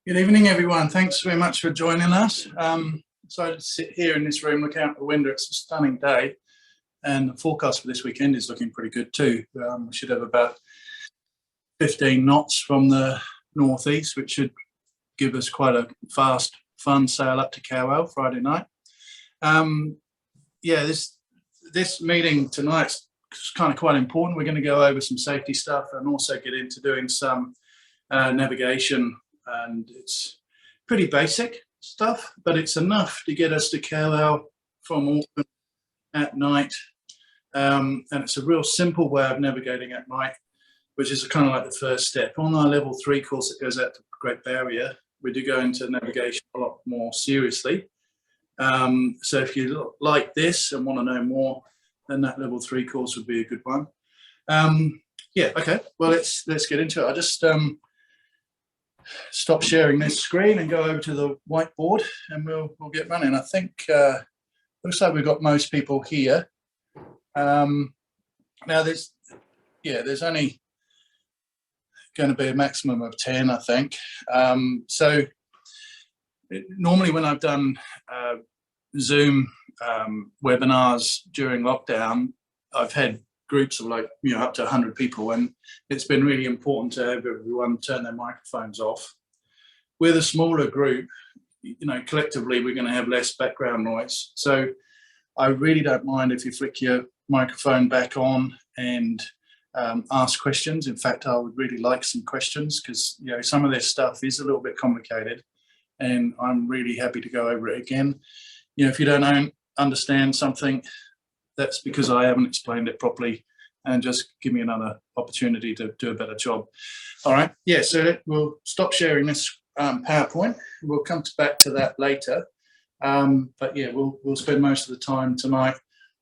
Good evening, everyone. Thanks very much for joining us. So to sit here in this room, look out the window. It's a stunning day, and the forecast for this weekend is looking pretty good too. We should have about 15 knots from the northeast, which should give us quite a fast, fun sail up to Kawau Friday night. Yeah, this meeting tonight's kind of quite important. We're going to go over some safety stuff and also get into doing some navigation, and it's pretty basic stuff, but it's enough to get us to Kawau from Auckland at night. And it's a real simple way of navigating at night, which is kind of like the first step. On our level 3 course that goes out to Great Barrier, we do go into navigation a lot more seriously. So if you like this and want to know more, then that level 3 course would be a good one. Yeah, okay, well, let's get into it. I just stop sharing this screen and go over to the whiteboard, and we'll get running. I think looks like we've got most people here. Now there's only going to be a maximum of 10, I think. So normally when I've done Zoom webinars during lockdown, I've had groups of like, up to 100 people, and it's been really important to have everyone turn their microphones off. With a smaller group, collectively we're going to have less background noise. So I really don't mind if you flick your microphone back on and ask questions. In fact, I would really like some questions, because some of this stuff is a little bit complicated, and I'm really happy to go over it again. If you don't understand something, that's because I haven't explained it properly, and just give me another opportunity to do a better job. All right, yeah, so we'll stop sharing this PowerPoint. We'll come back to that later. But yeah, we'll spend most of the time tonight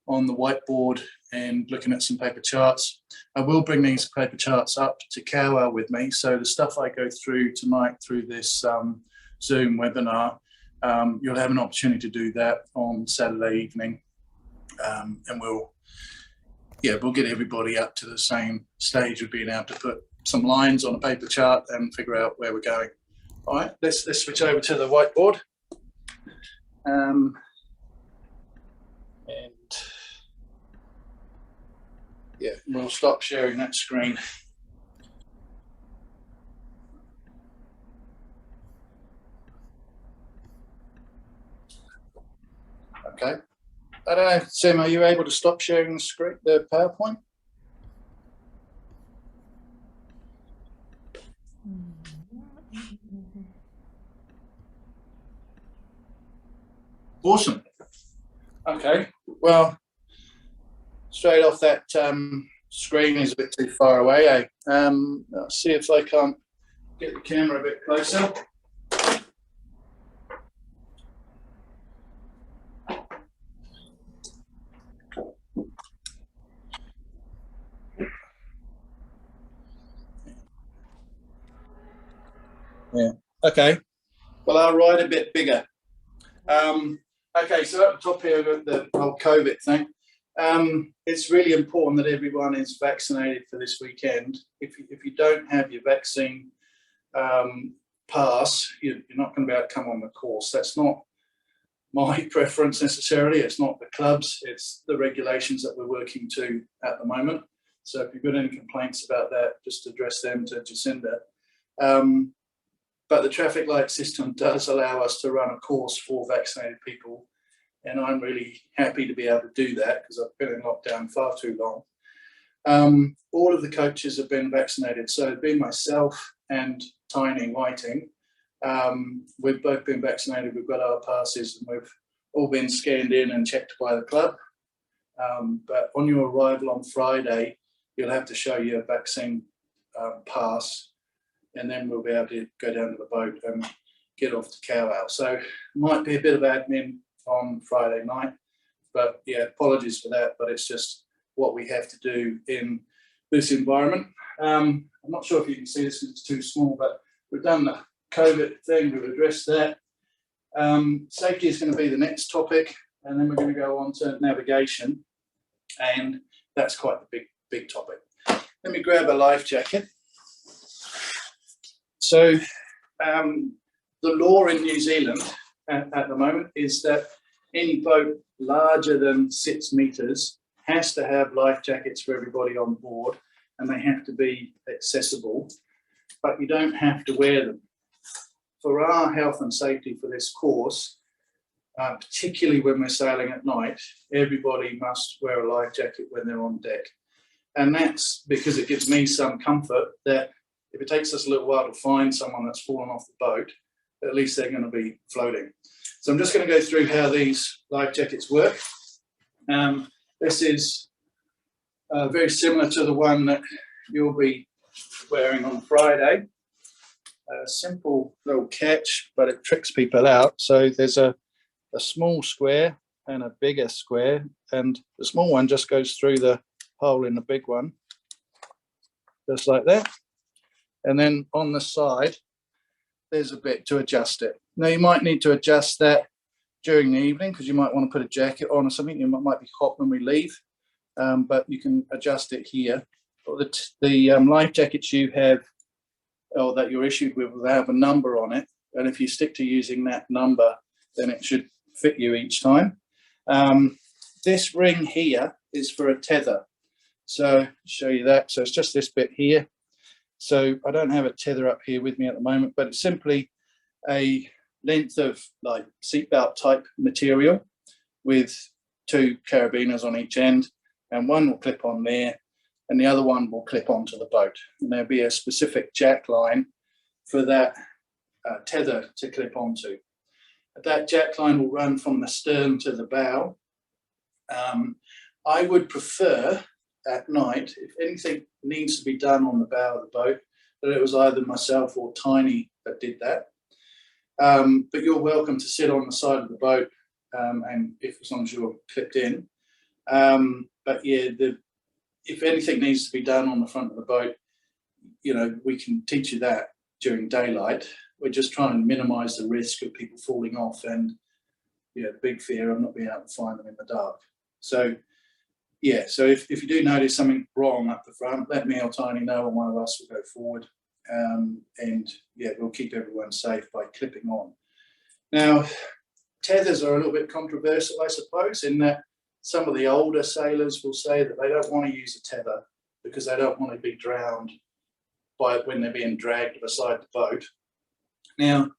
on the whiteboard and looking at some paper charts. I will bring these paper charts up to Kawau with me, so the stuff I go through tonight through this Zoom webinar, you'll have an opportunity to do that on Saturday evening. And we'll get everybody up to the same stage of being able to put some lines on a paper chart and figure out where we're going. All right, let's switch over to the whiteboard. And yeah, we'll stop sharing that screen. Okay. I don't know, Sam, are you able to stop sharing the screen, the PowerPoint? Awesome. Okay, well, straight off that screen is a bit too far away. I'll see if I can't get the camera a bit closer. Yeah, okay. Well, I'll write a bit bigger. Okay, so at the top here, we've got the whole COVID thing. It's really important that everyone is vaccinated for this weekend. If you don't have your vaccine pass, you're not going to be able to come on the course. That's not my preference necessarily. It's not the clubs. It's the regulations that we're working to at the moment. So if you've got any complaints about that, just address them to Jacinda. But the traffic light system does allow us to run a course for vaccinated people, and I'm really happy to be able to do that, because I've been in lockdown far too long. All of the coaches have been vaccinated, so it'd be myself and Tiny Whiting. We've both been vaccinated, we've got our passes, and we've all been scanned in and checked by the club. But on your arrival on Friday, you'll have to show your vaccine pass, and then we'll be able to go down to the boat and get off to Kawau. So might be a bit of admin on Friday night, but yeah, apologies for that, but it's just what we have to do in this environment. I'm not sure if you can see this because it's too small, but we've done the COVID thing, we've addressed that. Safety is going to be the next topic, and then we're going to go on to navigation, and that's quite the big topic. Let me grab a life jacket. So law in New Zealand at the moment is that any boat larger than 6 meters has to have life jackets for everybody on board, and they have to be accessible, but you don't have to wear them. For our health and safety for this course, particularly when we're sailing at night, everybody must wear a life jacket when they're on deck. And that's because it gives me some comfort that if it takes us a little while to find someone that's fallen off the boat, at least they're going to be floating. So I'm just going to go through how these life jackets work. This is very similar to the one that you'll be wearing on Friday. A simple little catch, but it tricks people out. So there's a small square and a bigger square, and the small one just goes through the hole in the big one, just like that. And then on the side, there's a bit to adjust it. Now you might need to adjust that during the evening because you might want to put a jacket on or something. It might be hot when we leave, but you can adjust it here. The life jackets you have, or that you're issued with, will have a number on it, and if you stick to using that number, then it should fit you each time. This ring here is for a tether. So I'll show you that. So it's just this bit here. So I don't have a tether up here with me at the moment, but it's simply a length of like seatbelt type material with 2 carabiners on each end, and one will clip on there and the other one will clip onto the boat. And there'll be a specific jack line for that tether to clip onto. That jack line will run from the stern to the bow. I would prefer at night, if anything needs to be done on the bow of the boat, that it was either myself or Tiny that did that. But you're welcome to sit on the side of the boat, and as long as you're clipped in. But yeah, if anything needs to be done on the front of the boat, you know, we can teach you that during daylight. We're just trying to minimise the risk of people falling off, and yeah, the big fear of not being able to find them in the dark. So yeah, so if you do notice something wrong up the front, let me or Tiny know, and one of us will go forward. And yeah, we'll keep everyone safe by clipping on. Now, tethers are a little bit controversial, I suppose, in that some of the older sailors will say that they don't want to use a tether because they don't want to be drowned by it when they're being dragged beside the boat. Now,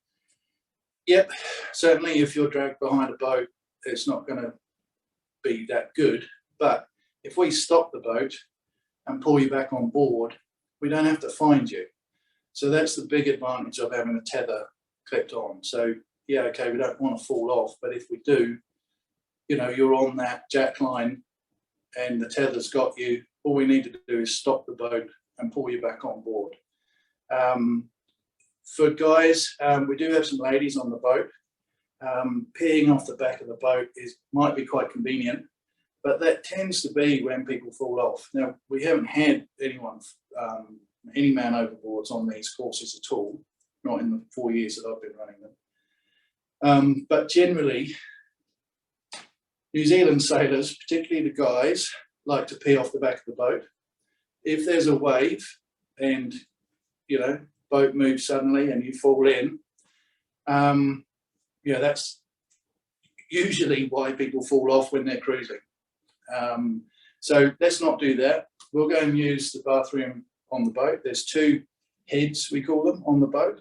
yep, certainly if you're dragged behind a boat, it's not going to be that good. But if we stop the boat and pull you back on board, we don't have to find you. So that's the big advantage of having a tether clipped on. So yeah, okay, we don't want to fall off, but if we do, you know, you're on that jack line and the tether's got you. All we need to do is stop the boat and pull you back on board. For guys, we do have some ladies on the boat. Peeing off the back of the boat might be quite convenient, but that tends to be when people fall off. Now, we haven't had anyone, any man overboards on these courses at all, not in the 4 years that I've been running them. But generally, New Zealand sailors, particularly the guys, like to pee off the back of the boat. If there's a wave and, you know, boat moves suddenly and you fall in, yeah, that's usually why people fall off when they're cruising. So let's not do that. We'll go and use the bathroom on the boat. There's 2 heads, we call them, on the boat.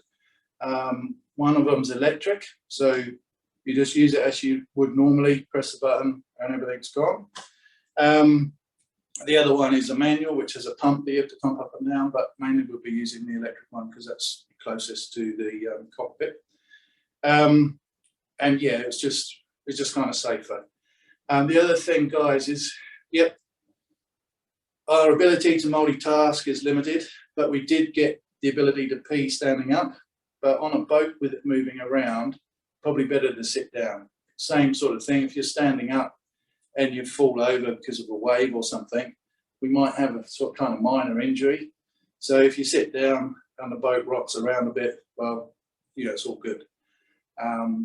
One of them's electric, so you just use it as you would normally, press the button and everything's gone. The other one is a manual, which has a pump that you have to pump up and down, but mainly we'll be using the electric one because that's closest to the cockpit. And yeah, it's just kind of safer. The other thing, guys, is, yep, our ability to multitask is limited, but we did get the ability to pee standing up. But on a boat with it moving around, probably better to sit down. Same sort of thing. If you're standing up and you fall over because of a wave or something, we might have a sort of kind of minor injury. So if you sit down and the boat rocks around a bit, well, you know, it's all good.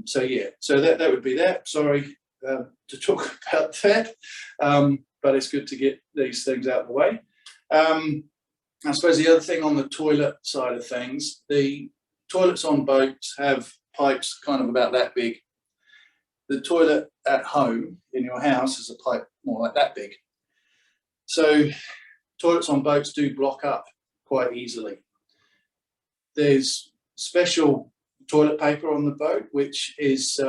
So yeah, so that would be that. Sorry to talk about that, but it's good to get these things out of the way. I suppose the other thing on the toilet side of things, the toilets on boats have pipe's kind of about that big. The toilet at home in your house is a pipe more like that big. So toilets on boats do block up quite easily. There's special toilet paper on the boat, which is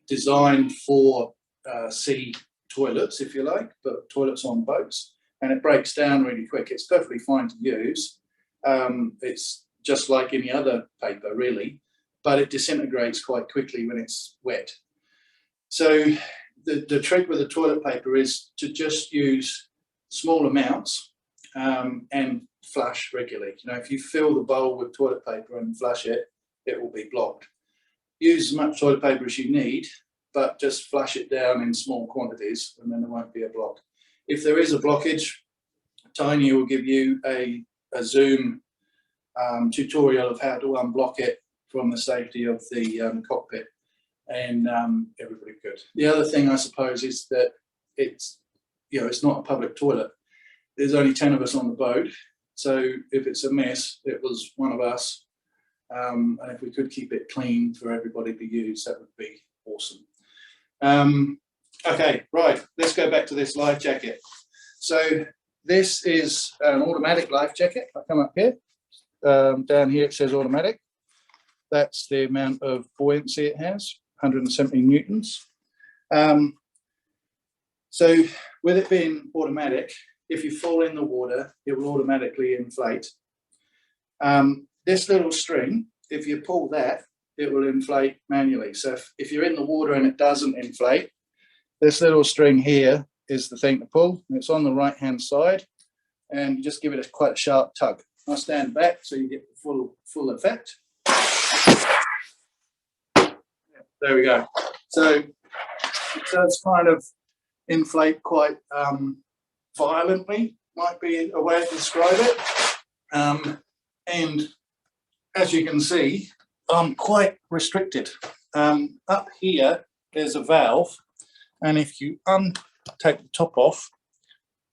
designed for sea toilets, if you like, but toilets on boats, and it breaks down really quick. It's perfectly fine to use. It's just like any other paper, really, but it disintegrates quite quickly when it's wet. So the trick with the toilet paper is to just use small amounts and flush regularly. You know, if you fill the bowl with toilet paper and flush it, it will be blocked. Use as much toilet paper as you need, but just flush it down in small quantities, and then there won't be a block. If there is a blockage, Tiny will give you a Zoom tutorial of how to unblock it from the safety of the cockpit, and everybody good. The other thing, I suppose, is that it's not a public toilet. There's only 10 of us on the boat, so if it's a mess, it was one of us. And if we could keep it clean for everybody to use, that would be awesome. Okay, right, let's go back to this life jacket. So this is an automatic life jacket. I come up here. Down here it says automatic. That's the amount of buoyancy it has, 170 newtons. So with it being automatic, if you fall in the water, it will automatically inflate. This little string, if you pull that, it will inflate manually. So if you're in the water and it doesn't inflate, this little string here is the thing to pull. It's on the right-hand side, and you just give it quite a sharp tug. I'll stand back so you get the full effect. There we go. So it does kind of inflate quite violently, might be a way to describe it. And as you can see, I'm quite restricted. Up here, there's a valve, and if you take the top off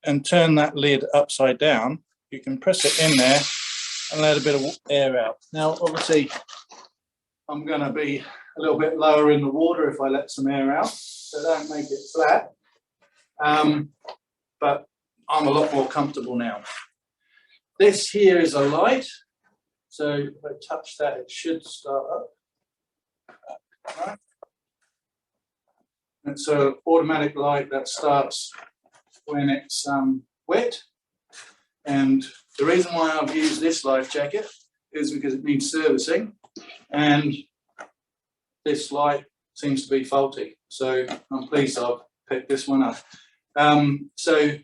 and turn that lid upside down, you can press it in there and let a bit of air out. Now, obviously, I'm going to be a little bit lower in the water if I let some air out, so don't make it flat. But I'm a lot more comfortable now. This here is a light. So if I touch that, it should start up. Right. It's an automatic light that starts when it's wet. And the reason why I've used this life jacket is because it needs servicing, and this light seems to be faulty. So I'm pleased I've picked this one up. So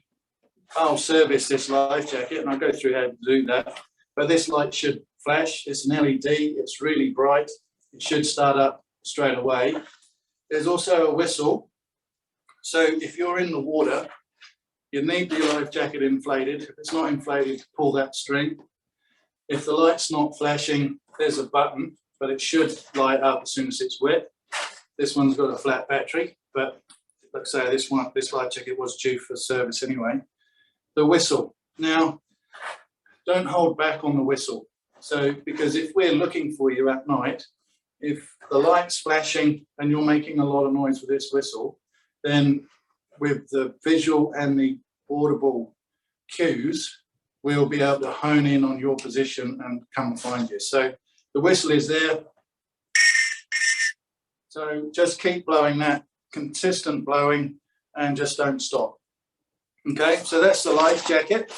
I'll service this life jacket, and I'll go through how to do that. But this light should flash. It's an LED. It's really bright. It should start up straight away. There's also a whistle. So if you're in the water, you need the life jacket inflated. If it's not inflated, pull that string. If the light's not flashing, there's a button, but it should light up as soon as it's wet. This one's got a flat battery, but like I say, this life jacket was due for service anyway. The whistle. Now, don't hold back on the whistle. So, because if we're looking for you at night, if the light's flashing and you're making a lot of noise with this whistle, then with the visual and the audible cues, we'll be able to hone in on your position and come and find you. So the whistle is there. So just keep blowing that, consistent blowing, and just don't stop. Okay, so that's the life jacket.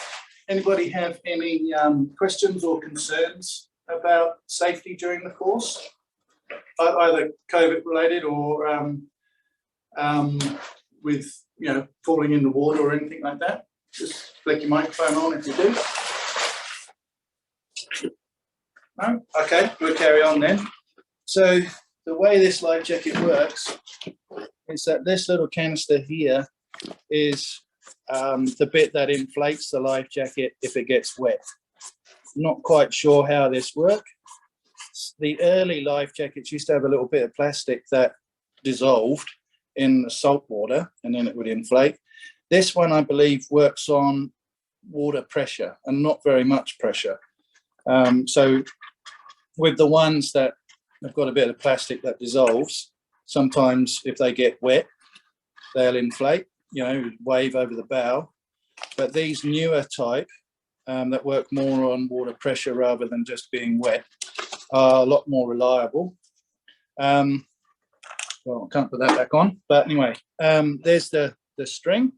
Anybody have any questions or concerns about safety during the course? Either COVID related or with falling in the water or anything like that? Just flick your microphone on if you do. No? Okay, we'll carry on then. So the way this life jacket works is that this little canister here is the bit that inflates the life jacket if it gets wet. Not quite sure how this works. The early life jackets used to have a little bit of plastic that dissolved in the salt water and then it would inflate. This one, I believe, works on water pressure and not very much pressure. So with the ones that they've got a bit of plastic that dissolves. Sometimes if they get wet, they'll inflate, you know, wave over the bow. But these newer type that work more on water pressure rather than just being wet are a lot more reliable. Well, I can't put that back on, but anyway, there's the string.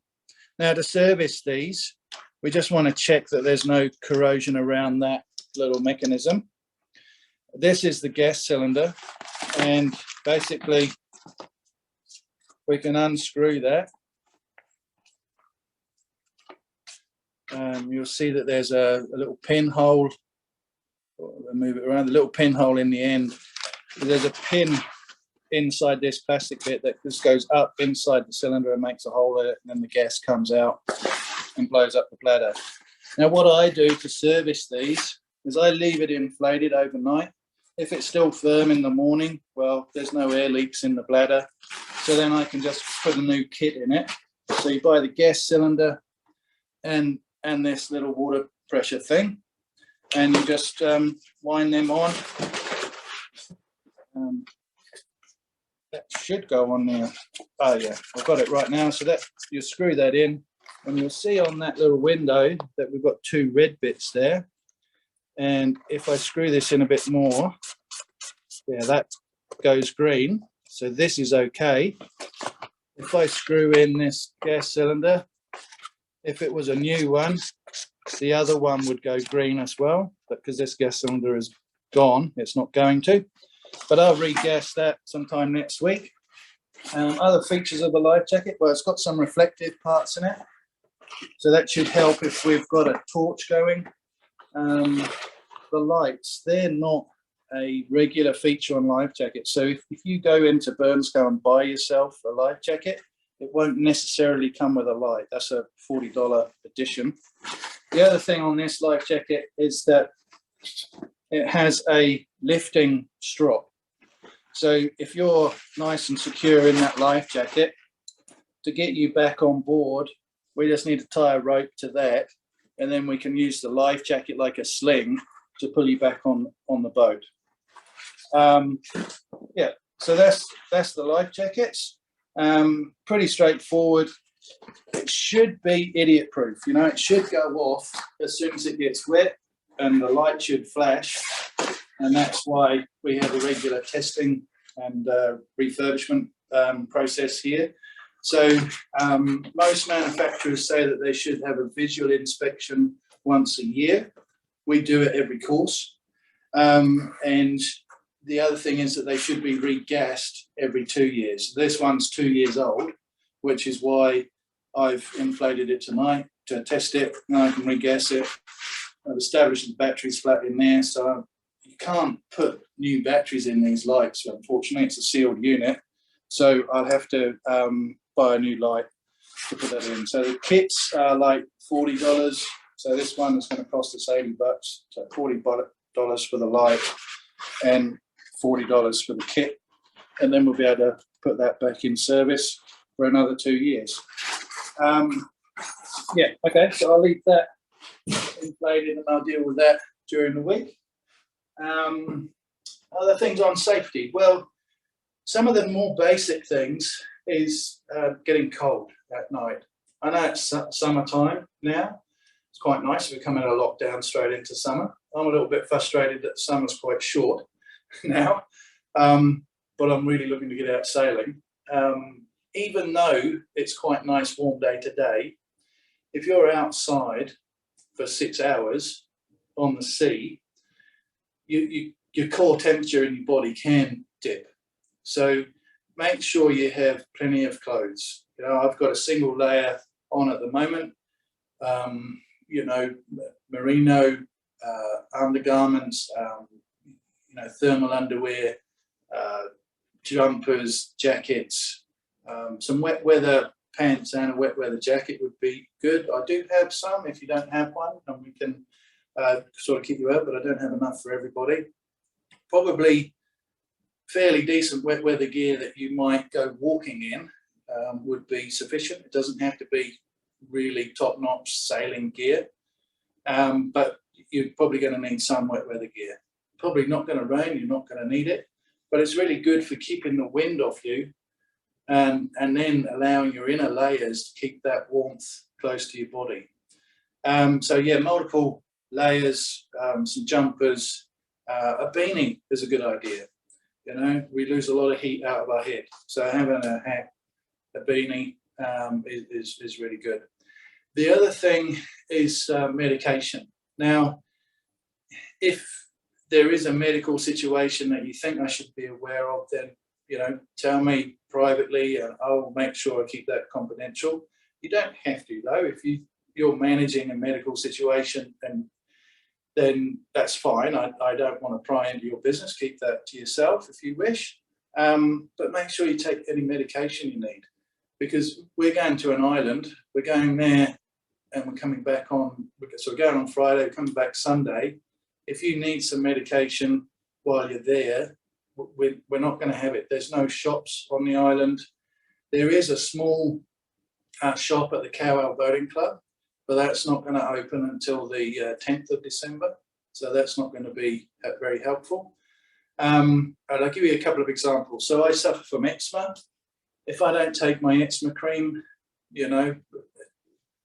Now to service these, we just want to check that there's no corrosion around that little mechanism. This is the gas cylinder, and basically we can unscrew that. You'll see that there's a little pinhole. I'll move it around. The little pinhole in the end. There's a pin inside this plastic bit that just goes up inside the cylinder and makes a hole in it, and then the gas comes out and blows up the bladder. Now what I do to service these is I leave it inflated overnight. If it's still firm in the morning, well, there's no air leaks in the bladder, so then I can just put a new kit in it. So you buy the gas cylinder and this little water pressure thing, and you just wind them on. That should go on there. Oh yeah, I've got it right now. So that you screw that in, and you'll see on that little window that we've got two red bits there. And if I screw this in a bit more, yeah, that goes green. So this is okay. If I screw in this gas cylinder, if it was a new one, the other one would go green as well. But because this gas cylinder is gone, it's not going to. But I'll regas that sometime next week. Other features of the life jacket, well, it's got some reflective parts in it. So that should help if we've got a torch going. The lights, they're not a regular feature on life jackets. So if you go into Burnsco and buy yourself a life jacket, it won't necessarily come with a light. That's a $40 addition. The other thing on this life jacket is that it has a lifting strop. So if you're nice and secure in that life jacket, to get you back on board, we just need to tie a rope to that, and then we can use the life jacket like a sling to pull you back on the boat. Yeah, so that's the life jackets. Pretty straightforward. It should be idiot proof. You know, it should go off as soon as it gets wet, and the light should flash, and that's why we have a regular testing and refurbishment process here. So most manufacturers say that they should have a visual inspection once a year. We do it every course. And the other thing is that they should be regassed every 2 years. This one's 2 years old, which is why I've inflated it tonight to test it. Now I can regas it. I've established the batteries flat in there, so you can't put new batteries in these lights. Unfortunately, it's a sealed unit, so I'll have to buy a new light to put that in. So the kits are like $40. So this one is going to cost us $80. So $40 for the light and $40 for the kit, and then we'll be able to put that back in service for another 2 years. Yeah, okay, so I'll leave that inflated and I'll deal with that during the week. Other things on safety. Well, some of the more basic things is getting cold at night. I know it's summertime now. It's quite nice. We're coming out of lockdown straight into summer. I'm a little bit frustrated that the summer's quite short now, but I'm really looking to get out sailing. Even though it's quite nice warm day today, if you're outside for 6 hours on the sea, your core temperature in your body can dip. So make sure you have plenty of clothes. You know, I've got a single layer on at the moment. You know, merino undergarments, you know, thermal underwear, jumpers, jackets, some wet weather pants and a wet weather jacket would be good. I do have some if you don't have one, and we can sort of keep you out, but I don't have enough for everybody. Probably fairly decent wet weather gear that you might go walking in would be sufficient. It doesn't have to be really top-notch sailing gear, but you're probably going to need some wet weather gear. Probably not going to rain, you're not going to need it, but it's really good for keeping the wind off you, and then allowing your inner layers to keep that warmth close to your body. So yeah, multiple layers, some jumpers, a beanie is a good idea. You know, we lose a lot of heat out of our head, so having a hat, a beanie is really good. The other thing is medication. Now, if there is a medical situation that you think I should be aware of, then, you know, tell me privately and I'll make sure I keep that confidential. You don't have to, though. If you're managing a medical situation, and then that's fine. I don't want to pry into your business. Keep that to yourself if you wish. But make sure you take any medication you need, because we're going to an island. We're going there and we're coming back on. So we're going on Friday, we're coming back Sunday. If you need some medication while you're there, we're not going to have it. There's no shops on the island. There is a small shop at the Kawau Boating Club, but that's not going to open until the 10th of December. So that's not going to be very helpful. And I'll give you a couple of examples. So I suffer from eczema. If I don't take my eczema cream, you know,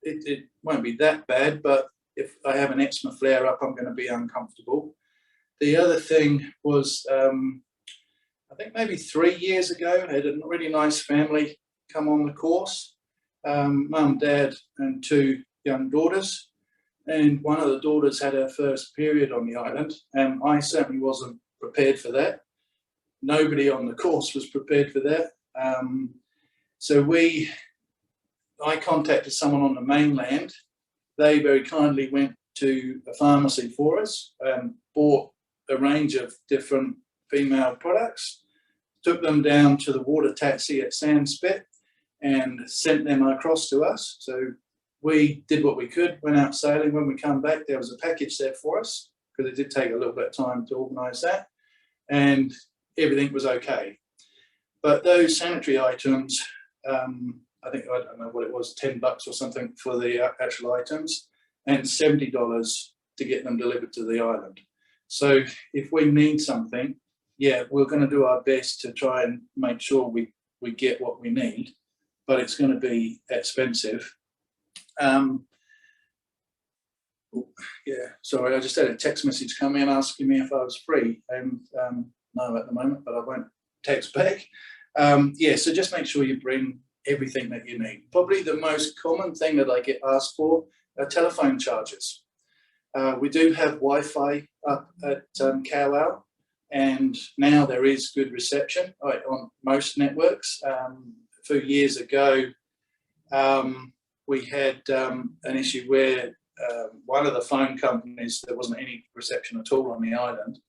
it won't be that bad, but if I have an eczema flare up, I'm going to be uncomfortable. The other thing was, I think maybe 3 years ago, I had a really nice family come on the course, mum, dad, and 2 young daughters. And one of the daughters had her first period on the island, and I certainly wasn't prepared for that. Nobody on the course was prepared for that. So I contacted someone on the mainland. They very kindly went to a pharmacy for us and bought a range of different female products, took them down to the water taxi at Sandspit and sent them across to us. So we did what we could, went out sailing. When we come back, there was a package there for us, because it did take a little bit of time to organise that, and everything was okay. But those sanitary items, I don't know what it was, $10 or something for the actual items, and $70 to get them delivered to the island. So if we need something, yeah, we're going to do our best to try and make sure we get what we need, but it's going to be expensive. Yeah, sorry, I just had a text message come in asking me if I was free, and no at the moment, but I won't text back. Yeah, so just make sure you bring everything that you need. Probably the most common thing that I get asked for are telephone chargers. We do have Wi-Fi up at Kawau, and now there is good reception on most networks. A few years ago, we had an issue where one of the phone companies, there wasn't any reception at all on the island.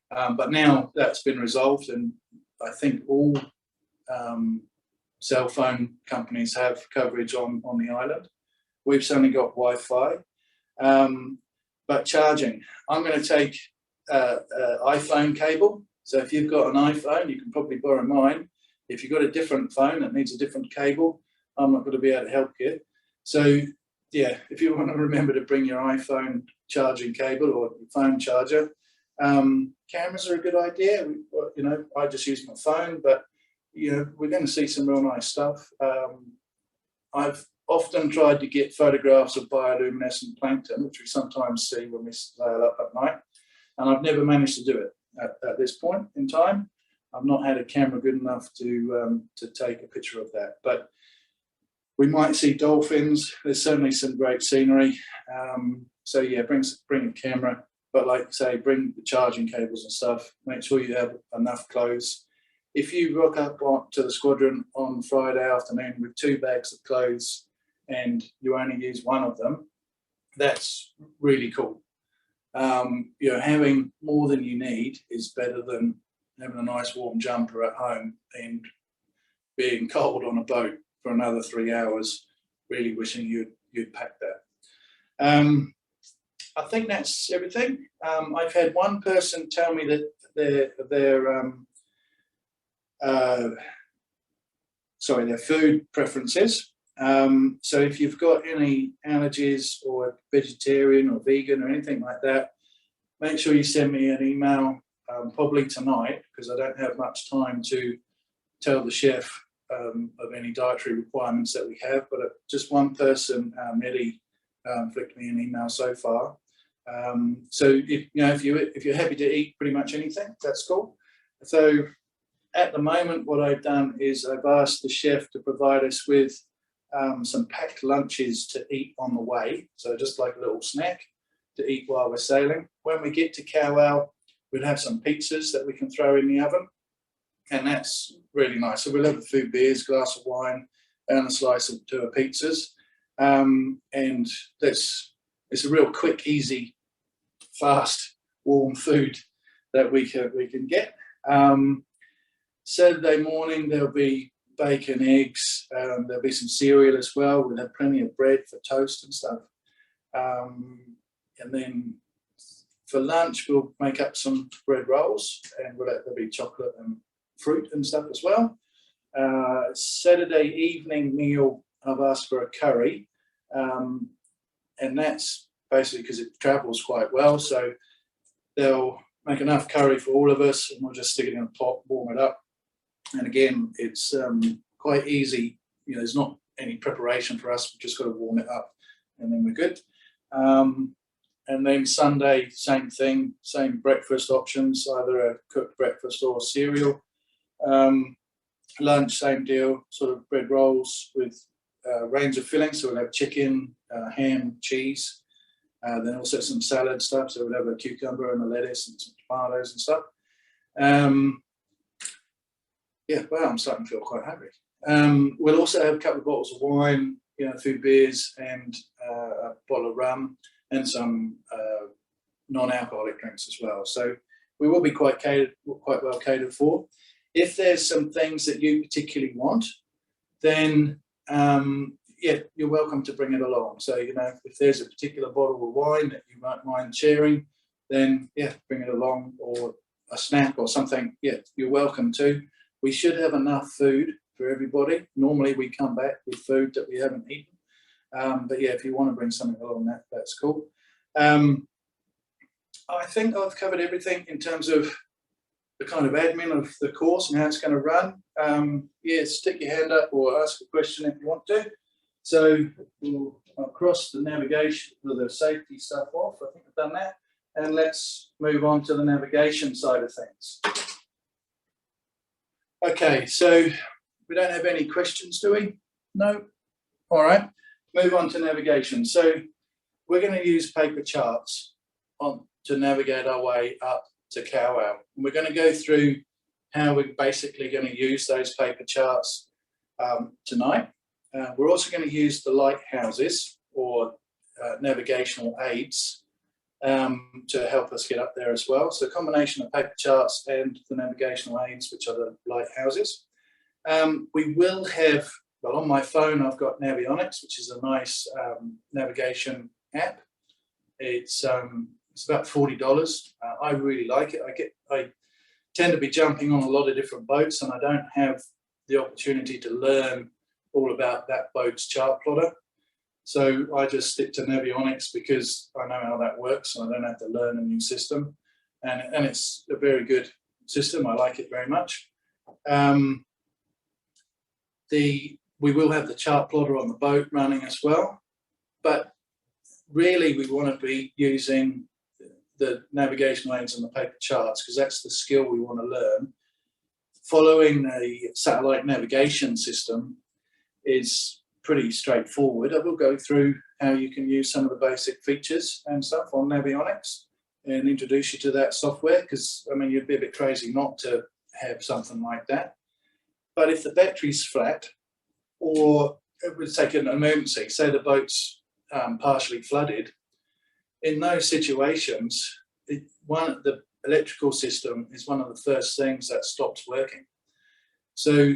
But now that's been resolved, and I think all cell phone companies have coverage on the island. We've certainly got Wi-Fi. But charging, I'm going to take iPhone cable. So if you've got an iPhone, you can probably borrow mine. If you've got a different phone that needs a different cable, I'm not going to be able to help you. So yeah, if you want to remember to bring your iPhone charging cable or your phone charger. Cameras are a good idea. You know, I just use my phone, but you know, we're going to see some real nice stuff. I've often tried to get photographs of bioluminescent plankton, which we sometimes see when we sail up at night, and I've never managed to do it at this point in time. I've not had a camera good enough to take a picture of that, but we might see dolphins. There's certainly some great scenery. So yeah, bring a camera, but like I say, bring the charging cables and stuff. Make sure you have enough clothes. If you rock up to the squadron on Friday afternoon with 2 bags of clothes and you only use one of them, that's really cool. You know, having more than you need is better than having a nice warm jumper at home and being cold on a boat for another 3 hours, really wishing you'd packed that. I think that's everything. I've had one person tell me that their food preferences. So if you've got any allergies or vegetarian or vegan or anything like that, make sure you send me an email probably tonight, because I don't have much time to tell the chef of any dietary requirements that we have, but just one person, Medi, flicked me an email so far. So if you're happy to eat pretty much anything, that's cool. So at the moment, what I've done is I've asked the chef to provide us with some packed lunches to eat on the way. So just like a little snack to eat while we're sailing. When we get to Kawau, we'll have some pizzas that we can throw in the oven. And that's really nice. So we'll have a few beers, glass of wine, and a slice of 2 pizzas. And it's a real quick, easy, fast, warm food that we can get. Saturday morning, there'll be bacon, eggs, there'll be some cereal as well. We'll have plenty of bread for toast and stuff. And then for lunch, we'll make up some bread rolls, and there'll be chocolate and fruit and stuff as well. Saturday evening meal, I've asked for a curry, and that's basically because it travels quite well. So they'll make enough curry for all of us, and we'll just stick it in a pot, warm it up. And again, it's quite easy. There's not any preparation for us. We've just got to warm it up, and then we're good. And then Sunday, same thing, same breakfast options, either a cooked breakfast or cereal. Lunch, same deal, sort of bread rolls with a range of fillings. So we'll have chicken, ham, cheese, then also some salad stuff. So we'll have a cucumber and a lettuce and some tomatoes and stuff. Yeah, well, I'm starting to feel quite hungry. We'll also have a couple of bottles of wine, a few beers and a bottle of rum and some non-alcoholic drinks as well. So we will be quite well catered for. If there's some things that you particularly want, then yeah, you're welcome to bring it along. So, if there's a particular bottle of wine that you might mind sharing, then yeah, bring it along, or a snack or something. Yeah, you're welcome to. We should have enough food for everybody. Normally we come back with food that we haven't eaten. But yeah, if you want to bring something along, that's cool. I think I've covered everything in terms of the kind of admin of the course and how it's going to run. Yeah, stick your hand up or ask a question if you want to. So I'll cross the navigation with the safety stuff off. I think I've done that. And let's move on to the navigation side of things. Okay, so we don't have any questions, do we? No? All right, move on to navigation. So we're going to use paper charts to navigate our way up to Kawau. And we're going to go through how we're basically going to use those paper charts tonight. We're also going to use the lighthouses or navigational aids to help us get up there as well. So a combination of paper charts and the navigational aids, which are the lighthouses. We will have, well, on my phone, I've got Navionics, which is a nice navigation app. It's about $40. I really like it. I tend to be jumping on a lot of different boats, and I don't have the opportunity to learn all about that boat's chart plotter. So I just stick to Navionics because I know how that works and I don't have to learn a new system. And it's a very good system. I like it very much. We will have the chart plotter on the boat running as well. But really we want to be using the navigation aids and the paper charts because that's the skill we want to learn. Following a satellite navigation system is pretty straightforward. I will go through how you can use some of the basic features and stuff on Navionics and introduce you to that software because, I mean, you'd be a bit crazy not to have something like that. But if the battery's flat or it would take an emergency, say the boat's partially flooded, in those situations, the electrical system is one of the first things that stops working. So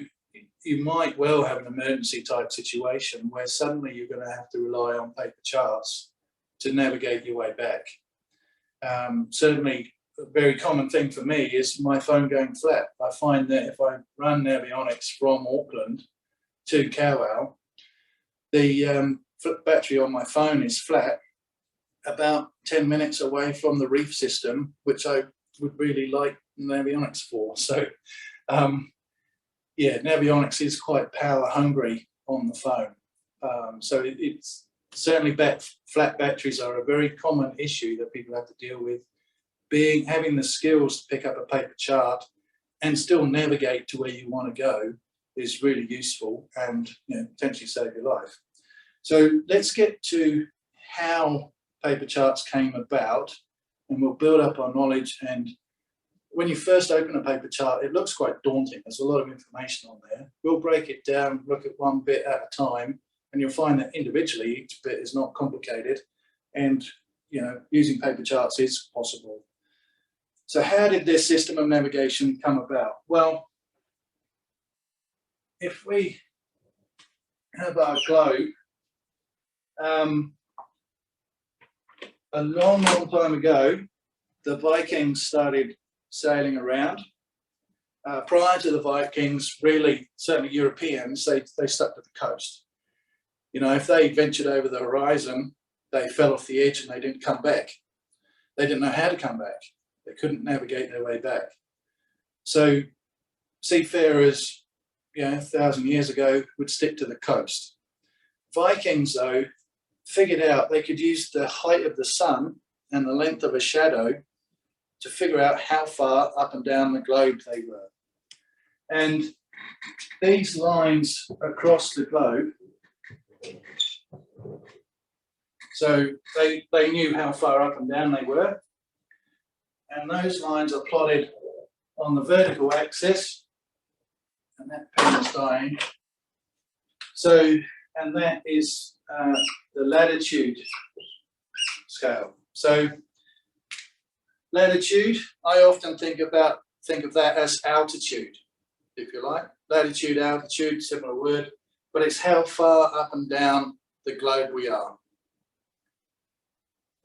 you might well have an emergency type situation where suddenly you're going to have to rely on paper charts to navigate your way back. Certainly a very common thing for me is my phone going flat. I find that if I run Navionics from Auckland to Kawau, the battery on my phone is flat about 10 minutes away from the reef system, which I would really like Navionics for. So yeah, Navionics is quite power hungry on the phone. So it's certainly flat batteries are a very common issue that people have to deal with. Having the skills to pick up a paper chart and still navigate to where you want to go is really useful and potentially save your life. So let's get to how paper charts came about, and we'll build up our knowledge. And when you first open a paper chart, it looks quite daunting. There's a lot of information on there. We'll break it down, look at one bit at a time, and you'll find that individually each bit is not complicated, and using paper charts is possible. So how did this system of navigation come about? Well, if we have our globe, a long time ago, the Vikings started sailing around. Prior to the Vikings, really, certainly Europeans, they stuck to the coast. If they ventured over the horizon, they fell off the edge and they didn't come back. They didn't know how to come back. They couldn't navigate their way back. So seafarers, 1,000 years ago, would stick to the coast. Vikings, though, figured out they could use the height of the sun and the length of a shadow to figure out how far up and down the globe they were. And these lines across the globe, so they knew how far up and down they were. And those lines are plotted on the vertical axis, and that pen is dying. So, and that is the latitude scale. So latitude, I often think of that as altitude, if you like. Latitude, altitude, similar word, but it's how far up and down the globe we are.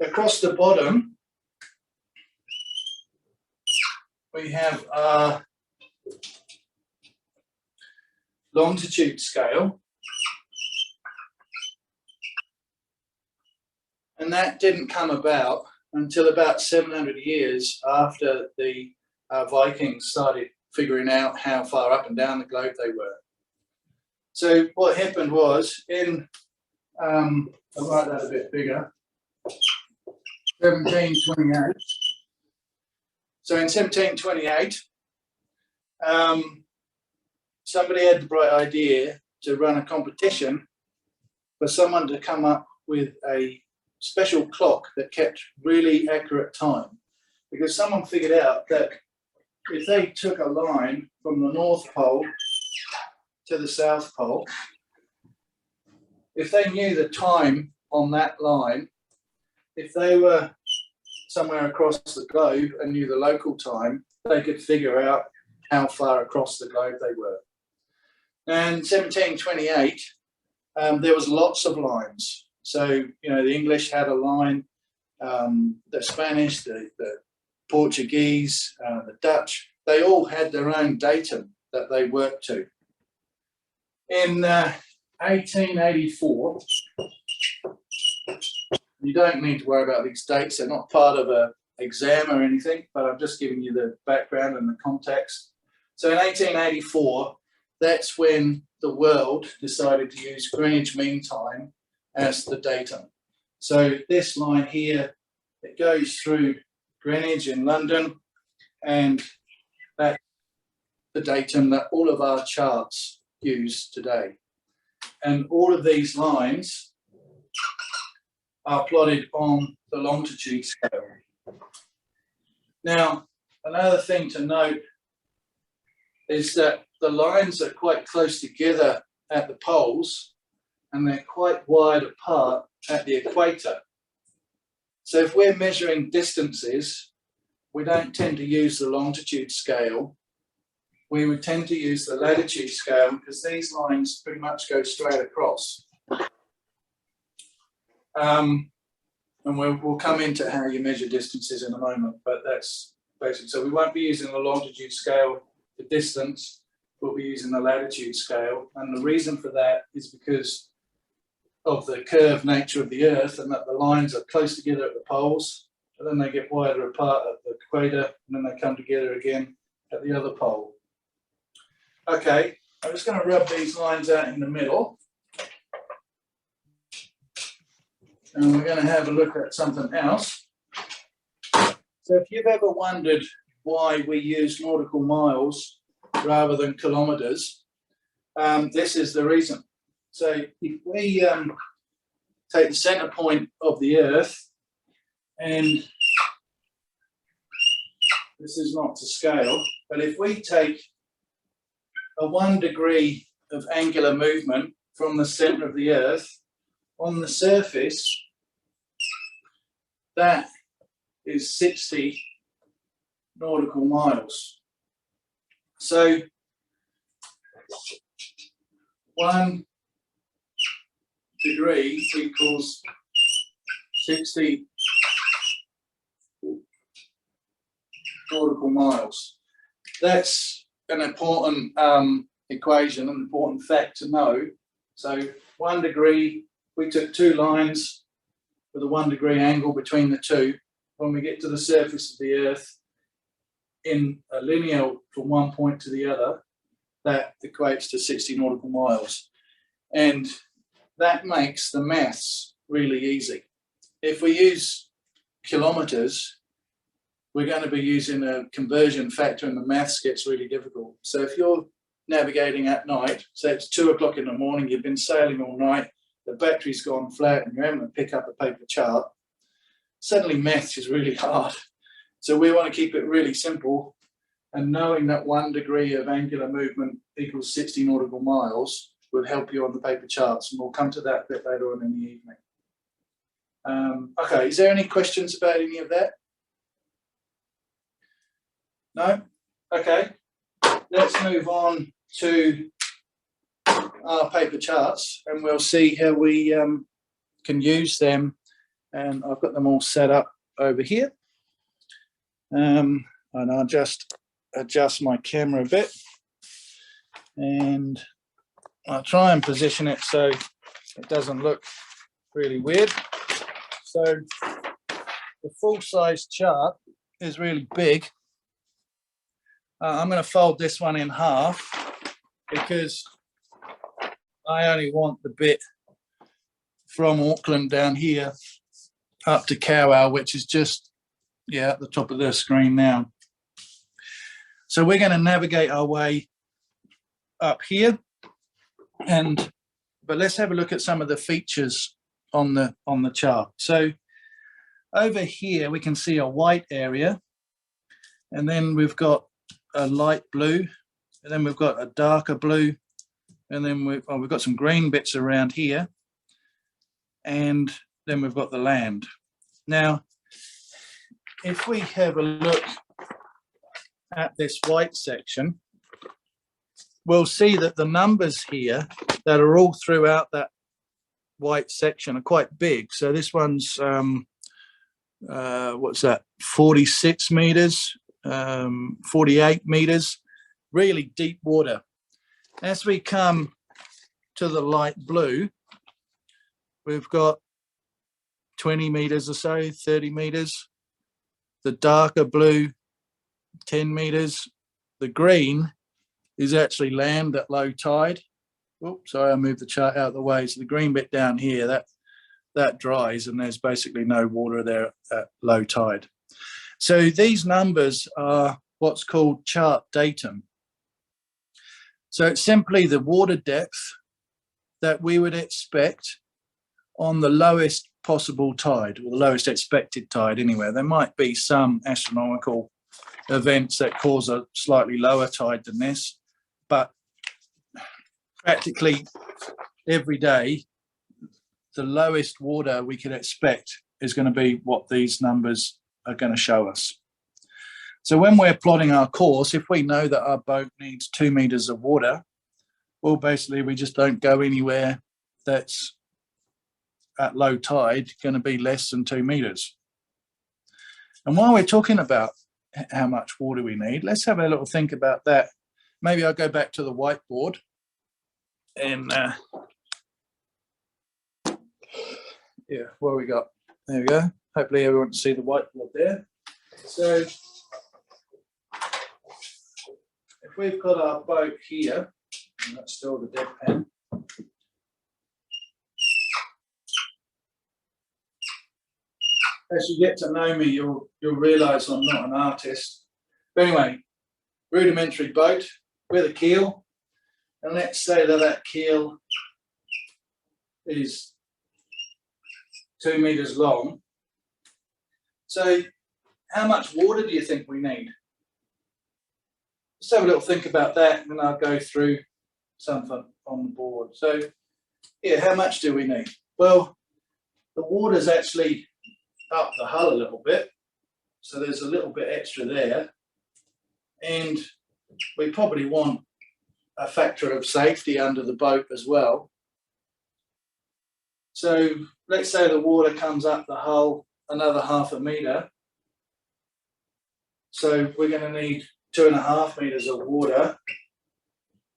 Across the bottom, we have our longitude scale. And that didn't come about until about 700 years after the Vikings started figuring out how far up and down the globe they were. So what happened was I'll write that a bit bigger, 1728. So in 1728, somebody had the bright idea to run a competition for someone to come up with a special clock that kept really accurate time, because someone figured out that if they took a line from the North Pole to the South Pole, if they knew the time on that line, if they were somewhere across the globe and knew the local time, they could figure out how far across the globe they were. And 1728, there was lots of lines. So, the English had a line, the Spanish, the Portuguese, the Dutch, they all had their own datum that they worked to. In 1884, you don't need to worry about these dates, they're not part of an exam or anything, but I'm just giving you the background and the context. So in 1884, that's when the world decided to use Greenwich Mean Time as the datum. So this line here, it goes through Greenwich in London, and that's the datum that all of our charts use today. And all of these lines are plotted on the longitude scale. Now, another thing to note is that the lines are quite close together at the poles, and they're quite wide apart at the equator. So if we're measuring distances, we don't tend to use the longitude scale. We would tend to use the latitude scale, because these lines pretty much go straight across. And we'll come into how you measure distances in a moment, but that's basic. So we won't be using the longitude scale for distance, we'll be using the latitude scale. And the reason for that is because of the curved nature of the Earth, and that the lines are close together at the poles, and then they get wider apart at the equator, and then they come together again at the other pole. Okay, I'm just going to rub these lines out in the middle. And we're going to have a look at something else. So if you've ever wondered why we use nautical miles rather than kilometres, this is the reason. So if we take the centre point of the Earth, and this is not to scale, but if we take a 1 degree of angular movement from the centre of the Earth on the surface, that is 60 nautical miles. So 1 degree equals 60 nautical miles. That's an important equation, an important fact to know. So 1 degree, we took 2 lines with a 1 degree angle between the two. When we get to the surface of the Earth in a linear from one point to the other, that equates to 60 nautical miles. And that makes the maths really easy. If we use kilometres, we're going to be using a conversion factor and the maths gets really difficult. So if you're navigating at night, say it's 2 o'clock in the morning, you've been sailing all night, the battery's gone flat and you're having to pick up a paper chart, suddenly maths is really hard. So we want to keep it really simple, and knowing that 1 degree of angular movement equals 60 nautical miles will help you on the paper charts, and we'll come to that a bit later on in the evening. Okay, is there any questions about any of that? No? Okay, let's move on to our paper charts and we'll see how we can use them. And I've got them all set up over here. And I'll just adjust my camera a bit. And I'll try and position it so it doesn't look really weird. So the full-size chart is really big. I'm going to fold this one in half because I only want the bit from Auckland down here up to Kawau, which is just, at the top of the screen now. So we're going to navigate our way up here, but let's have a look at some of the features on the chart. So over here we can see a white area, and then we've got a light blue, and then we've got a darker blue, and then we've got some green bits around here, and then we've got the land. Now, if we have a look at this white section, we'll see that the numbers here that are all throughout that white section are quite big. So this one's, what's that, 46 meters, 48 meters, really deep water. As we come to the light blue, we've got 20 meters or so, 30 meters. The darker blue, 10 meters. The green is actually land at low tide. Oops, sorry, I moved the chart out of the way. So the green bit down here, that dries and there's basically no water there at low tide. So these numbers are what's called chart datum. So it's simply the water depth that we would expect on the lowest possible tide, or the lowest expected tide anywhere. There might be some astronomical events that cause a slightly lower tide than this, but practically every day, the lowest water we could expect is going to be what these numbers are going to show us. So when we're plotting our course, if we know that our boat needs 2 meters of water, well, basically we just don't go anywhere that's at low tide going to be less than 2 meters. And while we're talking about how much water we need, let's have a little think about that. Maybe I'll go back to the whiteboard and what we got? There we go. hopefully everyone can see the whiteboard there. So if we've got our boat here, and that's still the dead pen. As you get to know me, you'll realise I'm not an artist. But anyway, rudimentary boat with a keel, and let's say that keel is 2 meters long. So how much water do you think we need? Let's have a little think about that, and then I'll go through something on the board. So yeah, how much do we need? Well, the water's actually up the hull a little bit, so there's a little bit extra there, and we probably want a factor of safety under the boat as well. So let's say the water comes up the hull another 0.5 meter, so we're going to need 2.5 meters of water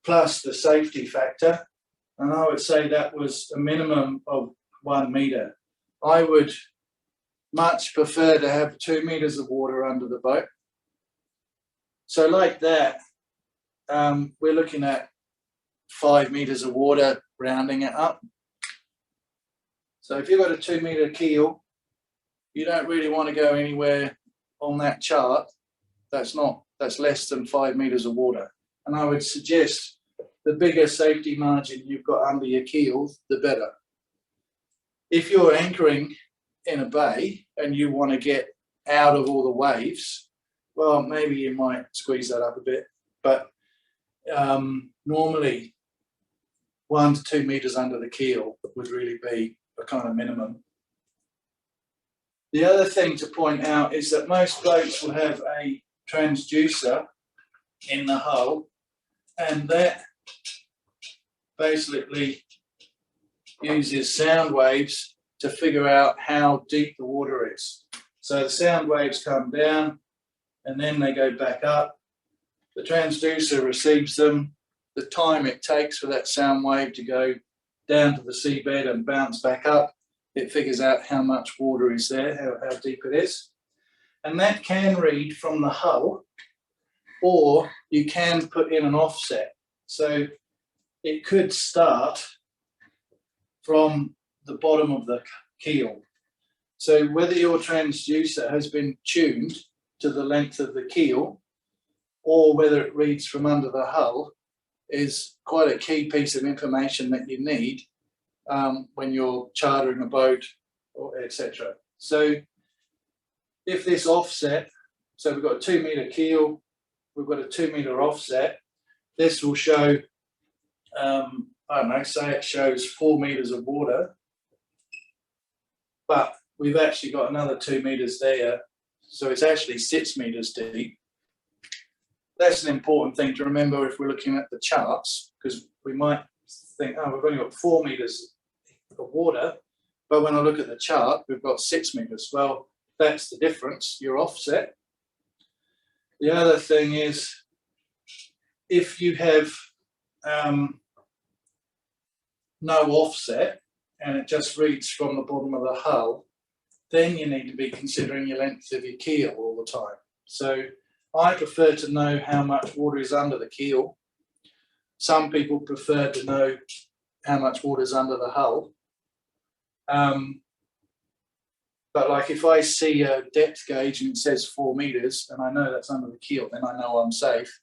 plus the safety factor, and I would say that was a minimum of 1 meter. I would much prefer to have 2 meters of water under the boat. So like that, we're looking at 5 meters of water, rounding it up. So if you've got a 2 meter keel, you don't really want to go anywhere on that chart that's less than 5 meters of water. And I would suggest the bigger safety margin you've got under your keel, the better. If you're anchoring in a bay and you want to get out of all the waves, well, maybe you might squeeze that up a bit, but normally 1 to 2 meters under the keel would really be a kind of minimum. The other thing to point out is that most boats will have a transducer in the hull, and that basically uses sound waves to figure out how deep the water is. So the sound waves come down and then they go back up. The transducer receives them. The time it takes for that sound wave to go down to the seabed and bounce back up, it figures out how much water is there, how deep it is. And that can read from the hull, or you can put in an offset. So it could start from the bottom of the keel. So whether your transducer has been tuned to the length of the keel or whether it reads from under the hull is quite a key piece of information that you need when you're chartering a boat, or etc. So if this offset, so we've got a 2 meter keel, we've got a 2 meter offset, this will show, I don't know, say it shows 4 meters of water, but we've actually got another 2 meters there, so it's actually 6 meters deep. That's an important thing to remember if we're looking at the charts, because we might think, oh, we've only got 4 meters of water, but when I look at the chart, we've got 6 meters. Well, that's the difference, your offset. The other thing is, if you have no offset and it just reads from the bottom of the hull, then you need to be considering your length of your keel all the time. So I prefer to know how much water is under the keel. Some people prefer to know how much water is under the hull. But like if I see a depth gauge and it says 4 meters and I know that's under the keel, then I know I'm safe.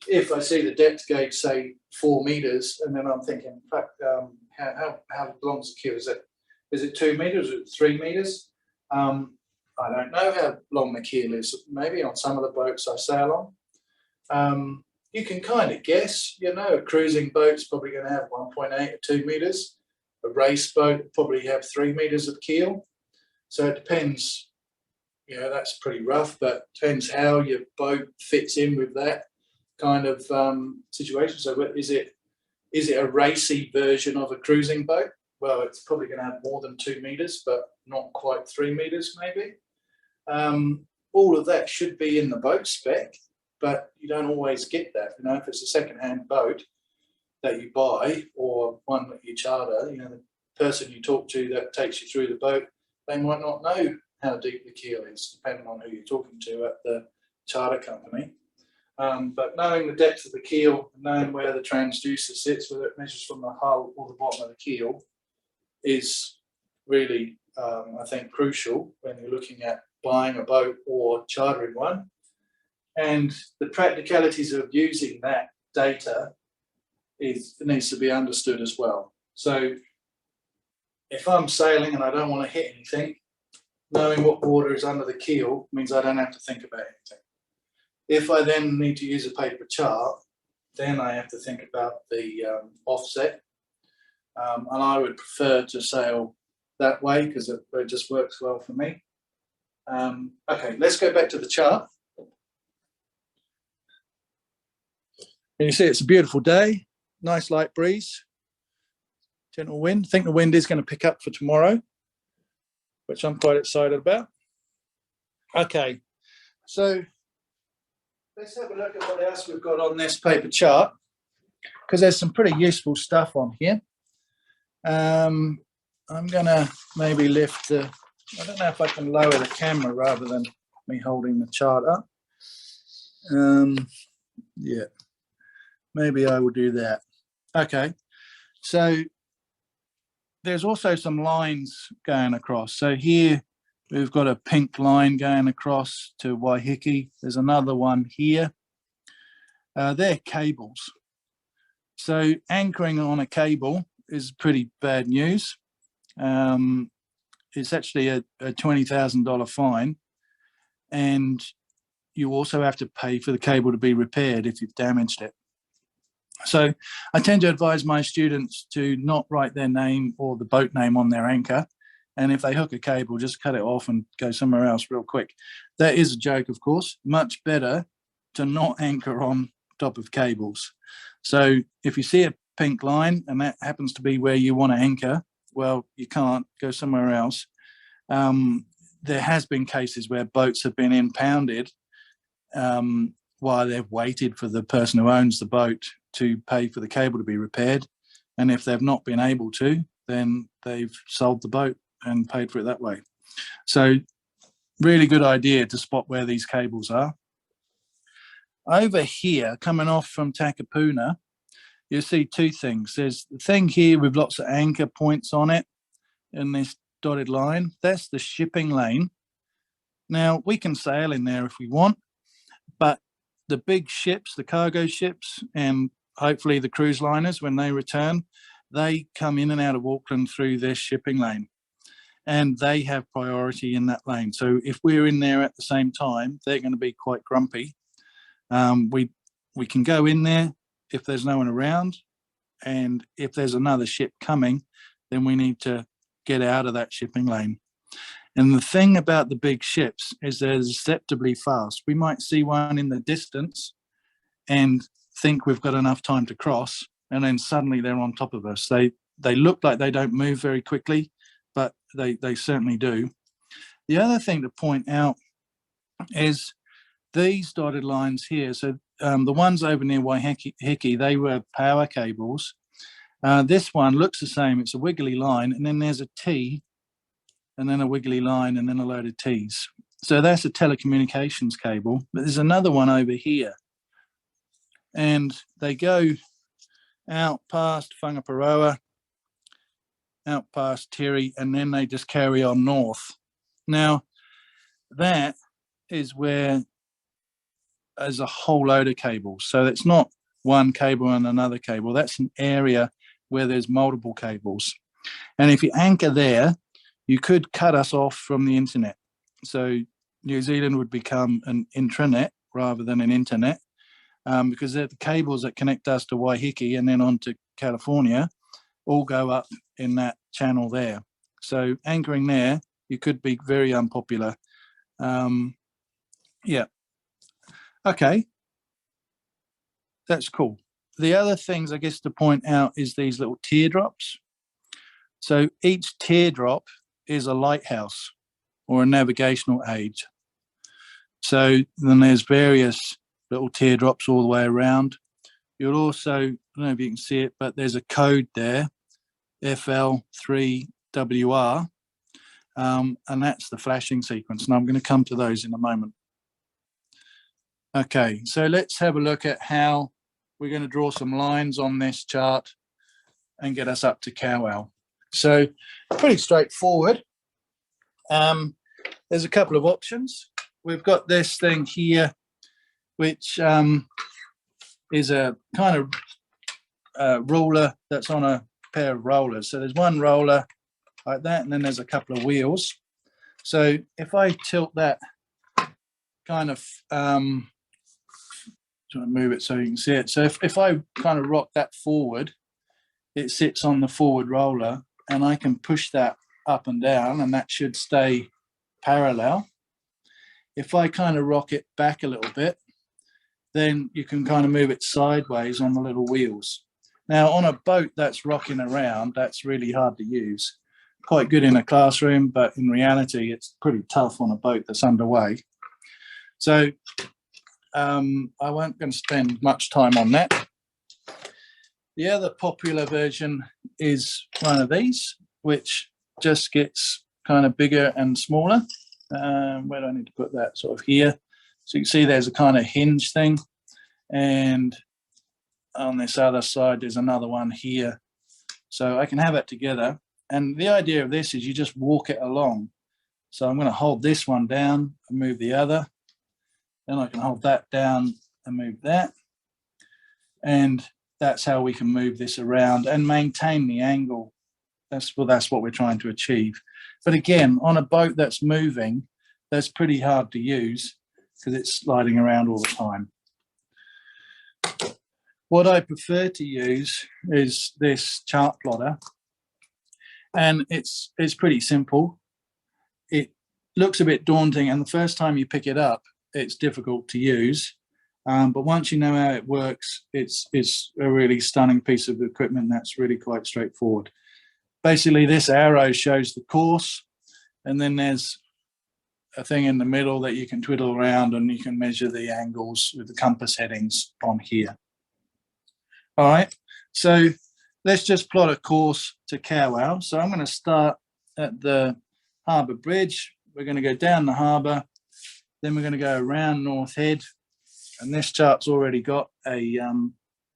If I see the depth gauge say 4 meters and then I'm thinking, fuck, how long is the keel? Is it 2 meters? Is it 3 meters? I don't know how long the keel is. Maybe on some of the boats I sail on. You can kind of guess, you know, a cruising boat's probably going to have 1.8 or 2 meters. A race boat will probably have 3 meters of keel. So it depends, you know, that's pretty rough, but depends how your boat fits in with that kind of situation. So is it a racy version of a cruising boat? Well, it's probably going to have more than 2 meters, but not quite 3 meters maybe. All of that should be in the boat spec, but you don't always get that. You know, if it's a second-hand boat that you buy or one that you charter, you know, the person you talk to that takes you through the boat, they might not know how deep the keel is, depending on who you're talking to at the charter company. But knowing the depth of the keel, knowing where the transducer sits, whether it measures from the hull or the bottom of the keel, is really, I think, crucial when you're looking at buying a boat or chartering one. And the practicalities of using that data needs to be understood as well. So if I'm sailing and I don't want to hit anything, knowing what water is under the keel means I don't have to think about anything. If I then need to use a paper chart, then I have to think about the offset. And I would prefer to sail that way because it just works well for me. Okay, let's go back to the chart. And you see it's a beautiful day, nice light breeze, gentle wind. I think the wind is going to pick up for tomorrow, which I'm quite excited about. Okay, so let's have a look at what else we've got on this paper chart, because there's some pretty useful stuff on here. I'm going to maybe lift the, I don't know if I can lower the camera rather than me holding the chart up. Yeah, maybe I will do that. Okay, so there's also some lines going across. So here we've got a pink line going across to Waiheke. There's another one here. They're cables. So anchoring on a cable is pretty bad news. It's actually a $20,000 fine, and you also have to pay for the cable to be repaired if you've damaged it. So I tend to advise my students to not write their name or the boat name on their anchor. And if they hook a cable, just cut it off and go somewhere else real quick. That is a joke, of course. Much better to not anchor on top of cables. So if you see a pink line and that happens to be where you want to anchor, well, you can't, go somewhere else. There has been cases where boats have been impounded while they've waited for the person who owns the boat to pay for the cable to be repaired. And if they've not been able to, then they've sold the boat and paid for it that way. So really good idea to spot where these cables are. Over here, coming off from Takapuna, you'll see two things. There's the thing here with lots of anchor points on it in this dotted line. That's the shipping lane. Now, we can sail in there if we want, but the big ships, the cargo ships, and hopefully the cruise liners, when they return, they come in and out of Auckland through this shipping lane, and they have priority in that lane. So if we're in there at the same time, they're going to be quite grumpy. We can go in there if there's no one around, and if there's another ship coming, then we need to get out of that shipping lane. And the thing about the big ships is they're deceptively fast. We might see one in the distance and think we've got enough time to cross, and then suddenly they're on top of us. They look like they don't move very quickly, but they certainly do. The other thing to point out is these dotted lines here. So the ones over near Waiheke, they were power cables. This one looks the same. It's a wiggly line, and then there's a T, and then a wiggly line, and then a load of T's. So that's a telecommunications cable. But there's another one over here, and they go out past Whangaparoa, out past Terry, and then they just carry on north. Now, that is where there's a whole load of cables. So it's not one cable and another cable. That's an area where there's multiple cables. And if you anchor there, you could cut us off from the internet. So New Zealand would become an intranet rather than an internet, because the cables that connect us to Waiheke and then on to California all go up in that channel there. So anchoring there, you could be very unpopular. Yeah. Okay. That's cool. The other things I guess to point out is these little teardrops. So each teardrop is a lighthouse or a navigational aid. So then there's various little teardrops all the way around. You'll also, I don't know if you can see it, but there's a code there, FL3WR. and that's the flashing sequence. And I'm going to come to those in a moment. Okay, so let's have a look at how we're going to draw some lines on this chart and get us up to Kawau. So pretty straightforward. There's a couple of options. We've got this thing here, which is a kind of ruler that's on a pair of rollers. So there's one roller like that, and then there's a couple of wheels. So if I tilt that kind of, trying to move it so you can see it. So if I kind of rock that forward, it sits on the forward roller, and I can push that up and down, and that should stay parallel. If I kind of rock it back a little bit, then you can kind of move it sideways on the little wheels. Now, on a boat that's rocking around, that's really hard to use. Quite good in a classroom, but in reality, it's pretty tough on a boat that's underway. So I won't going to spend much time on that. The other popular version is one of these, which just gets kind of bigger and smaller. Where do I need to put that? Sort of here. So you can see there's a kind of hinge thing. And on this other side, there's another one here. So I can have it together. And the idea of this is you just walk it along. So I'm going to hold this one down and move the other. Then I can hold that down and move that. And that's how we can move this around and maintain the angle. That's what we're trying to achieve. But again, on a boat that's moving, that's pretty hard to use because it's sliding around all the time. What I prefer to use is this chart plotter. And it's pretty simple. It looks a bit daunting, and the first time you pick it up, it's difficult to use. But once you know how it works, it's a really stunning piece of equipment that's really quite straightforward. Basically, this arrow shows the course, and then there's a thing in the middle that you can twiddle around, and you can measure the angles with the compass headings on here. All right, so let's just plot a course to Kawau. So I'm going to start at the harbour bridge. We're going to go down the harbour, then we're going to go around North Head, and this chart's already got a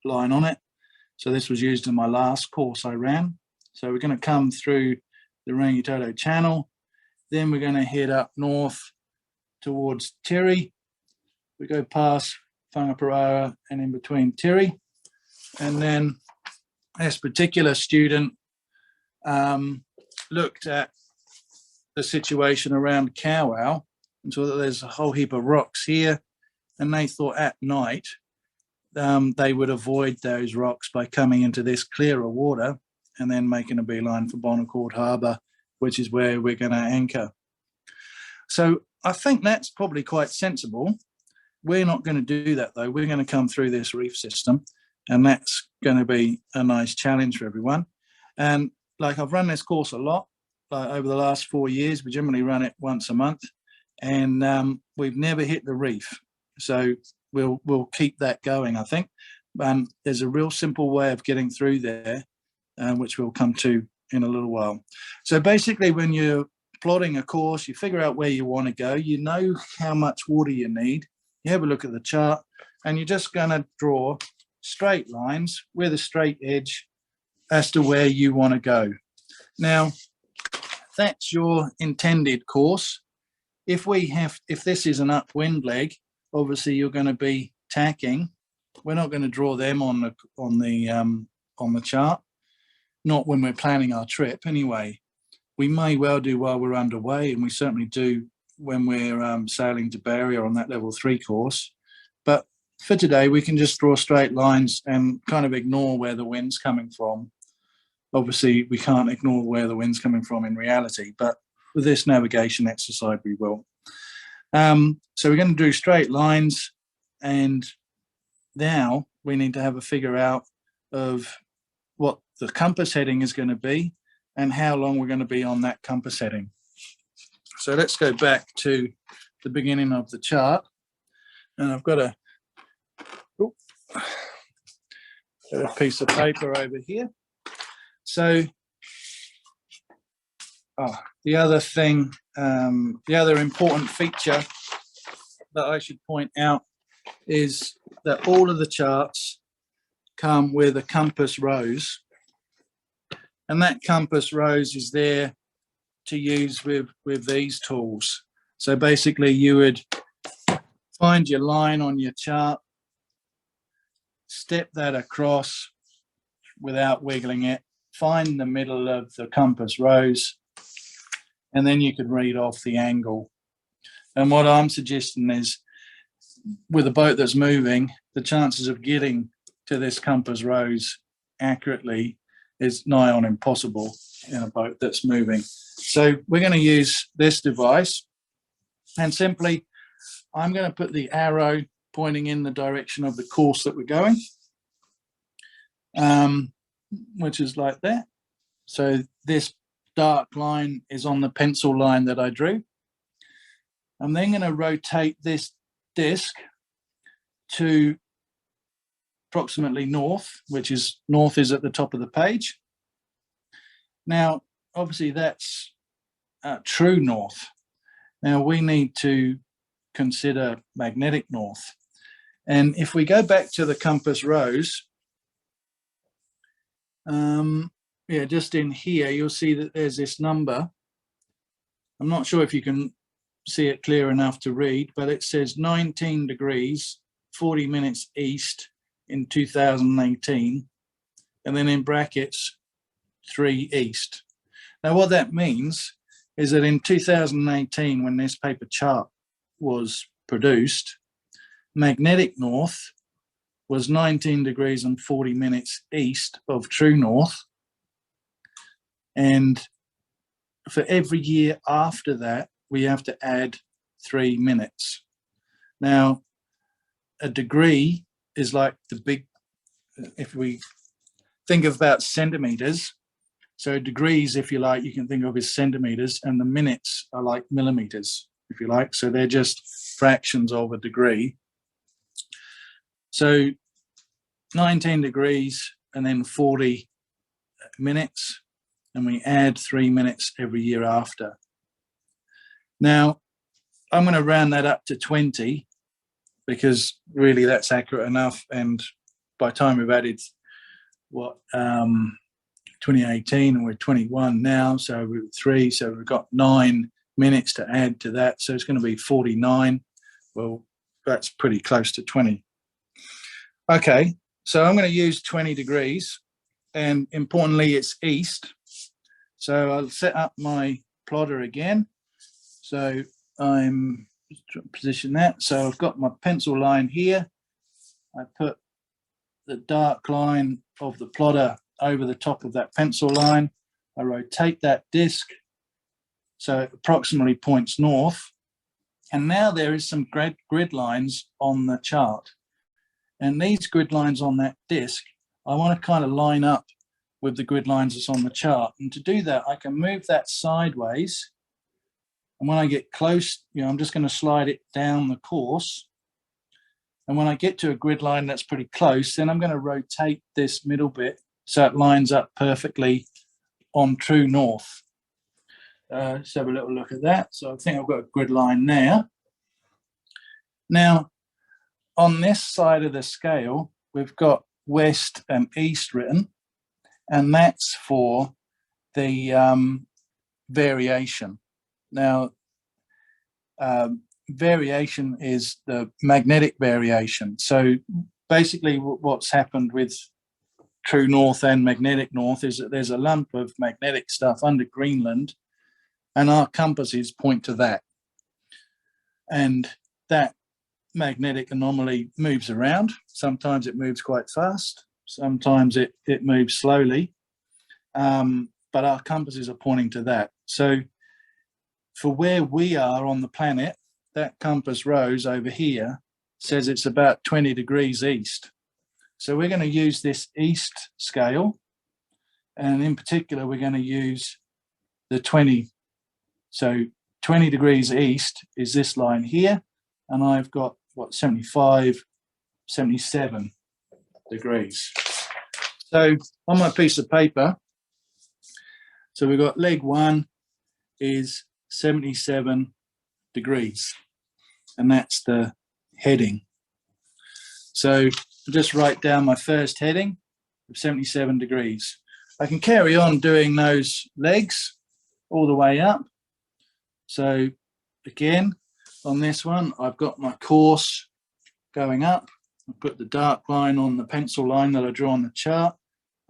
line on it. So this was used in my last course I ran. So we're going to come through the Rangitoto Channel, then we're going to head up north towards Tiri. We go past Whangaparara and in between Tiri. And then this particular student looked at the situation around Kawau and saw that there's a whole heap of rocks here, and they thought at night they would avoid those rocks by coming into this clearer water and then making a beeline for Bonnecourt Harbour, which is where we're going to anchor. So I think that's probably quite sensible. We're not going to do that, though. We're going to come through this reef system, and that's going to be a nice challenge for everyone. And like, I've run this course a lot. Like, over the last 4 years, we generally run it once a month, and we've never hit the reef. So we'll keep that going, I think. There's a real simple way of getting through there, which we'll come to in a little while. So basically, when you're plotting a course, you figure out where you want to go, you know how much water you need, you have a look at the chart, and you're just going to draw straight lines with a straight edge as to where you want to go. Now, that's your intended course. If this is an upwind leg, obviously you're going to be tacking. We're not going to draw them on the chart, not when we're planning our trip anyway. We may well do while we're underway, and we certainly do when we're sailing to Barrier on that level 3 course. But for today, we can just draw straight lines and kind of ignore where the wind's coming from. Obviously, we can't ignore where the wind's coming from in reality, but with this navigation exercise, we will. So we're going to do straight lines, and now we need to have a figure out of what the compass heading is going to be and how long we're going to be on that compass heading. So let's go back to the beginning of the chart, and I've got a piece of paper over here. So the other thing, the other important feature that I should point out is that all of the charts come with a compass rose, and that compass rose is there to use with these tools. So basically you would find your line on your chart, step that across without wiggling it, find the middle of the compass rose, and then you could read off the angle. And what I'm suggesting is, with a boat that's moving, the chances of getting to this compass rose accurately is nigh on impossible in a boat that's moving. So we're going to use this device, and simply I'm going to put the arrow pointing in the direction of the course that we're going, which is like that. So this dark line is on the pencil line that I drew. I'm then going to rotate this disc to approximately north, which is north is at the top of the page. Now, obviously that's true north. Now we need to consider magnetic north. And if we go back to the compass rose, just in here, you'll see that there's this number. I'm not sure if you can see it clear enough to read, but it says 19 degrees, 40 minutes east in 2018, and then in brackets, 3 east. Now what that means is that in 2018, when this paper chart was produced, magnetic north was 19 degrees and 40 minutes east of true north. And for every year after that, we have to add 3 minutes. Now, a degree is like the big, if we think of about centimeters, so degrees, if you like, you can think of as centimeters, and the minutes are like millimeters, if you like. So they're just fractions of a degree. So 19 degrees and then 40 minutes, and we add 3 minutes every year after. Now, I'm going to round that up to 20 because really that's accurate enough. And by the time we've added 2018, and we're 21 now, so we're 3, so we've got 9 minutes to add to that. So it's going to be 49. Well, that's pretty close to 20. Okay, so I'm going to use 20 degrees, and importantly, it's east. So I'll set up my plotter again. So I'm position that. So I've got my pencil line here. I put the dark line of the plotter over the top of that pencil line. I rotate that disc so it approximately points north. And now there is some grid lines on the chart. And these grid lines on that disc, I want to kind of line up with the grid lines that's on the chart. And to do that, I can move that sideways. And when I get close, I'm just going to slide it down the course. And when I get to a grid line that's pretty close, then I'm going to rotate this middle bit so it lines up perfectly on true north. Let's have a little look at that. So I think I've got a grid line there. Now, on this side of the scale, we've got west and east written, and that's for the variation. Now, variation is the magnetic variation. So basically what's happened with true north and magnetic north is that there's a lump of magnetic stuff under Greenland, and our compasses point to that. And that magnetic anomaly moves around. Sometimes it moves quite fast. Sometimes it moves slowly. But our compasses are pointing to that. So for where we are on the planet, that compass rose over here says it's about 20 degrees east. So we're going to use this east scale. And in particular, we're going to use the 20. So 20 degrees east is this line here. And I've got, 75, 77 degrees. So on my piece of paper, so we've got leg 1 is 77 degrees, and that's the heading. So I'll just write down my first heading of 77 degrees. I can carry on doing those legs all the way up. So again, on this one, I've got my course going up. I put the dark line on the pencil line that I draw on the chart.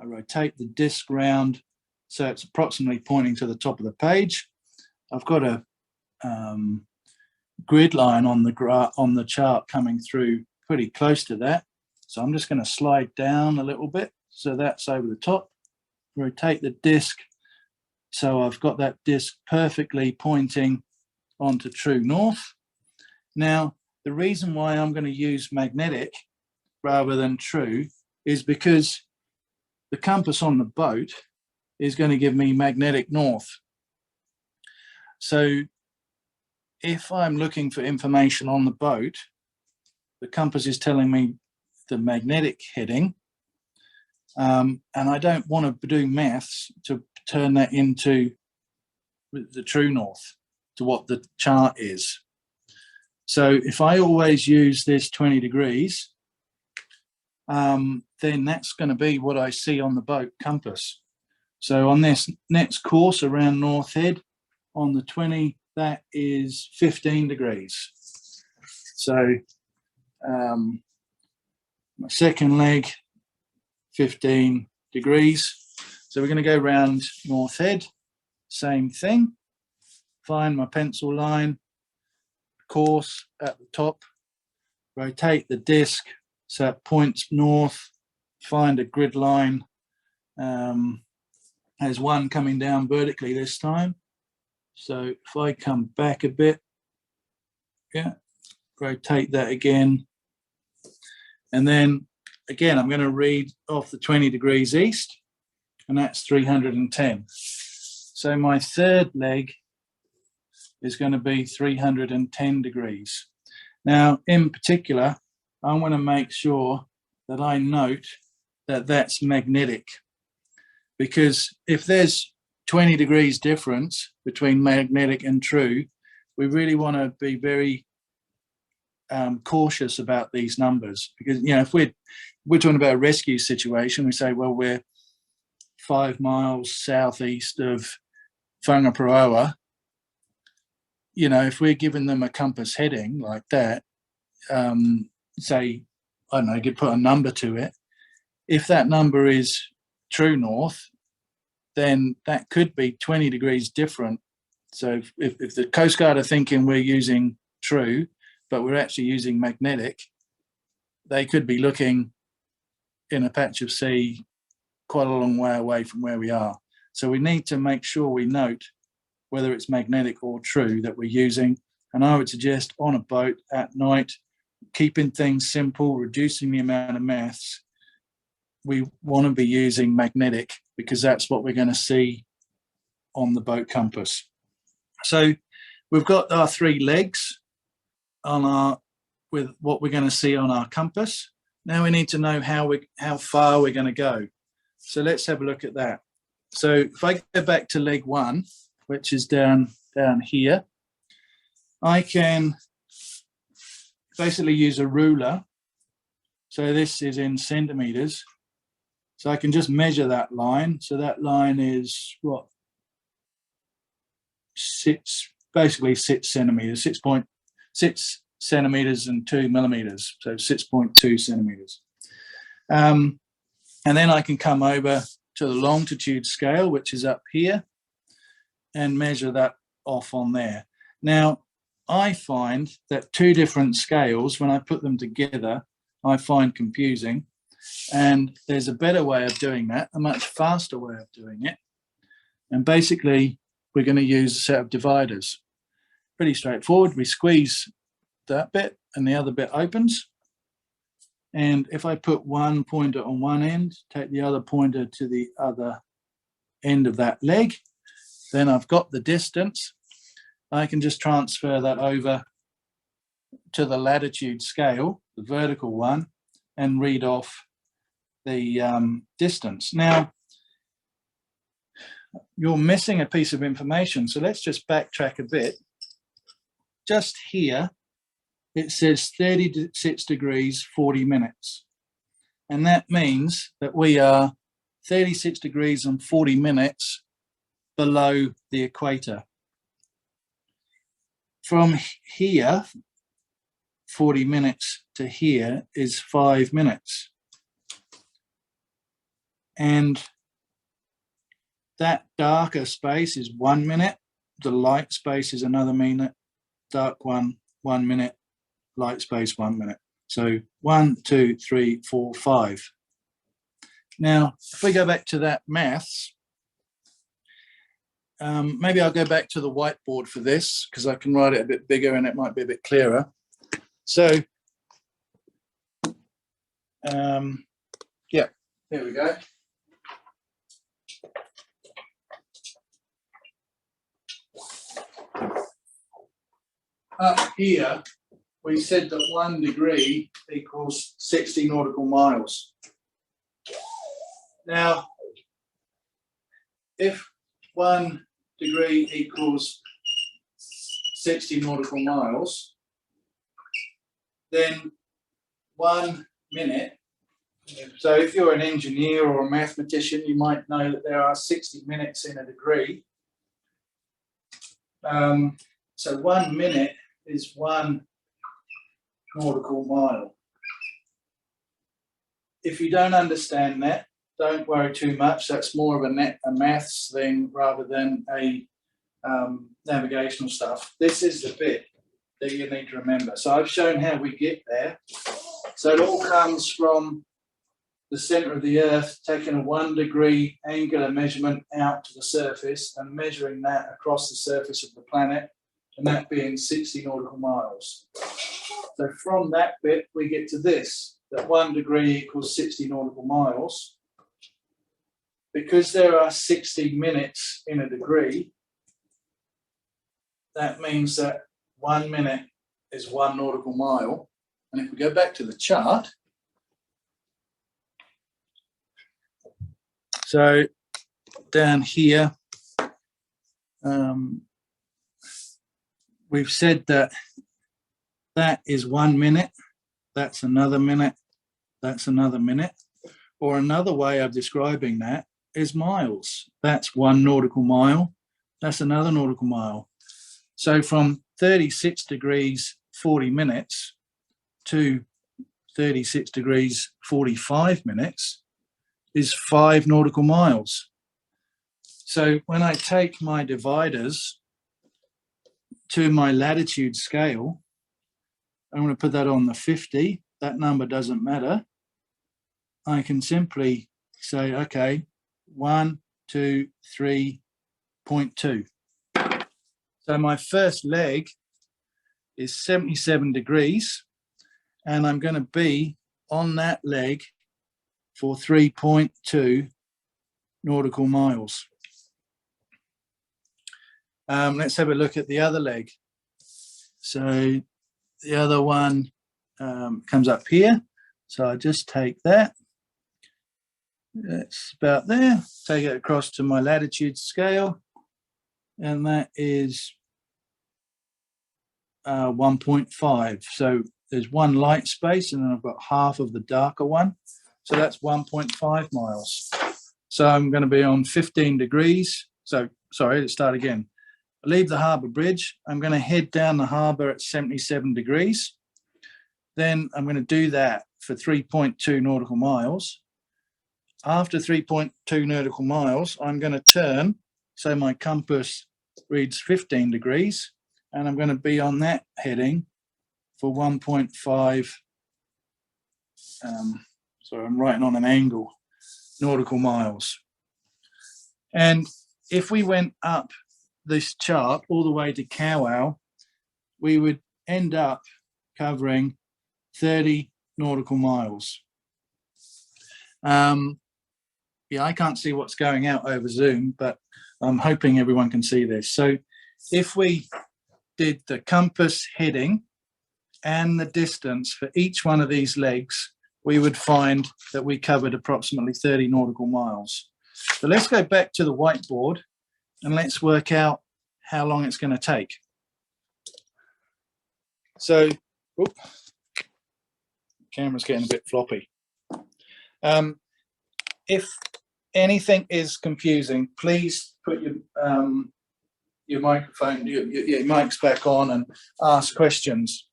I rotate the disc round so it's approximately pointing to the top of the page. I've got a grid line on the chart coming through pretty close to that. So I'm just going to slide down a little bit so that's over the top. Rotate the disc so I've got that disc perfectly pointing onto true north. Now, the reason why I'm going to use magnetic rather than true is because the compass on the boat is going to give me magnetic north. So if I'm looking for information on the boat, the compass is telling me the magnetic heading, and I don't want to do maths to turn that into the true north, to what the chart is. So if I always use this 20 degrees, then that's going to be what I see on the boat compass. So on this next course around North Head, on the 20, that is 15 degrees. So my second leg, 15 degrees. So we're going to go round North Head, same thing. Find my pencil line, course at the top, rotate the disc so it points north, find a grid line. There's one coming down vertically this time. So if I come back a bit, yeah, rotate that again. And then again, I'm going to read off the 20 degrees east, and that's 310. So my third leg is going to be 310 degrees. Now, in particular, I want to make sure that I note that that's magnetic, because if there's 20 degrees difference between magnetic and true, we really want to be very cautious about these numbers, because, you know, if we're talking about a rescue situation, we say, well, we're 5 miles southeast of Whangaparoa. You know, if we're giving them a compass heading like that, say, I don't know, you could put a number to it. If that number is true north, then that could be 20 degrees different. So if the Coast Guard are thinking we're using true, but we're actually using magnetic, they could be looking in a patch of sea quite a long way away from where we are. So we need to make sure we note whether it's magnetic or true that we're using. And I would suggest on a boat at night, keeping things simple, reducing the amount of maths, we want to be using magnetic, because that's what we're going to see on the boat compass. So we've got our 3 legs on with what we're going to see on our compass. Now we need to know how far we're going to go. So let's have a look at that. So if I go back to leg 1, which is down here, I can basically use a ruler. So this is in centimeters. So I can just measure that line. So that line is what? Basically 6 centimeters, 6.6 centimeters and 2 millimeters. So 6.2 centimeters. And then I can come over to the longitude scale, which is up here, and measure that off on there. Now, I find that 2 different scales, when I put them together, I find confusing. And there's a better way of doing that, a much faster way of doing it. And basically, we're going to use a set of dividers. Pretty straightforward. We squeeze that bit and the other bit opens. And if I put one pointer on one end, take the other pointer to the other end of that leg, then I've got the distance. I can just transfer that over to the latitude scale, the vertical one, and read off the distance. Now, you're missing a piece of information. So let's just backtrack a bit. Just here, it says 36 degrees, 40 minutes. And that means that we are 36 degrees and 40 minutes below the equator. From here, 40 minutes to here is 5 minutes. And that darker space is 1 minute. The light space is another minute. Dark one, 1 minute. Light space, 1 minute. So 1, 2, 3, 4, 5. Now, if we go back to that maths, maybe I'll go back to the whiteboard for this because I can write it a bit bigger and it might be a bit clearer. So, yeah, there we go. Up here, we said that 1 degree equals 60 nautical miles. Now, if 1 degree equals 60 nautical miles, then 1 minute, so if you're an engineer or a mathematician, you might know that there are 60 minutes in a degree. So 1 minute is 1 nautical mile. If you don't understand that, don't worry too much. That's more of a maths thing rather than a navigational stuff. This is the bit that you need to remember. So I've shown how we get there. So it all comes from the center of the Earth, taking a 1 degree angular measurement out to the surface and measuring that across the surface of the planet, and that being 60 nautical miles. So from that bit, we get to this, that 1 degree equals 60 nautical miles. Because there are 60 minutes in a degree, that means that 1 minute is 1 nautical mile. And if we go back to the chart, so down here, we've said that that is 1 minute, that's another minute, that's another minute. Or another way of describing that is miles. That's 1 nautical mile, that's another nautical mile. So from 36 degrees 40 minutes to 36 degrees 45 minutes is 5 nautical miles. So when I take my dividers to my latitude scale, I'm going to put that on the 50. That number doesn't matter. I can simply say, okay, 1, 2, 3.2. So my first leg is 77 degrees, and I'm going to be on that leg for 3.2 nautical miles. Let's have a look at the other leg. So the other one comes up here. So I just take that. That's about there. Take it across to my latitude scale. And that is 1.5. So there's 1 light space, and then I've got half of the darker one. So that's 1.5 miles. So I'm going to be on 15 degrees. So, sorry, let's start again. I leave the harbour bridge. I'm going to head down the harbour at 77 degrees. Then I'm going to do that for 3.2 nautical miles. After 3.2 nautical miles, I'm going to turn. So my compass reads 15 degrees, and I'm going to be on that heading for 1.5. So I'm writing on an angle, nautical miles. And if we went up this chart all the way to Kawau, we would end up covering 30 nautical miles. Yeah, I can't see what's going out over Zoom, but I'm hoping everyone can see this. So if we did the compass heading and the distance for each one of these legs, we would find that we covered approximately 30 nautical miles. So let's go back to the whiteboard and let's work out how long it's going to take. So, camera's getting a bit floppy. If anything is confusing, please put your microphone, your mics back on and ask questions.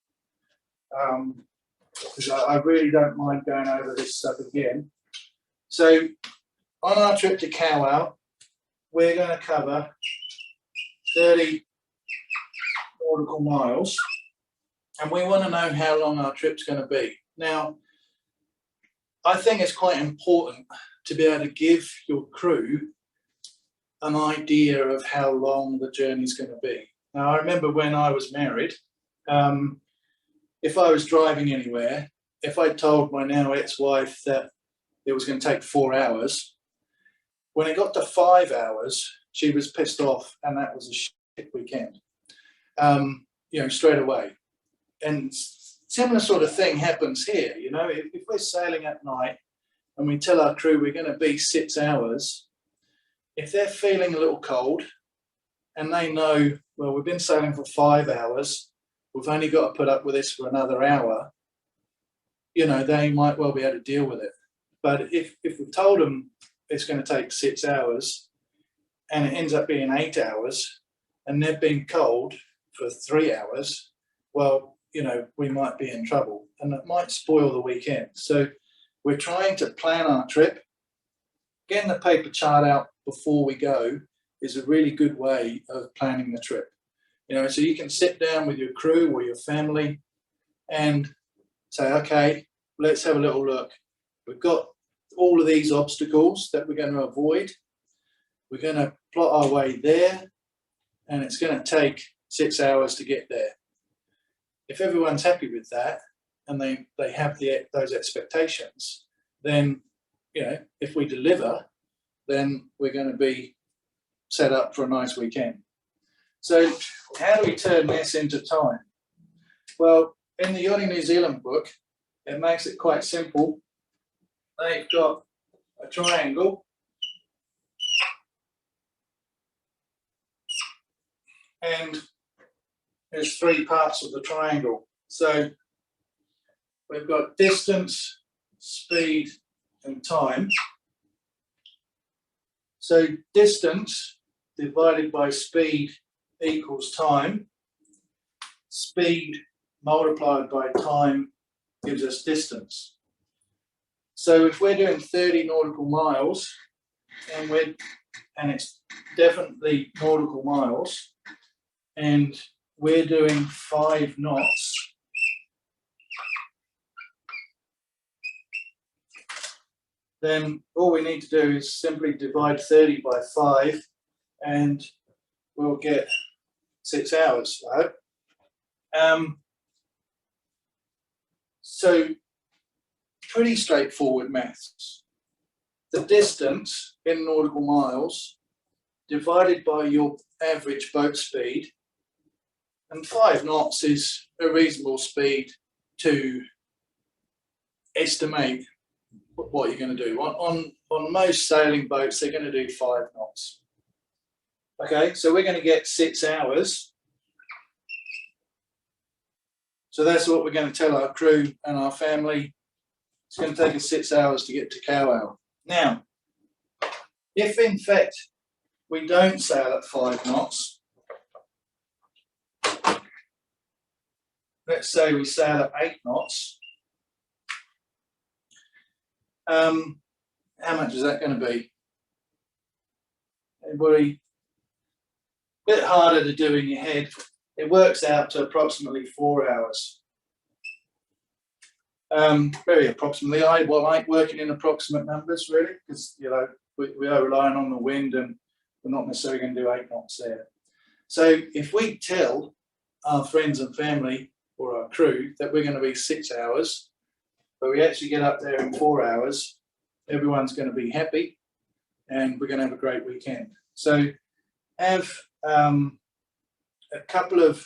Because I really don't mind going over this stuff again. So on our trip to Kawau, we're going to cover 30 nautical miles, and we want to know how long our trip's going to be. Now, I think it's quite important to be able to give your crew an idea of how long the journey's going to be. Now, I remember when I was married, if I was driving anywhere, if I told my now ex-wife that it was going to take 4 hours, when it got to 5 hours, she was pissed off, and that was a shit weekend, straight away. And similar sort of thing happens here. If we're sailing at night and we tell our crew we're going to be 6 hours, if they're feeling a little cold and they know, well, we've been sailing for 5 hours, we've only got to put up with this for another hour, they might well be able to deal with it. But if we've told them it's going to take 6 hours and it ends up being 8 hours and they've been cold for 3 hours, well, we might be in trouble, and that might spoil the weekend. So we're trying to plan our trip. Getting the paper chart out before we go is a really good way of planning the trip. So you can sit down with your crew or your family and say, okay, let's have a little look. We've got all of these obstacles that we're going to avoid. We're going to plot our way there, and it's going to take 6 hours to get there. If everyone's happy with that and they have those expectations, then, if we deliver, then we're going to be set up for a nice weekend. So how do we turn this into time? Well, in the Yachting New Zealand book, it makes it quite simple. They've got a triangle, and there's 3 parts of the triangle. So we've got distance, speed, and time. So distance divided by speed equals time. Speed multiplied by time gives us distance. So if we're doing 30 nautical miles, and it's definitely nautical miles, and we're doing 5 knots, then all we need to do is simply divide 30 by 5 and we'll get 6 hours, right? So pretty straightforward maths. The distance in nautical miles divided by your average boat speed, and 5 knots is a reasonable speed to estimate what you're going to do. On most sailing boats, they're going to do 5 knots. Okay, so we're going to get 6 hours. So that's what we're going to tell our crew and our family. It's going to take us 6 hours to get to Kawau. Now, if in fact we don't sail at 5 knots, let's say we sail at 8 knots, how much is that going to be? Everybody, a bit harder to do in your head. It works out to approximately 4 hours. Very approximately. I like working in approximate numbers, really, because we are relying on the wind and we're not necessarily going to do 8 knots there. So if we tell our friends and family or our crew that we're going to be 6 hours, but we actually get up there in 4 hours, everyone's going to be happy and we're going to have a great weekend. So have a couple of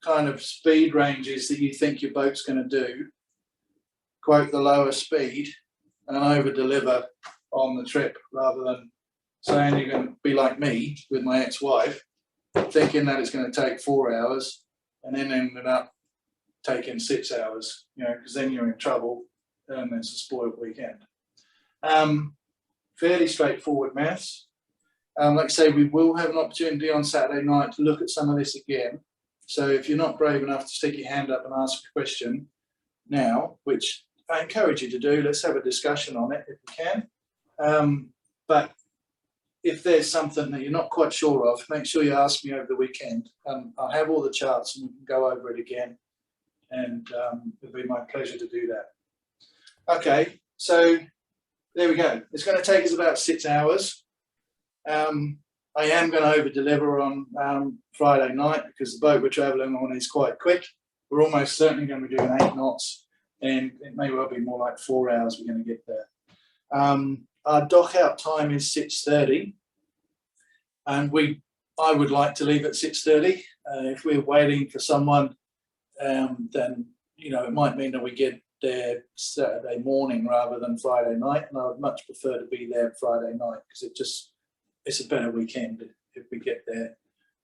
kind of speed ranges that you think your boat's going to do, quote the lower speed and over deliver on the trip rather than saying you're going to be like me with my ex-wife, thinking that it's going to take 4 hours, and then ended up taking 6 hours, you know, because then you're in trouble and it's a spoiled weekend. Fairly straightforward maths. Like I say, we will have an opportunity on Saturday night to look at some of this again. So if you're not brave enough to stick your hand up and ask a question now, which I encourage you to do, let's have a discussion on it if we can. But if there's something that you're not quite sure of, make sure you ask me over the weekend. I'll have all the charts and we can go over it again. And it'll be my pleasure to do that. Okay, so there we go. It's going to take us about 6 hours. I am going to over-deliver on Friday night because the boat we're travelling on is quite quick. We're almost certainly going to be doing 8 knots, and it may well be more like 4 hours we're going to get there. Our dock out time is 6:30, and I would like to leave at 6:30. If we're waiting for someone, then you know it might mean that we get there Saturday morning rather than Friday night, and I would much prefer to be there Friday night because it's a better weekend if we get there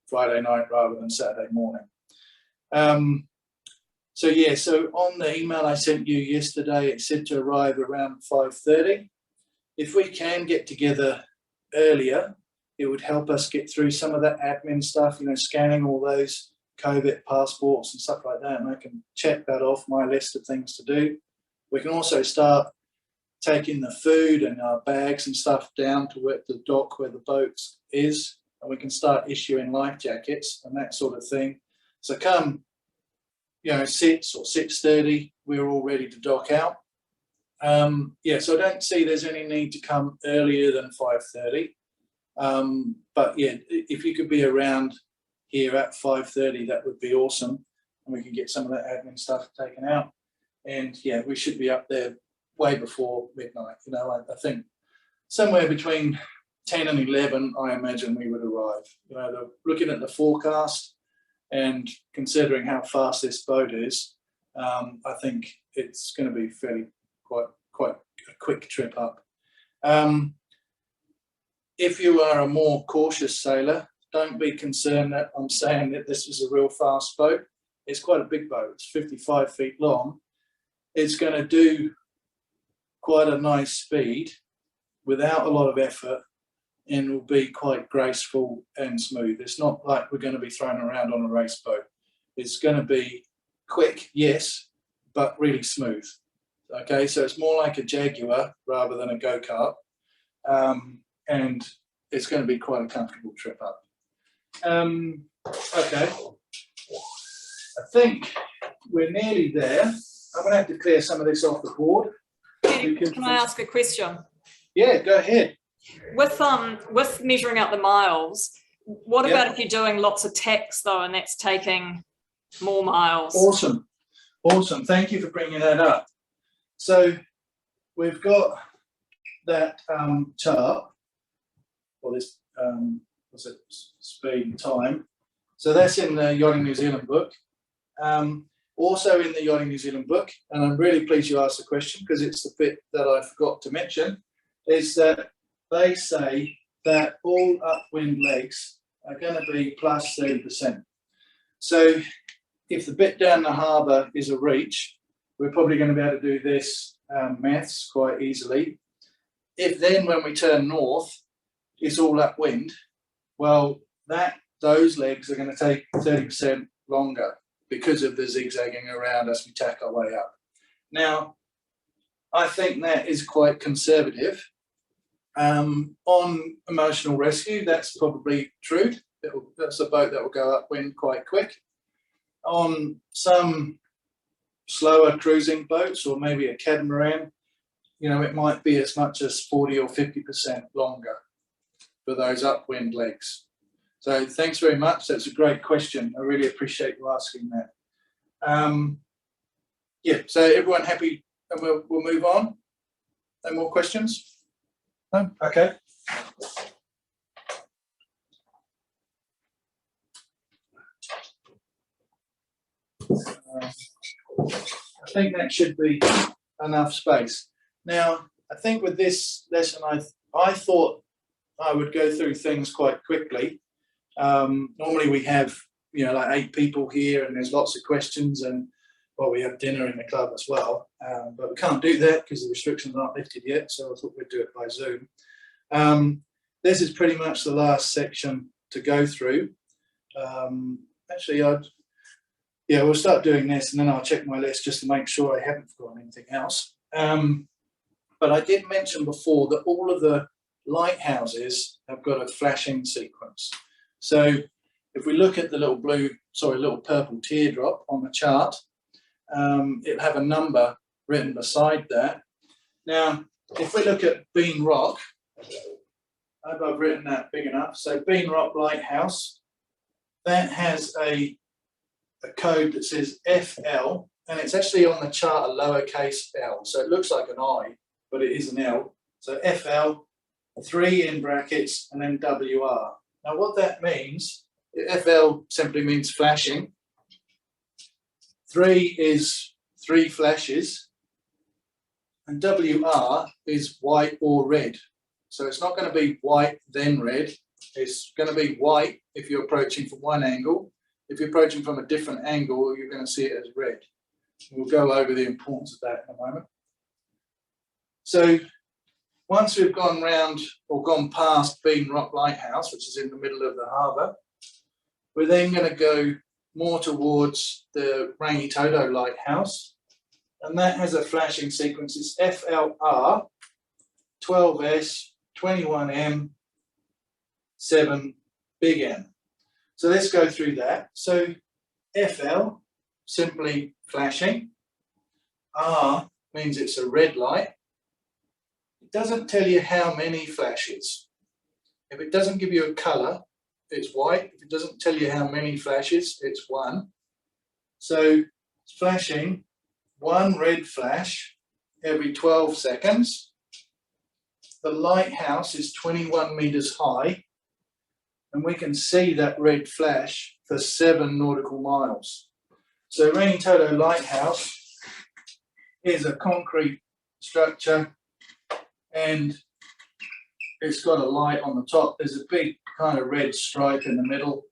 Friday night rather than Saturday morning. So yeah, so on the email I sent you yesterday, it said to arrive around 5:30. If we can get together earlier, it would help us get through some of that admin stuff, you know, scanning all those COVID passports and stuff like that, and I can check that off my list of things to do. We can also start taking the food and our bags and stuff down to where the dock where the boat is, and we can start issuing life jackets and that sort of thing. So come, you know, 6 or 6:30, we're all ready to dock out. Yeah, so I don't see there's any need to come earlier than 5:30. But yeah, if you could be around here at 5:30, that would be awesome, and we can get some of that admin stuff taken out. And yeah, we should be up there way before midnight. You know, I think somewhere between 10 and 11, I imagine we would arrive. You know, looking at the forecast and considering how fast this boat is, I think it's going to be quite a quick trip up. If you are a more cautious sailor, don't be concerned that I'm saying that this is a real fast boat. It's quite a big boat. It's 55 feet long. It's going to do quite a nice speed without a lot of effort, and will be quite graceful and smooth. It's not like we're going to be thrown around on a race boat. It's going to be quick, yes, but really smooth. Okay, so it's more like a Jaguar rather than a go-kart, and it's going to be quite a comfortable trip up. Okay, I think we're nearly there. I'm going to have to clear some of this off the board. Can I ask a question? Yeah, go ahead. With measuring out the miles, what about if you're doing lots of tacks though, and that's taking more miles? Awesome. Thank you for bringing that up. So we've got that chart, or this what's it, speed and time. So that's in the Yachting New Zealand book. Also in the Yachting New Zealand book, and I'm really pleased you asked the question because it's the bit that I forgot to mention, is that they say that all upwind legs are going to be plus 30%. So if the bit down the harbour is a reach, we're probably going to be able to do this maths quite easily. If then when we turn north, it's all upwind, well, those legs are going to take 30% longer because of the zigzagging around as we tack our way up. Now, I think that is quite conservative. On emotional rescue, that's probably true. That's a boat that will go upwind quite quick. On some slower cruising boats, or maybe a catamaran, you know, it might be as much as 40 or 50% longer for those upwind legs. So thanks very much. That's a great question. I really appreciate you asking that. Yeah, so everyone happy, and we'll move on. No more questions? No? Okay. I think that should be enough space. Now, I think with this lesson, I thought I would go through things quite quickly. Normally we have, you know, like 8 people here and there's lots of questions, and well, we have dinner in the club as well, but we can't do that because the restrictions aren't lifted yet, so I thought we'd do it by Zoom. This is pretty much the last section to go through. Actually, we'll start doing this and then I'll check my list just to make sure I haven't forgotten anything else. But I did mention before that all of the lighthouses have got a flashing sequence. So if we look at the little purple teardrop on the chart, it'll have a number written beside that. Now, if we look at Bean Rock, I hope I've written that big enough. So Bean Rock Lighthouse, that has a code that says FL, and it's actually on the chart a lowercase l. So it looks like an I, but it is an L. So FL, 3 in brackets, and then WR. Now what that means, FL simply means flashing. 3 is 3 flashes, and WR is white or red. So it's not going to be white then red. It's going to be white if you're approaching from one angle. If you're approaching from a different angle, you're going to see it as red. We'll go over the importance of that in a moment. So once we've gone round or gone past Bean Rock Lighthouse, which is in the middle of the harbour, we're then going to go more towards the Rangitoto Lighthouse, and that has a flashing sequence. It's FLR, 12S, 21M, 7 big M. So let's go through that. So FL, simply flashing. R means it's a red light. It doesn't tell you how many flashes. If it doesn't give you a colour, it's white. If it doesn't tell you how many flashes, it's 1. So it's flashing 1 red flash every 12 seconds. The lighthouse is 21 metres high, and we can see that red flash for 7 nautical miles. So Rangitoto Lighthouse is a concrete structure, and it's got a light on the top. There's a big kind of red stripe in the middle,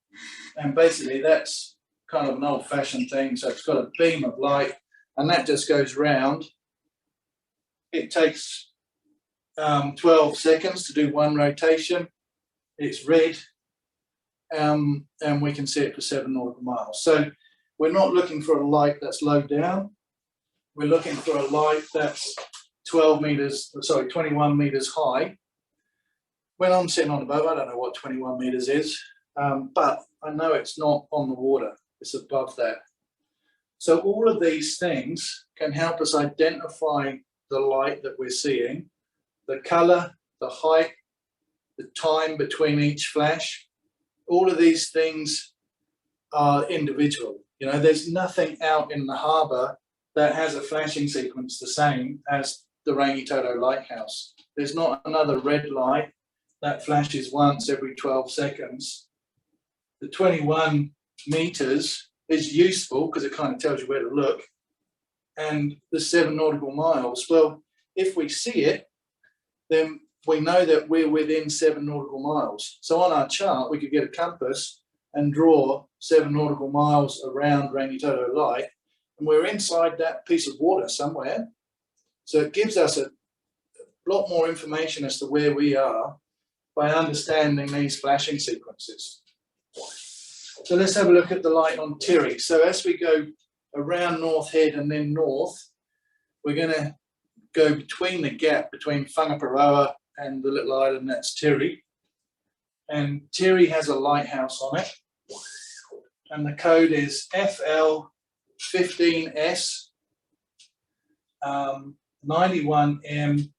and basically that's kind of an old-fashioned thing. So it's got a beam of light, and that just goes round. It takes 12 seconds to do 1 rotation. It's red, and we can see it for 7 nautical miles. So we're not looking for a light that's low down. We're looking for a light that's 21 metres high. When I'm sitting on the boat, I don't know what 21 metres is, but I know it's not on the water. It's above that. So all of these things can help us identify the light that we're seeing, the colour, the height, the time between each flash. All of these things are individual. You know, there's nothing out in the harbour that has a flashing sequence the same as the Rangitoto Lighthouse. There's not another red light that flashes once every 12 seconds. The 21 metres is useful because it kind of tells you where to look. And the 7 nautical miles, well, if we see it, then we know that we're within 7 nautical miles. So on our chart, we could get a compass and draw 7 nautical miles around Rangitoto Light, and we're inside that piece of water somewhere. So it gives us a lot more information as to where we are by understanding these flashing sequences. So let's have a look at the light on Tirri. So as we go around North Head and then north, we're going to go between the gap between Whangaparoa and the little island that's Tirri. And Tirri has a lighthouse on it. And the code is FL15S 91M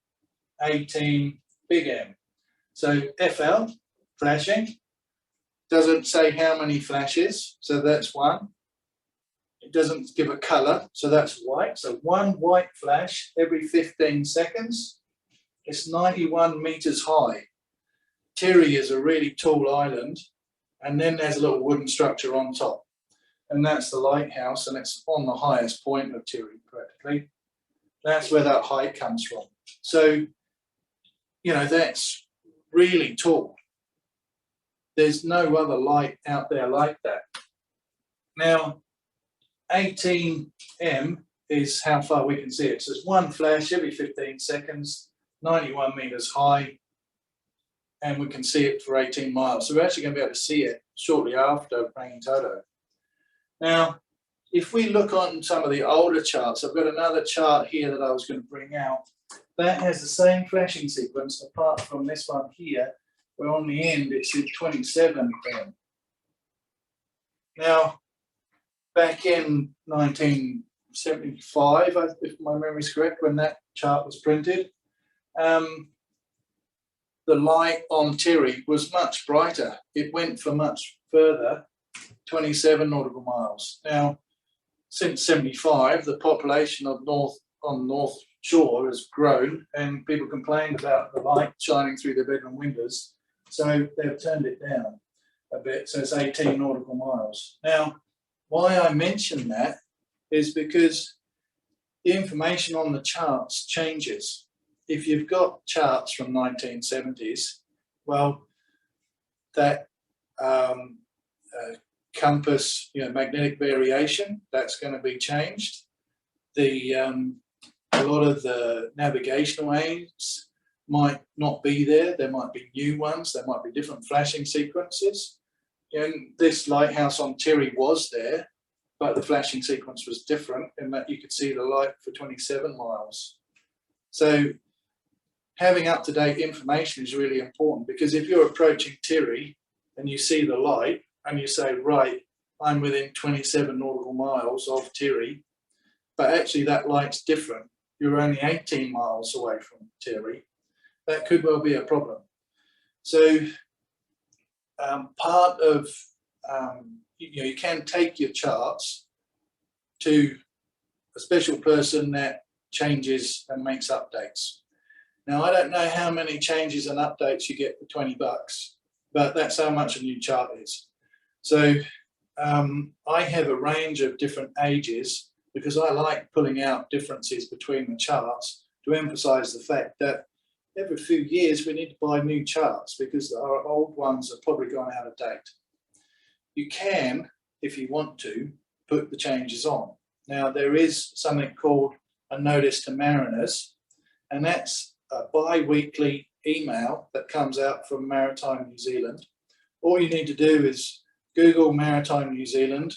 18 big M. So FL, flashing, doesn't say how many flashes, so that's 1. It doesn't give a colour, so that's white. So 1 white flash every 15 seconds. It's 91 metres high. Tirri is a really tall island, and then there's a little wooden structure on top. And that's the lighthouse, and it's on the highest point of Tirri, practically. That's where that height comes from. So, you know, that's really tall. There's no other light out there like that. Now, 18M is how far we can see it. So it's one flash every 15 seconds, 91 meters high, and we can see it for 18 miles. So we're actually going to be able to see it shortly after bringing Toto. Now, if we look on some of the older charts, I've got another chart here that I was going to bring out. That has the same flashing sequence, apart from this one here, where on the end it says 27M. Now, back in 1975, if my memory is correct, when that chart was printed, the light on Tirri was much brighter. It went for much further, 27 nautical miles. Now, since 75, the population of North Shore has grown, and people complained about the light shining through their bedroom windows, so they've turned it down a bit, so it's 18 nautical miles. Now, why I mention that is because the information on the charts changes. If you've got charts from 1970s, well, that compass, magnetic variation, that's going to be changed. A lot of the navigational aids might not be there. There might be new ones. There might be different flashing sequences. And this lighthouse on Tirri was there, but the flashing sequence was different in that you could see the light for 27 miles. So having up-to-date information is really important, because if you're approaching Tirri and you see the light and you say, right, I'm within 27 nautical miles of Tirri, but actually that light's different. You're only 18 miles away from Tirri. That could well be a problem. So part of, you can take your charts to a special person that changes and makes updates. Now, I don't know how many changes and updates you get for 20 bucks, but that's how much a new chart is. So I have a range of different ages, because I like pulling out differences between the charts to emphasize the fact that every few years we need to buy new charts, because our old ones are probably gone out of date. You can, if you want to, put the changes on. Now, there is something called a notice to mariners, and that's a bi-weekly email that comes out from Maritime New Zealand. All you need to do is Google Maritime New Zealand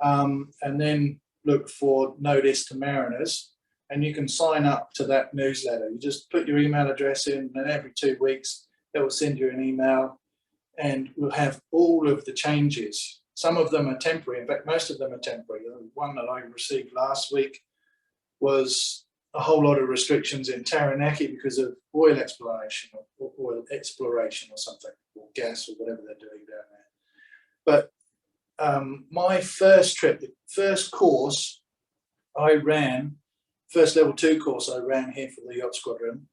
and then look for Notice to Mariners, and you can sign up to that newsletter. You just put your email address in, and every 2 weeks it will send you an email, and we'll have all of the changes. Some of them are temporary. In fact, most of them are temporary. The one that I received last week was a whole lot of restrictions in Taranaki because of oil exploration or something, or gas or whatever they're doing down there. But my first trip, the first course I ran, first level 2 course I ran here for the Yacht Squadron,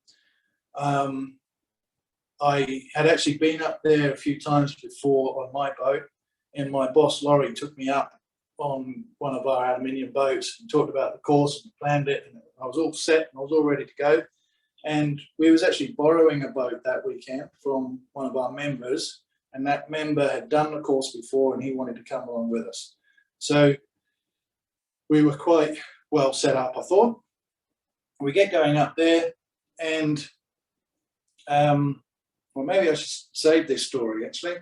I had actually been up there a few times before on my boat, and my boss Laurie took me up on one of our aluminium boats and talked about the course and planned it, and I was all set and I was all ready to go. And we was actually borrowing a boat that weekend from one of our members, and that member had done the course before and he wanted to come along with us. So we were quite well set up, I thought. We get going up there, and well, maybe I should save this story actually.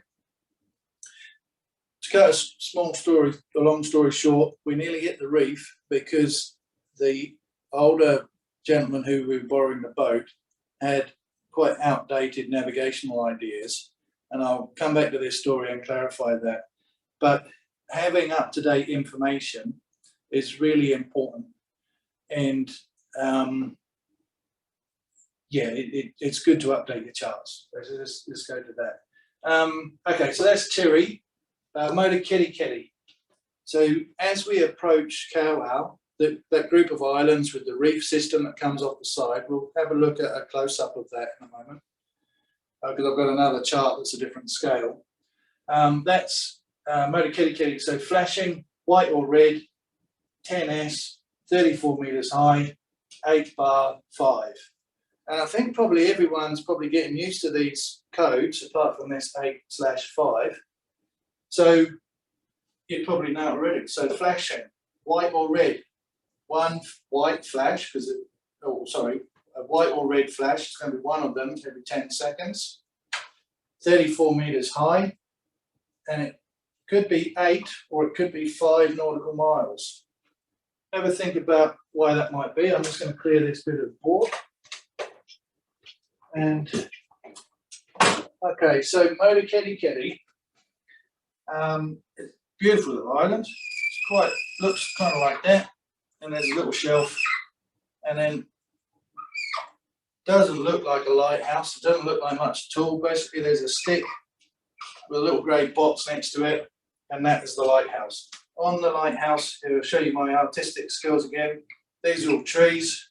To cut a long story short, we nearly hit the reef because the older gentleman who we were borrowing the boat had quite outdated navigational ideas, and I'll come back to this story and clarify that. But having up-to-date information is really important, and yeah, it's good to update your charts. Let's go to that. Okay, so that's Tirri. Motor Kitty. So as we approach Kawau, that group of islands with the reef system that comes off the side, we'll have a look at a close-up of that in a moment, because I've got another chart that's a different scale. That's Motor Kitty. So flashing white or red, 10S, 34 meters high, 8 bar 5. And I think probably everyone's probably getting used to these codes, apart from this 8/5. So you probably know already. So flashing, white or red. One white flash, because a white or red flash is going to be one of them every 10 seconds. 34 meters high, and it could be 8 or it could be 5 nautical miles. Have a think about why that might be. I'm just going to clear this bit of board. And okay, so Motu Keti Keti, it's a beautiful little island. It's looks kind of like that, and there's a little shelf, and then doesn't look like a lighthouse. It doesn't look like much at all. Basically, there's a stick with a little grey box next to it, and that is the lighthouse. On the lighthouse, I'll show you my artistic skills again. These are all trees.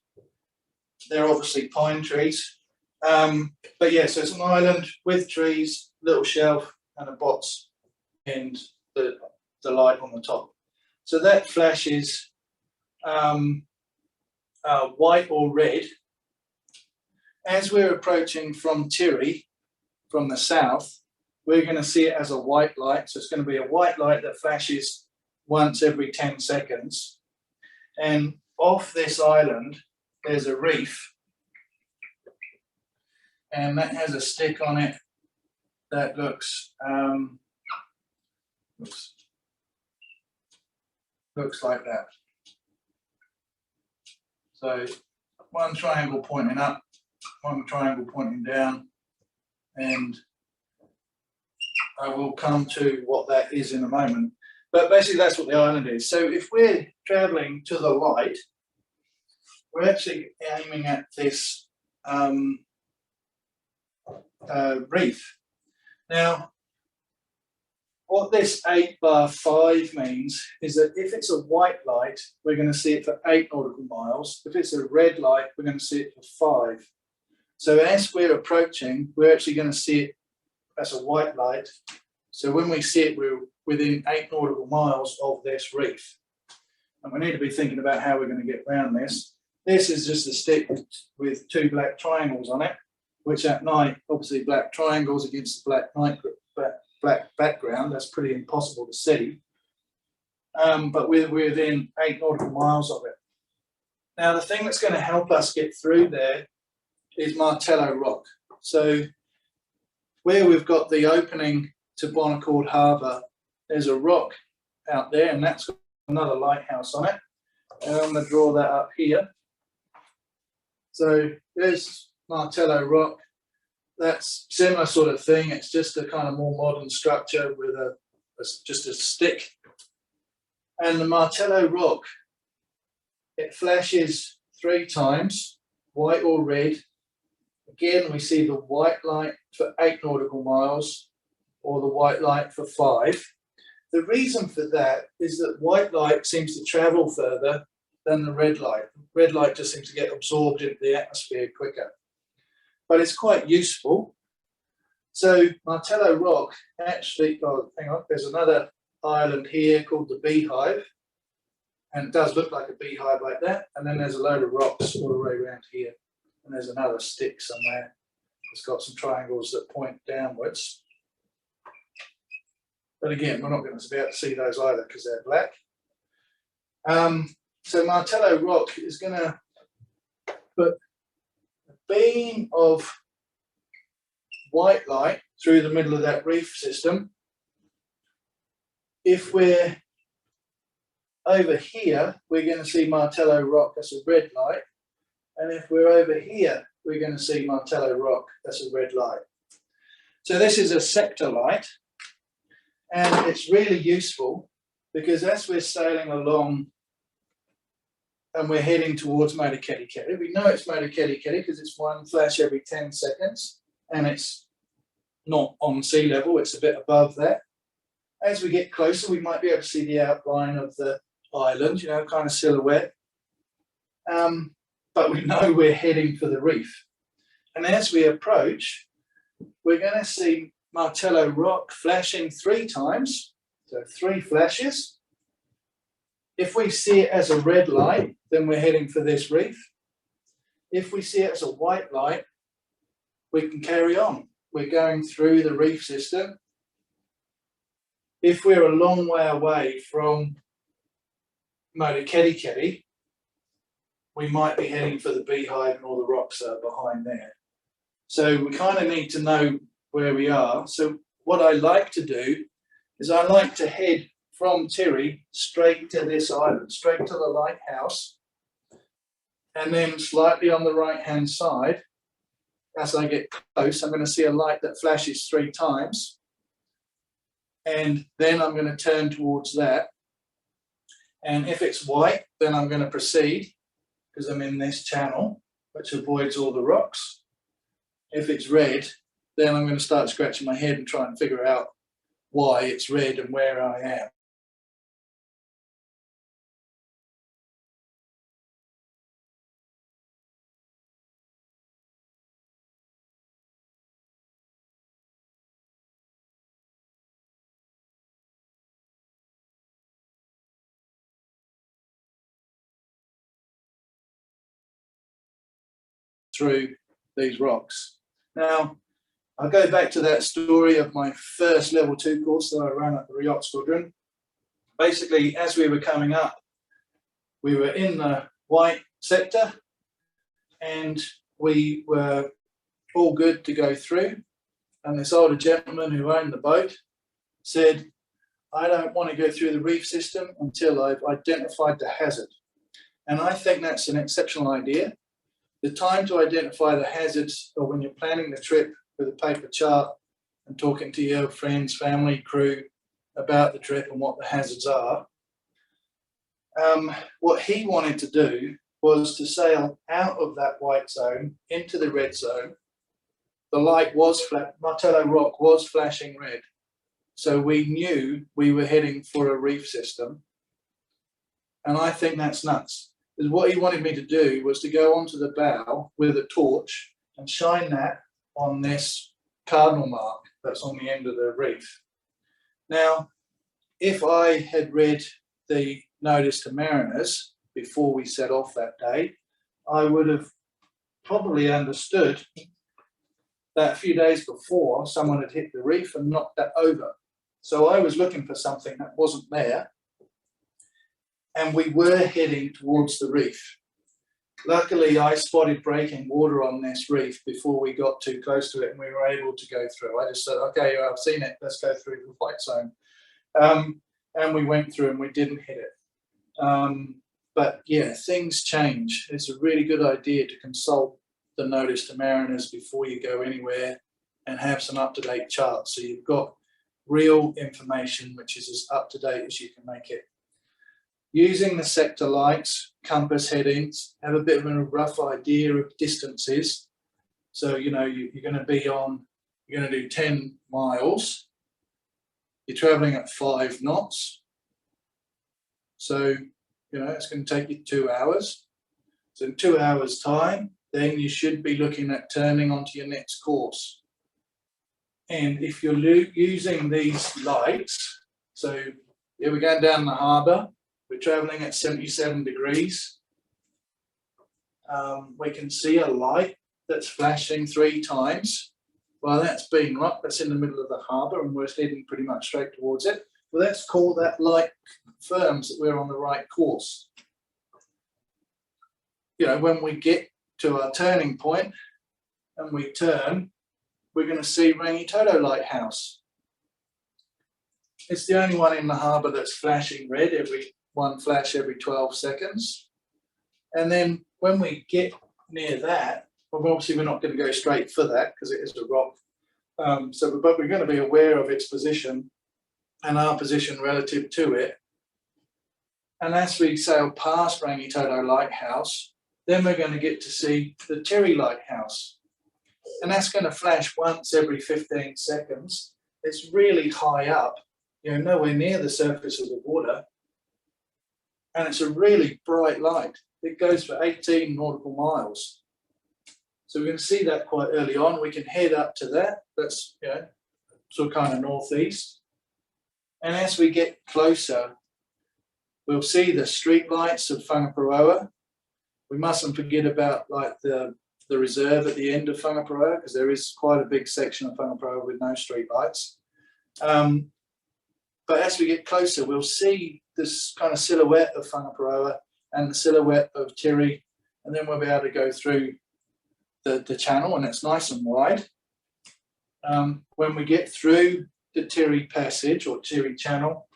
They're obviously pine trees. But yeah, so it's an island with trees, little shelf, and a box, and the light on the top. So that flashes white or red. As we're approaching from Tirri, from the south, we're going to see it as a white light. So it's going to be a white light that flashes once every 10 seconds. And off this island, there's a reef. And that has a stick on it that looks like that. So one triangle pointing up, one triangle pointing down, and I will come to what that is in a moment. But basically that's what the island is. So if we're traveling to the light, we're actually aiming at this reef. Now, what this 8/5 means is that if it's a white light, we're going to see it for 8 nautical miles. If it's a red light, we're going to see it for 5. So as we're approaching, we're actually going to see it as a white light. So when we see it, we're within 8 nautical miles of this reef. And we need to be thinking about how we're going to get around this. This is just a stick with 2 black triangles on it, which at night, obviously black triangles against the black background, that's pretty impossible to see. But we're within 8 nautical miles of it. Now, the thing that's going to help us get through there is Martello Rock. So where we've got the opening to Bonacord Harbour, there's a rock out there, and that's got another lighthouse on it. And I'm going to draw that up here. So there's Martello Rock. That's similar sort of thing. It's just a kind of more modern structure with just a stick. And the Martello Rock, it flashes 3 times, white or red. Again, we see the white light for 8 nautical miles or the white light for 5. The reason for that is that white light seems to travel further than the red light. Red light just seems to get absorbed into the atmosphere quicker. But it's quite useful. So Martello Rock actually, oh, hang on, there's another island here called the Beehive. And it does look like a beehive like that. And then there's a load of rocks all the way around here. And there's another stick somewhere. It's got some triangles that point downwards. But again, we're not going to be able to see those either because they're black. So Martello Rock is going to put a beam of white light through the middle of that reef system. If we're over here, we're going to see Martello Rock, that's a red light. And if we're over here, we're going to see Martello Rock, that's a red light. So this is a sector light, and it's really useful because as we're sailing along and we're heading towards Motu Keti Keti, we know it's Motu Keti Keti because it's one flash every 10 seconds, and it's not on sea level, it's a bit above that. As we get closer, we might be able to see the outline of the island, you know, kind of silhouette. But we know we're heading for the reef. And as we approach, we're going to see Martello Rock flashing 3 times, so 3 flashes. If we see it as a red light, then we're heading for this reef. if we see it as a white light, we can carry on. We're going through the reef system. If we're a long way away from Motukettiketi, we might be heading for the beehive and all the rocks are behind there. So we kind of need to know where we are. So what I like to do is I like to head from Tirri straight to this island, straight to the lighthouse, and then slightly on the right-hand side, as I get close, I'm going to see a light that flashes 3 times. And then I'm going to turn towards that. And if it's white, then I'm going to proceed because I'm in this channel, which avoids all the rocks. If it's red, then I'm going to start scratching my head and try and figure out why it's red and where I am. Through these rocks. Now, I'll go back to that story of my first level 2 course that I ran at the Yacht Squadron. Basically, as we were coming up, we were in the white sector and we were all good to go through. And this older gentleman who owned the boat said, I don't want to go through the reef system until I've identified the hazard. And I think that's an exceptional idea. The time to identify the hazards, or when you're planning the trip with a paper chart and talking to your friends, family, crew about the trip and what the hazards are. What he wanted to do was to sail out of that white zone into the red zone. The light was flat, Martello Rock was flashing red. So we knew we were heading for a reef system. And I think that's nuts. Because what he wanted me to do was to go onto the bow with a torch and shine that on this cardinal mark that's on the end of the reef. Now, if I had read the notice to mariners before we set off that day, I would have probably understood that a few days before someone had hit the reef and knocked that over. So I was looking for something that wasn't there. And we were heading towards the reef. Luckily, I spotted breaking water on this reef before we got too close to it and we were able to go through. I just said, okay, I've seen it, let's go through the white zone. And we went through and we didn't hit it. But yeah, things change. It's a really good idea to consult the notice to mariners before you go anywhere and have some up-to-date charts. So you've got real information, which is as up-to-date as you can make it. Using the sector lights, compass headings, have a bit of a rough idea of distances. So, you know, you're going to be on, you're going to do 10 miles. You're traveling at 5 knots. So, you know, it's going to take you 2 hours. So in 2 hours time, then you should be looking at turning onto your next course. And if you're using these lights, so yeah, we're going down the harbour. We're travelling at 77 degrees. We can see a light that's flashing 3 times. Well, that's Bean Rock, that's in the middle of the harbour and we're heading pretty much straight towards it. Well, let's call that light confirms that we're on the right course. You know, when we get to our turning point and we turn, we're going to see Rangitoto Lighthouse. It's the only one in the harbour that's flashing red, one flash every 12 seconds. And then when we get near that, well, obviously we're not going to go straight for that because it is a rock. But we're going to be aware of its position and our position relative to it. And as we sail past Rangitoto Lighthouse, then we're going to get to see the Tirri Lighthouse. And that's going to flash once every 15 seconds. It's really high up, you know, nowhere near the surface of the water. And it's a really bright light. It goes for 18 nautical miles. So we're going to see that quite early on. We can head up to that. That's, you know, sort of kind of northeast. And as we get closer, we'll see the street lights of Whangaparoa. We mustn't forget about like the reserve at the end of Whangaparoa, because there is quite a big section of Whangaparoa with no street lights. But as we get closer, we'll see this kind of silhouette of Whangaparoa and the silhouette of Tiri, and then we'll be able to go through the channel, and it's nice and wide. When we get through the Tiri Passage or Tiri Channel,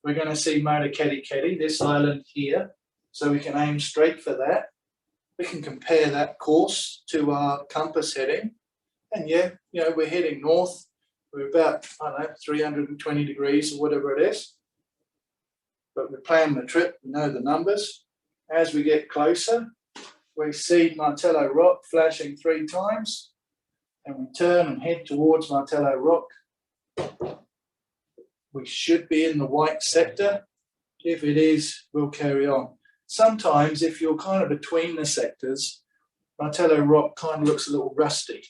we're going to see Mauna Keri, this island here, so we can aim straight for that. We can compare that course to our compass heading, and yeah, you know, we're heading north. We're about, I don't know, 320 degrees or whatever it is. But we plan the trip, we know the numbers. As we get closer, we see Martello Rock flashing 3 times, and we turn and head towards Martello Rock. We should be in the white sector. If it is, we'll carry on. Sometimes if you're kind of between the sectors, Martello Rock kind of looks a little rusty.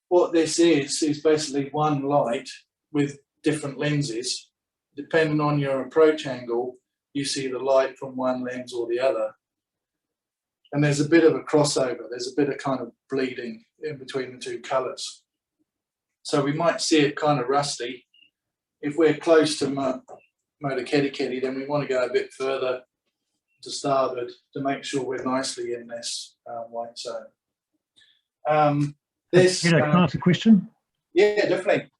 What this is basically one light with different lenses. Depending on your approach angle, you see the light from one lens or the other. And there's a bit of a crossover. There's a bit of kind of bleeding in between the 2 colours. So we might see it kind of rusty. If we're close to Mauna Keri, then we want to go a bit further to starboard to make sure we're nicely in this white zone. Can I ask a question? Yeah, definitely.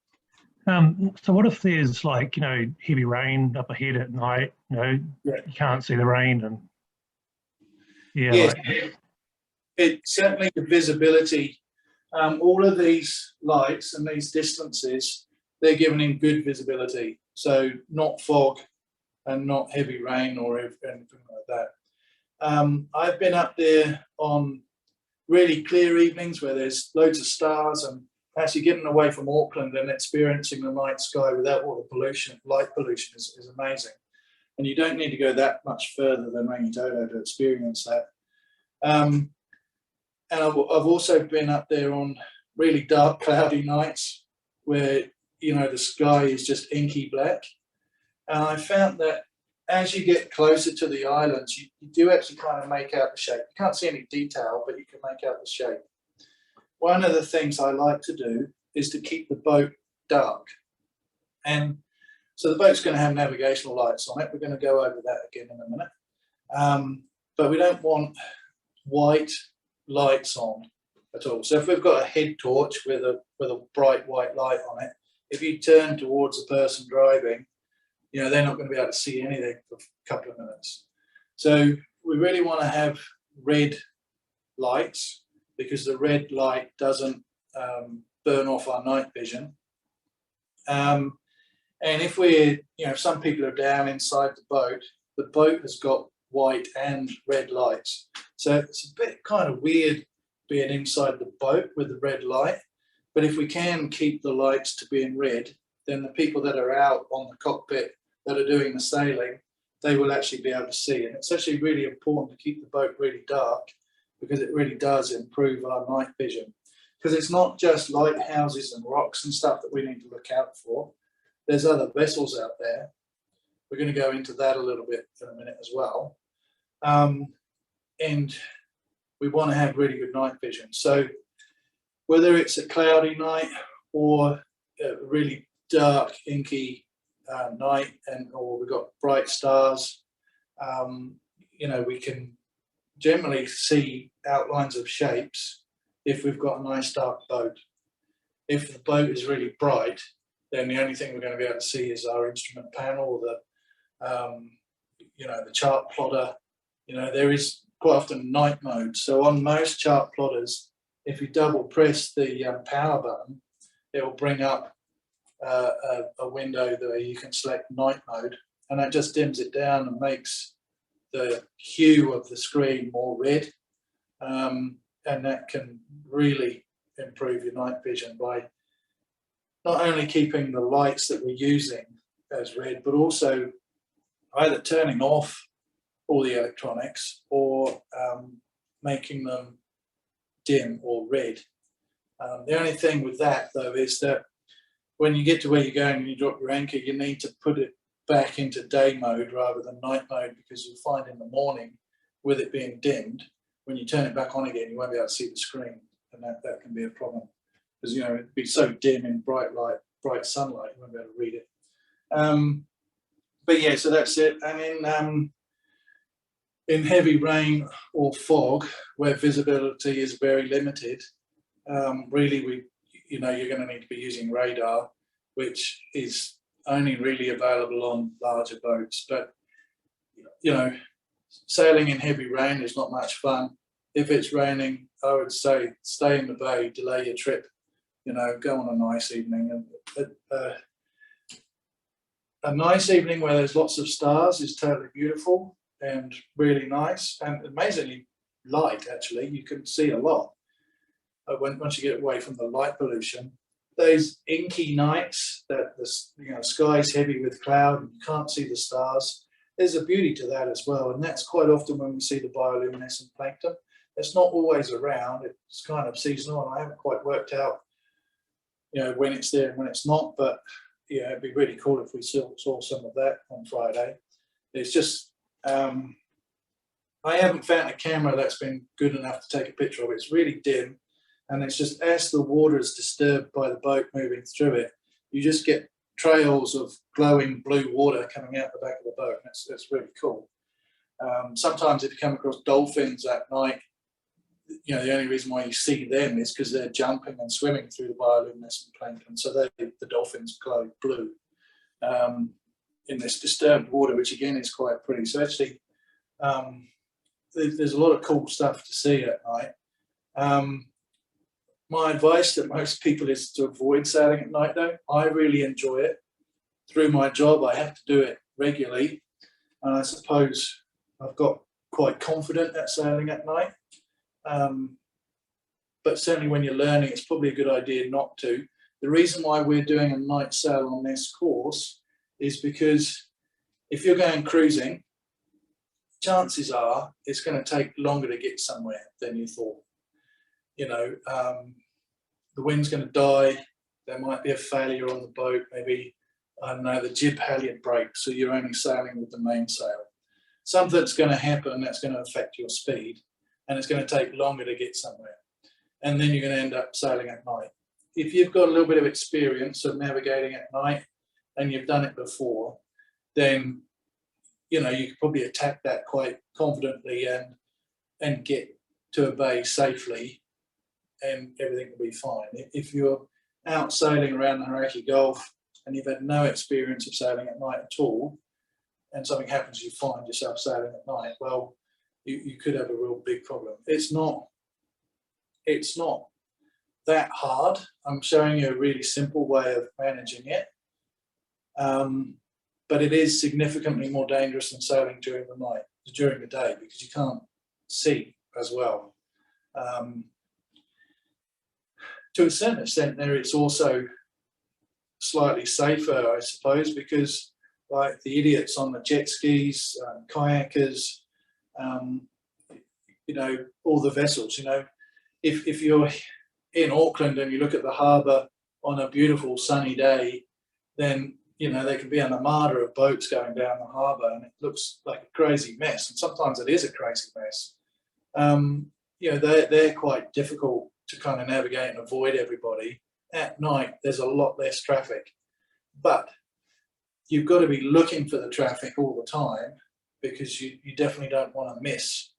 So what if there's like, you know, heavy rain up ahead at night, you know, you can't see the rain and yes, it's certainly the visibility. All of these lights and these distances, they're given in good visibility. So not fog and not heavy rain or anything like that. I've been up there on really clear evenings where there's loads of stars, and actually getting away from Auckland and experiencing the night sky without all the pollution, light pollution is amazing. And you don't need to go that much further than Rangitoto to experience that. And I've also been up there on really dark, cloudy nights where, you know, the sky is just inky black. And I found that as you get closer to the islands, you do actually kind of make out the shape. You can't see any detail, but you can make out the shape. One of the things I like to do is to keep the boat dark. And so the boat's going to have navigational lights on it. We're going to go over that again in a minute. But we don't want white lights on at all. So if we've got a head torch with a bright white light on it, if you turn towards the person driving, you know, they're not going to be able to see anything for a couple of minutes. So we really want to have red lights, because the red light doesn't burn off our night vision. And if we're, you know, some people are down inside the boat has got white and red lights. So it's a bit kind of weird being inside the boat with the red light. But if we can keep the lights to being red, then the people that are out on the cockpit that are doing the sailing, they will actually be able to see. And it's actually really important to keep the boat really dark, because it really does improve our night vision. Because it's not just lighthouses and rocks and stuff that we need to look out for. There's other vessels out there. We're going to go into that a little bit in a minute as well. And we want to have really good night vision. So whether it's a cloudy night or a really dark, inky night, or we've got bright stars, you know, we can generally see outlines of shapes if we've got a nice dark boat. If the boat is really bright, then the only thing we're going to be able to see is our instrument panel, you know, the chart plotter. You know, there is quite often night mode. So on most chart plotters, if you double press the power button, it will bring up a window where you can select night mode, and that just dims it down and makes the hue of the screen more red. And that can really improve your night vision by not only keeping the lights that we're using as red, but also either turning off all the electronics or making them dim or red. The only thing with that, though, is that when you get to where you're going and you drop your anchor, you need to put it back into day mode rather than night mode, because you'll find in the morning with it being dimmed, when you turn it back on again, you won't be able to see the screen, and that can be a problem, because it'd be so dim in bright light, bright sunlight, you won't be able to read it. But yeah, so that's it. And in heavy rain or fog, where visibility is very limited, really you're going to need to be using radar, which is only really available on larger boats. But sailing in heavy rain is not much fun. If it's raining, I would say stay in the bay, delay your trip, go on a nice evening. And a nice evening where there's lots of stars is totally beautiful and really nice and amazingly light. Actually, you can see a lot once you get away from the light pollution. Those inky nights that the sky's heavy with cloud and you can't see the stars, there's a beauty to that as well, and that's quite often when we see the bioluminescent plankton. It's not always around, it's kind of seasonal, and I haven't quite worked out when it's there and when it's not, but yeah, it'd be really cool if we saw some of that on Friday. It's just I haven't found a camera that's been good enough to take a picture of it. It's really dim, and it's just as the water is disturbed by the boat moving through it, you just get trails of glowing blue water coming out the back of the boat, and it's really cool. Sometimes if you come across dolphins at night, the only reason why you see them is because they're jumping and swimming through the bioluminescent plankton, so the dolphins glow blue in this disturbed water, which again is quite pretty. So actually there's a lot of cool stuff to see at night. My advice to most people is to avoid sailing at night, though. I really enjoy it. Through my job, I have to do it regularly, and I suppose I've got quite confident at sailing at night. But certainly when you're learning, it's probably a good idea not to. The reason why we're doing a night sail on this course is because if you're going cruising, chances are it's going to take longer to get somewhere than you thought. The wind's going to die, there might be a failure on the boat, maybe, I don't know, the jib halyard breaks, so you're only sailing with the mainsail. Something's going to happen that's going to affect your speed, and it's going to take longer to get somewhere. And then you're going to end up sailing at night. If you've got a little bit of experience of navigating at night, and you've done it before, then, you could probably attack that quite confidently and get to a bay safely, and everything will be fine. If you're out sailing around the Hauraki Gulf and you've had no experience of sailing at night at all, and something happens, you find yourself sailing at night, well, you could have a real big problem. It's not that hard. I'm showing you a really simple way of managing it, but it is significantly more dangerous than sailing during the day, because you can't see as well. To a certain extent, it's also slightly safer, I suppose, because like the idiots on the jet skis, kayakers, all the vessels, if you're in Auckland and you look at the harbour on a beautiful sunny day, then, they can be an armada of boats going down the harbour, and it looks like a crazy mess. And sometimes it is a crazy mess. They're quite difficult to kind of navigate and avoid everybody. At night, there's a lot less traffic, but you've got to be looking for the traffic all the time, because you definitely don't want to miss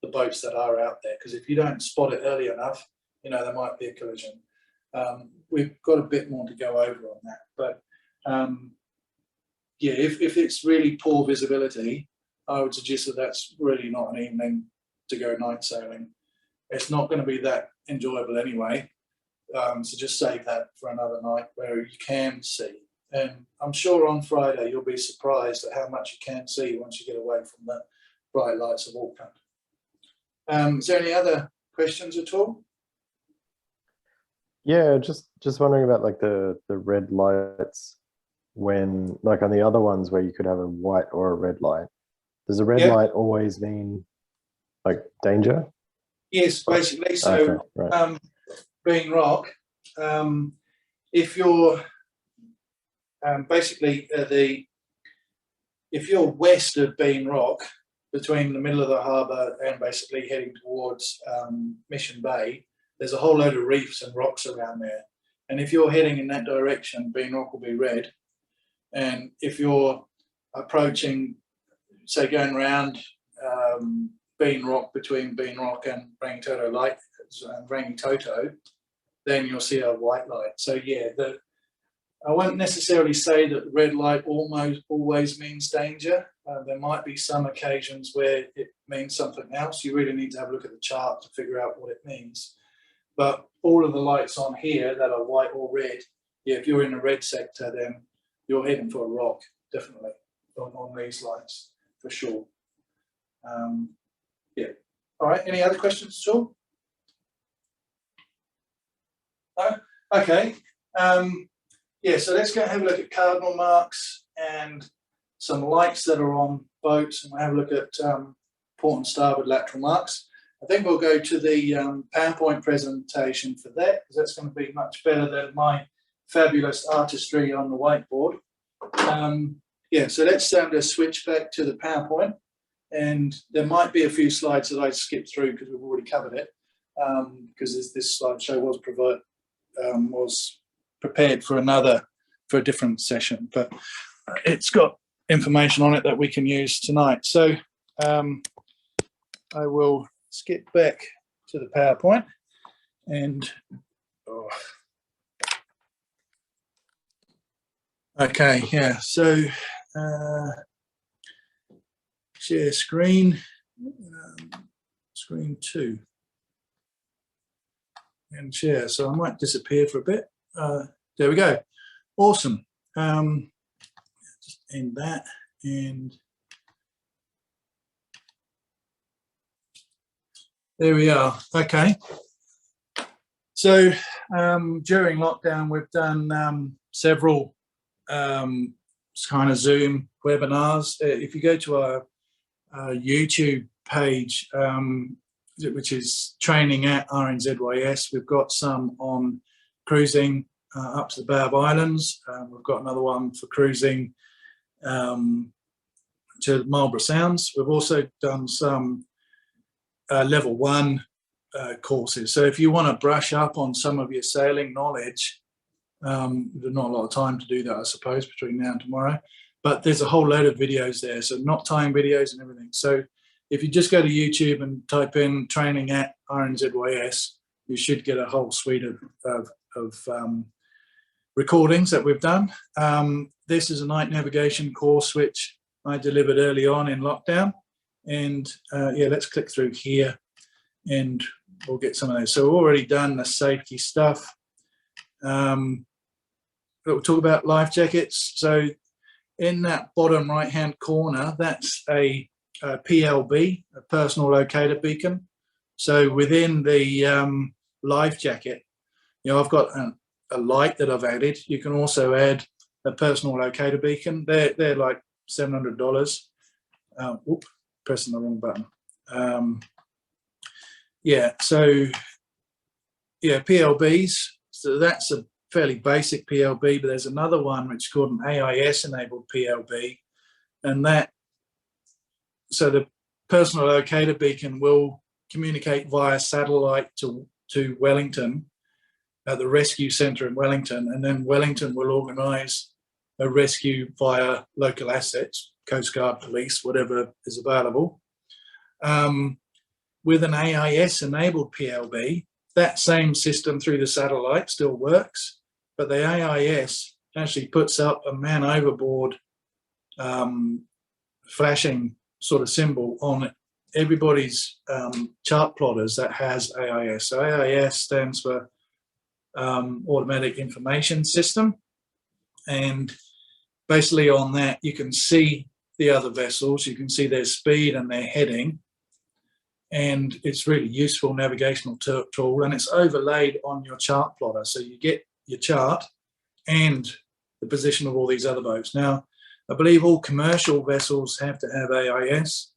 the boats that are out there, because if you don't spot it early enough, there might be a collision. We've got a bit more to go over on that, but if it's really poor visibility, I would suggest that that's really not an evening to go night sailing. It's not going to be that enjoyable anyway, so just save that for another night where you can see. And I'm sure on Friday you'll be surprised at how much you can see once you get away from the bright lights of Auckland. Is there any other questions at all? Yeah, just wondering about like the red lights, when like on the other ones where you could have a white or a red light. Does a red light always mean like danger? Yes, basically. So okay, right. Being rock, if you're if you're west of Bean Rock, between the middle of the harbour and basically heading towards Mission Bay, there's a whole load of reefs and rocks around there. And if you're heading in that direction, Bean Rock will be red. And if you're approaching, say, going around Bean Rock, between Bean Rock and Rangitoto, then you'll see a white light. So yeah, I won't necessarily say that red light almost always means danger. There might be some occasions where it means something else. You really need to have a look at the chart to figure out what it means. But all of the lights on here that are white or red, yeah, if you're in a red sector, then you're heading for a rock, definitely, on these lights, for sure. Yeah. All right, any other questions at all? No? Okay. Yeah, so let's go and have a look at cardinal marks and some lights that are on boats, and we'll have a look at port and starboard lateral marks. I think we'll go to the PowerPoint presentation for that, because that's going to be much better than my fabulous artistry on the whiteboard. Yeah, so let's just switch back to the PowerPoint, and there might be a few slides that I skipped through because we've already covered it, because this slideshow was prepared for a different session, but it's got information on it that we can use tonight. So I will skip back to the PowerPoint and okay, yeah, so share screen, screen 2 and share. So I might disappear for a bit. There we go. Awesome. Just end that, and there we are. Okay. So during lockdown, we've done several kind of Zoom webinars. If you go to our YouTube page, which is training at RNZYS, we've got some on cruising up to the Bay of Islands. We've got another one for cruising to Marlborough Sounds. We've also done some level 1 courses. So if you want to brush up on some of your sailing knowledge, there's not a lot of time to do that, I suppose, between now and tomorrow, but there's a whole load of videos there, so knot tying videos and everything. So if you just go to YouTube and type in training at RNZYS, you should get a whole suite of recordings that we've done. This is a night navigation course which I delivered early on in lockdown, and yeah, let's click through here and we'll get some of those. So we've already done the safety stuff. We'll talk about life jackets. So in that bottom right hand corner, that's a PLB, a personal locator beacon. So within the life jacket, you know, I've got a light that I've added. You can also add a personal locator beacon. They're like $700. Whoop, pressing the wrong button. Yeah, so yeah, PLBs. So that's a fairly basic PLB, but there's another one which is called an AIS enabled PLB, and that, so the personal locator beacon will communicate via satellite to Wellington, at the rescue centre in Wellington, and then Wellington will organise a rescue via local assets, Coast Guard, police, whatever is available. With an AIS enabled PLB, that same system through the satellite still works, but the AIS actually puts up a man overboard flashing sort of symbol on everybody's chart plotters that has AIS. So AIS stands for Automatic Information System, and basically on that you can see the other vessels, you can see their speed and their heading, and it's really useful navigational tool, and it's overlaid on your chart plotter, so you get your chart and the position of all these other boats. Now, I believe all commercial vessels have to have AIS.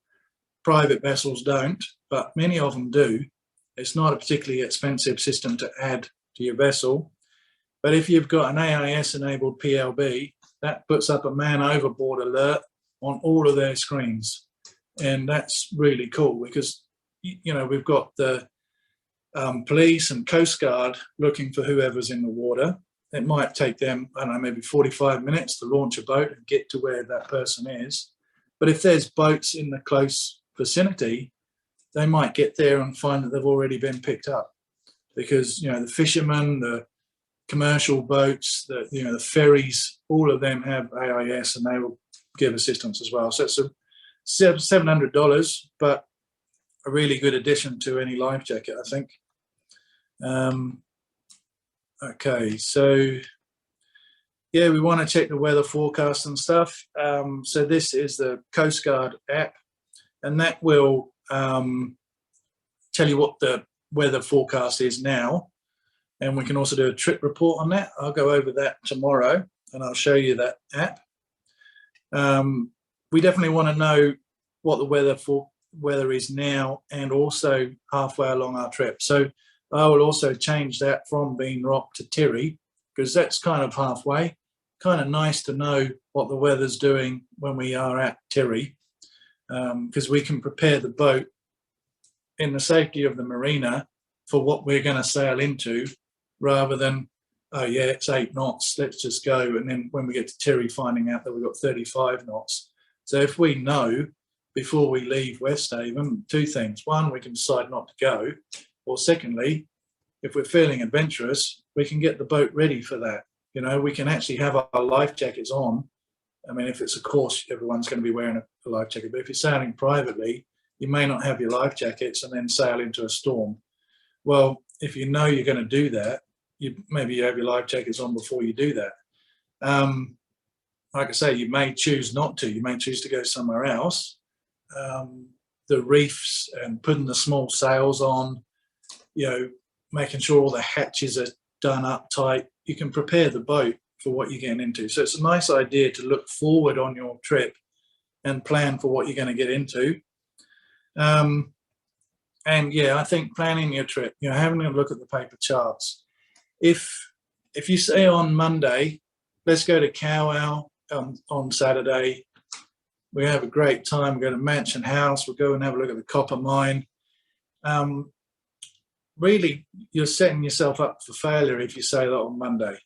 Private vessels don't, but many of them do. It's not a particularly expensive system to add to your vessel, but if you've got an AIS enabled PLB, that puts up a man overboard alert on all of their screens. And that's really cool because, you know, we've got the police and Coast Guard looking for whoever's in the water. It might take them, I don't know, maybe 45 minutes to launch a boat and get to where that person is. But if there's boats in the close vicinity, they might get there and find that they've already been picked up, because, you know, the fishermen, the commercial boats, the ferries, all of them have AIS, and they will give assistance as well. So it's a $700, but a really good addition to any life jacket, I think. Okay, so yeah, we want to check the weather forecast and stuff. So this is the Coast Guard app, and that will tell you what the weather forecast is now. And we can also do a trip report on that. I'll go over that tomorrow and I'll show you that app. We definitely want to know what the weather is now and also halfway along our trip. So I will also change that from Bean Rock to Tirri, because that's kind of halfway. Kind of nice to know what the weather's doing when we are at Tirri, because we can prepare the boat in the safety of the marina for what we're going to sail into, rather than, oh yeah, it's 8 knots, let's just go. And then when we get to Tirri, finding out that we've got 35 knots. So if we know before we leave Westhaven, 2 things. 1, we can decide not to go. Or secondly, if we're feeling adventurous, we can get the boat ready for that. You know, we can actually have our life jackets on. I mean, if it's a course, everyone's going to be wearing a life jacket. But if you're sailing privately, you may not have your life jackets and then sail into a storm. Well, if you know you're going to do that, maybe you have your life jackets on before you do that. Like I say, you may choose not to. You may choose to go somewhere else. The reefs and putting the small sails on, you know, making sure all the hatches are done up tight. You can prepare the boat for what you're getting into. So it's a nice idea to look forward on your trip and plan for what you're going to get into. And yeah, I think planning your trip, you know, having a look at the paper charts. If you say on Monday, let's go to Kawau on Saturday, we have a great time, we go to Mansion House, we'll go and have a look at the copper mine. Really, you're setting yourself up for failure if you say that on Monday.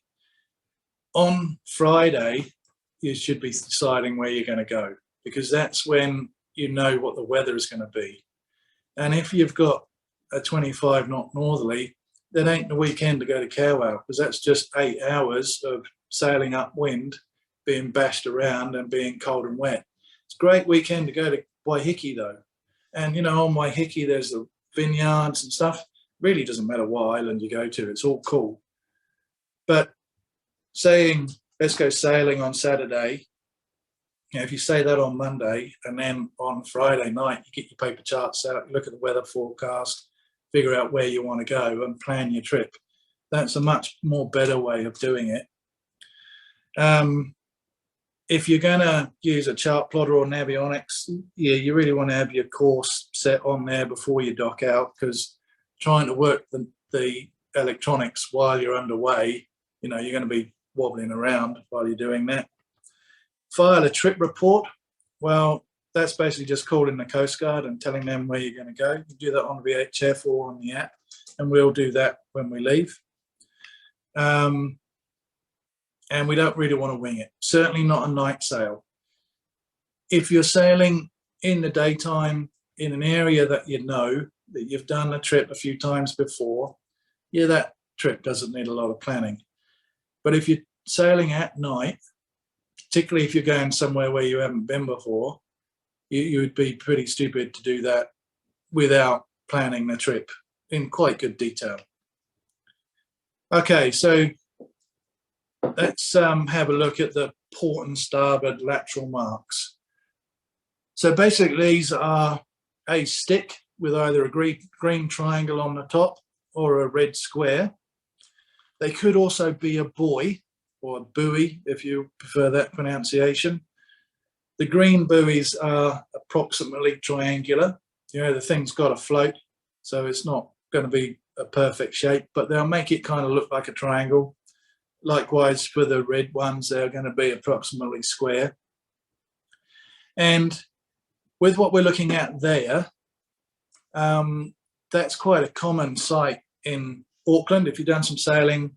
On Friday, you should be deciding where you're going to go, because that's when you know what the weather is going to be. And if you've got a 25 knot northerly, that ain't the weekend to go to Kawau, because that's just 8 hours of sailing upwind, being bashed around and being cold and wet. It's a great weekend to go to Waiheke though. And you know, on Waiheke there's the vineyards and stuff. Really doesn't matter what island you go to, it's all cool. But saying let's go sailing on Saturday, you know, if you say that on Monday and then on Friday night you get your paper charts out, look at the weather forecast, figure out where you want to go and plan your trip. That's a much more better way of doing it. If you're going to use a chart plotter or Navionics, yeah, you really want to have your course set on there before you dock out, because trying to work the electronics while you're underway, you know, you're going to be wobbling around while you're doing that. File a trip report. Well, that's basically just calling the Coast Guard and telling them where you're going to go. You do that on VHF or on the app, and we'll do that when we leave. And we don't really want to wing it. Certainly not a night sail. If you're sailing in the daytime in an area that you know, that you've done a trip a few times before, yeah, that trip doesn't need a lot of planning. But if you're sailing at night, particularly if you're going somewhere where you haven't been before, you would be pretty stupid to do that without planning the trip in quite good detail. Okay, so let's have a look at the port and starboard lateral marks. So basically these are a stick with either a green triangle on the top or a red square. They could also be a buoy or a buoy if you prefer that pronunciation. The green buoys are approximately triangular. You know, the thing's got to float, so it's not going to be a perfect shape, but they'll make it kind of look like a triangle. Likewise, for the red ones, they're going to be approximately square. And with what we're looking at there, that's quite a common sight in Auckland. If you've done some sailing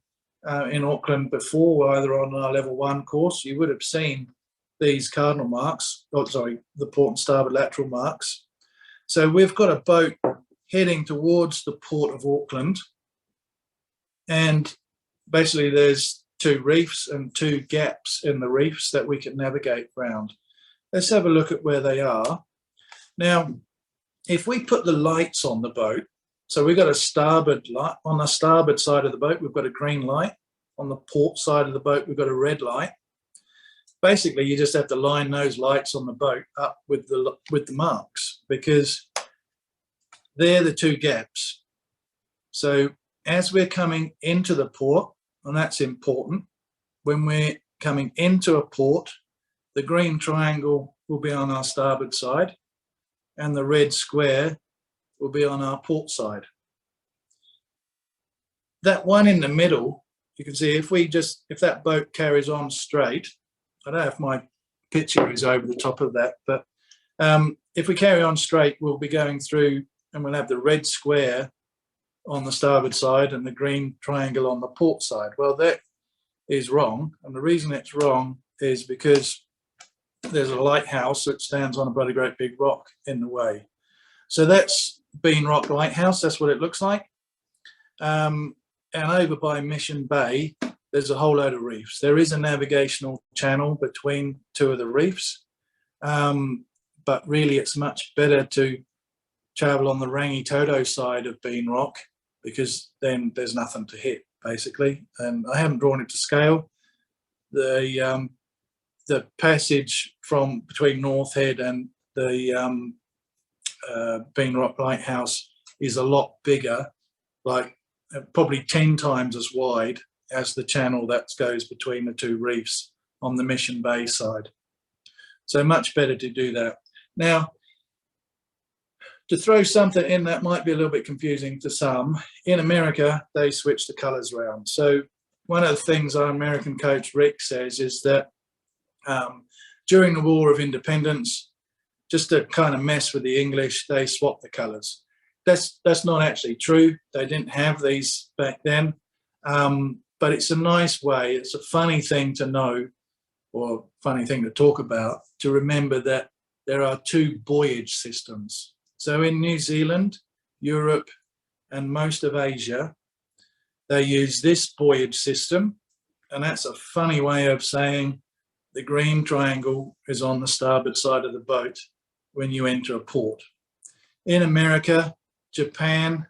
in Auckland before, either on our level 1 course, you would have seen these cardinal marks, oh sorry, the port and starboard lateral marks. So we've got a boat heading towards the port of Auckland, and basically there's 2 reefs and 2 gaps in the reefs that we can navigate round. Let's have a look at where they are. Now, if we put the lights on the boat, so we've got a starboard light, on the starboard side of the boat, we've got a green light. On the port side of the boat, we've got a red light. Basically, you just have to line those lights on the boat up with the marks, because they're the 2 gaps. So as we're coming into the port, and that's important, when we're coming into a port, the green triangle will be on our starboard side and the red square will be on our port side. That one in the middle, you can see if that boat carries on straight, I don't know if my picture is over the top of that, but if we carry on straight, we'll be going through and we'll have the red square on the starboard side and the green triangle on the port side. Well, that is wrong. And the reason it's wrong is because there's a lighthouse that stands on a bloody great big rock in the way. So that's Bean Rock Lighthouse. That's what it looks like. And over by Mission Bay, there's a whole load of reefs. There is a navigational channel between 2 of the reefs, but really it's much better to travel on the Rangitoto side of Bean Rock, because then there's nothing to hit, basically. And I haven't drawn it to scale. The passage from between North Head and the Bean Rock Lighthouse is a lot bigger, like probably 10 times as wide as the channel that goes between the 2 reefs on the Mission Bay side. So much better to do that. Now, to throw something in that might be a little bit confusing to some, in America, they switch the colours around. So one of the things our American coach Rick says is that during the War of Independence, just to kind of mess with the English, they swapped the colours. That's not actually true. They didn't have these back then, but it's a nice way. It's a funny thing to know, or funny thing to talk about, to remember that there are 2 buoyage systems. So in New Zealand, Europe, and most of Asia, they use this buoyage system, and that's a funny way of saying the green triangle is on the starboard side of the boat when you enter a port. In America, Japan,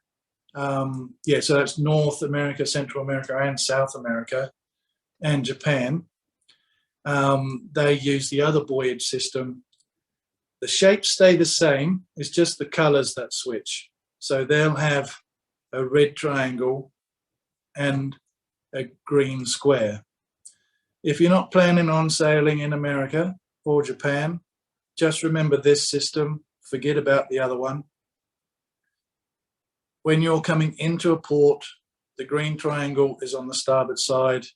so that's North America, Central America, and South America, and Japan, they use the other buoyage system. The shapes stay the same, it's just the colours that switch. So they'll have a red triangle and a green square. If you're not planning on sailing in America or Japan, just remember this system, forget about the other one. When you're coming into a port, the green triangle is on the starboard side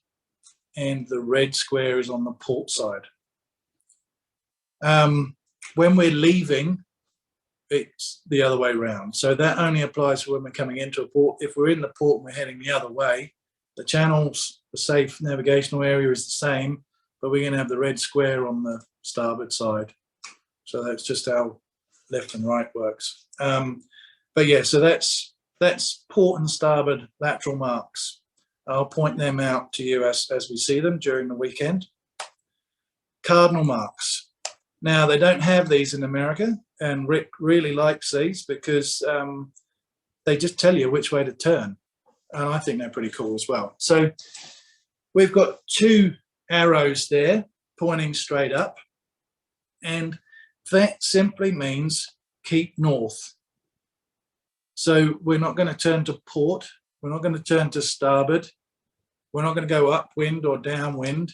and the red square is on the port side. When we're leaving, it's the other way around. So that only applies for when we're coming into a port. If we're in the port and we're heading the other way, the channels, the safe navigational area is the same, but we're going to have the red square on the starboard side. So that's just how left and right works. But yeah, so that's port and starboard lateral marks. I'll point them out to you as we see them during the weekend. Cardinal marks. Now, they don't have these in America, and Rick really likes these because they just tell you which way to turn. And I think they're pretty cool as well. So we've got 2 arrows there pointing straight up, and that simply means keep north. So we're not going to turn to port. We're not going to turn to starboard. We're not going to go upwind or downwind.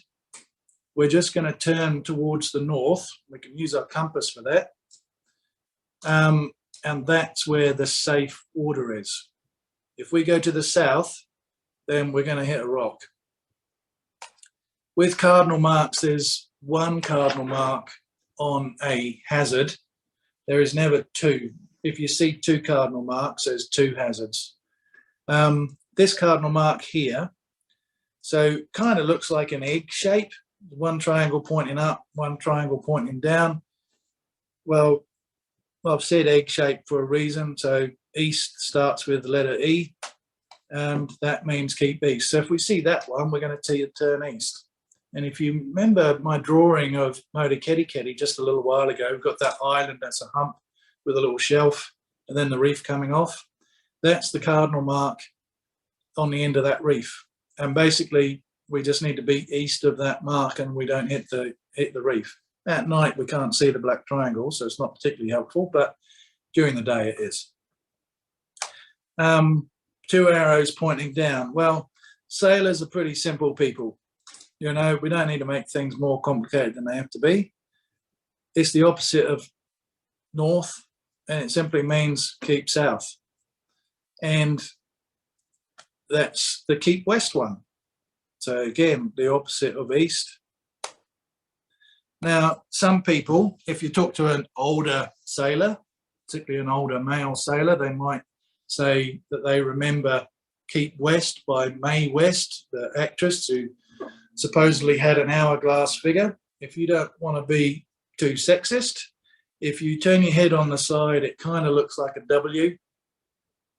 We're just going to turn towards the north. We can use our compass for that. And that's where the safe order is. If we go to the south, then we're going to hit a rock. With cardinal marks, there's one cardinal mark on a hazard, There is never two. If you see two cardinal marks, there's two hazards. This cardinal mark here, so kind of looks like an egg shape, one triangle pointing up, one triangle pointing down. Well, I've said egg shape for a reason. So east starts with the letter E, and that means keep east. So if we see that one, we're going to turn east. And if you remember my drawing of Motokedi just a little while ago, we've got that island, that's a hump with a little shelf, and then the reef coming off. That's the cardinal mark on the end of that reef. And basically, we just need to be east of that mark and we don't hit the reef. At night, we can't see the black triangle, so it's not particularly helpful, but during the day it is. 2 arrows pointing down. Well, sailors are pretty simple people. You know, we don't need to make things more complicated than they have to be. It's the opposite of north, and it simply means keep south. And that's the keep west one. So again, the opposite of east. Now, some people, if you talk to an older sailor, particularly an older male sailor, they might say that they remember Keep West by Mae West, the actress who supposedly had an hourglass figure. If you don't want to be too sexist, if you turn your head on the side, it kind of looks like a W.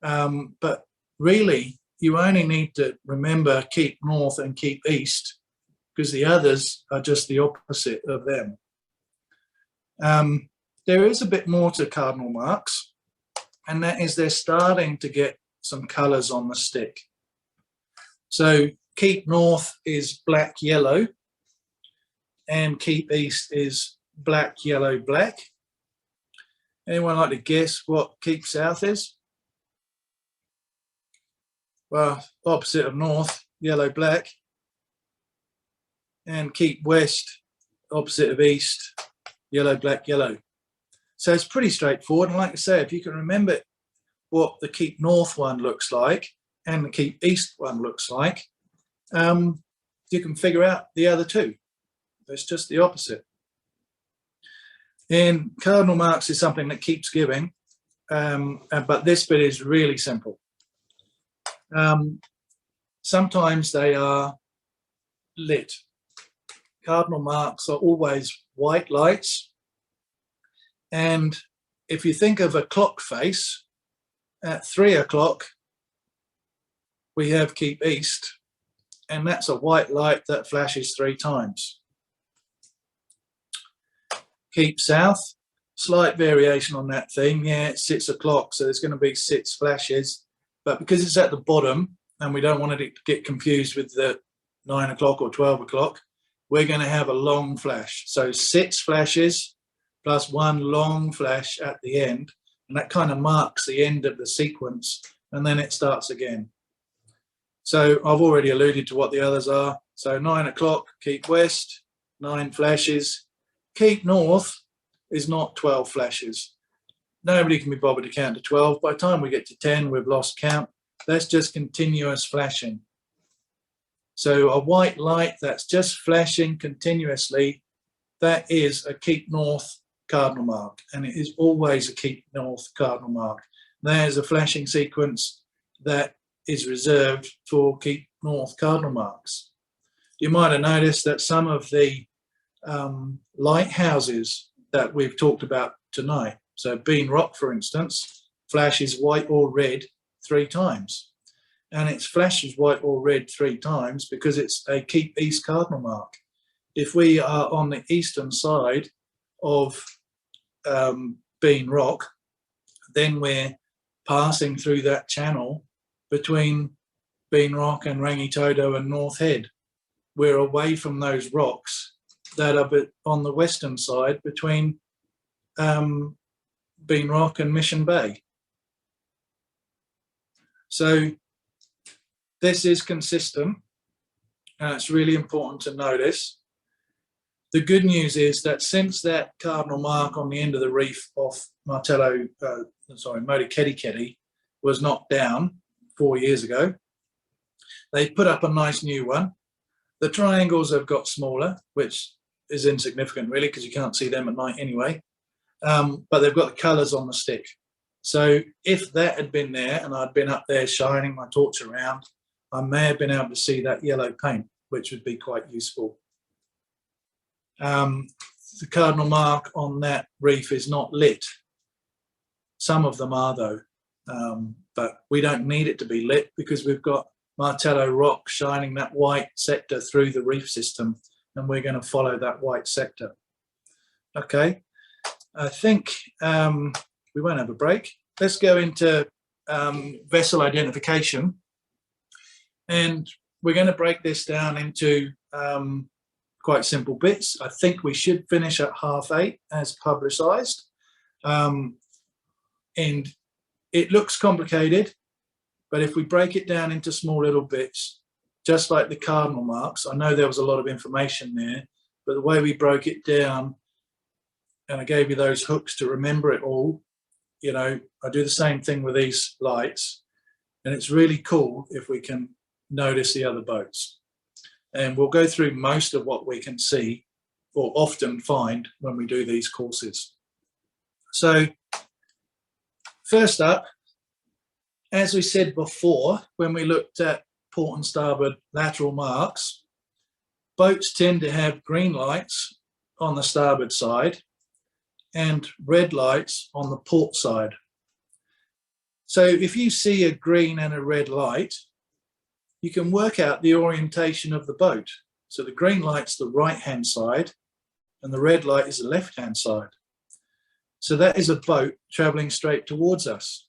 But really, you only need to remember keep north and keep east, because the others are just the opposite of them. There is a bit more to cardinal marks, and that is they're starting to get some colours on the stick. So keep north is black, yellow, and keep east is black, yellow, black. Anyone like to guess what keep south is? Well, opposite of north, yellow, black. And keep west, opposite of east, yellow, black, yellow. So it's pretty straightforward. And like I say, if you can remember what the keep north one looks like and the keep east one looks like, you can figure out the other two. It's just the opposite. And cardinal marks is something that keeps giving, but this bit is really simple. Sometimes they are lit. Cardinal marks are always white lights. And if you think of a clock face, at 3 o'clock, we have keep east, and that's a white light that flashes 3 times. Keep south, slight variation on that thing. Yeah, it's 6 o'clock, so there's going to be 6 flashes, but because it's at the bottom and we don't want it to get confused with the 9 o'clock or 12 o'clock, we're going to have a long flash. So 6 flashes plus 1 long flash at the end, and that kind of marks the end of the sequence, and then it starts again. So I've already alluded to what the others are. So 9 o'clock, keep west, 9 flashes. Keep north is not 12 flashes. Nobody can be bothered to count to 12. By the time we get to 10, we've lost count. That's just continuous flashing. So a white light that's just flashing continuously, that is a keep north cardinal mark, and it is always a keep north cardinal mark. There's a flashing sequence that is reserved for keep north cardinal marks. You might have noticed that some of the lighthouses that we've talked about tonight, so Bean Rock, for instance, flashes white or red 3 times. And it flashes white or red 3 times because it's a keep east cardinal mark. If we are on the eastern side of Bean Rock, then we're passing through that channel between Bean Rock and Rangitoto and North Head. We're away from those rocks that are on the western side between Bean Rock and Mission Bay. So this is consistent, and it's really important to notice. The good news is that since that cardinal mark on the end of the reef off Motokedi was knocked down 4 years ago, they put up a nice new one. The triangles have got smaller, which is insignificant really because you can't see them at night anyway. but they've got the colours on the stick. So if that had been there and I'd been up there shining my torch around, I may have been able to see that yellow paint, which would be quite useful. The cardinal mark on that reef is not lit. Some of them are though, but we don't need it to be lit because we've got Martello rock shining that white sector through the reef system, and we're going to follow that white sector. Okay, I think we won't have a break. Let's go into vessel identification, and we're going to break this down into quite simple bits. I think we should finish at 8:30 as publicised, and it looks complicated, but if we break it down into small little bits, just like the cardinal marks, I know there was a lot of information there, but the way we broke it down, and I gave you those hooks to remember it all, you know, I do the same thing with these lights, and it's really cool if we can notice the other boats. And we'll go through most of what we can see or often find when we do these courses. So first up, as we said before, when we looked at port and starboard lateral marks, boats tend to have green lights on the starboard side and red lights on the port side. So if you see a green and a red light, you can work out the orientation of the boat. So the green light's the right-hand side and the red light is the left-hand side. So that is a boat traveling straight towards us.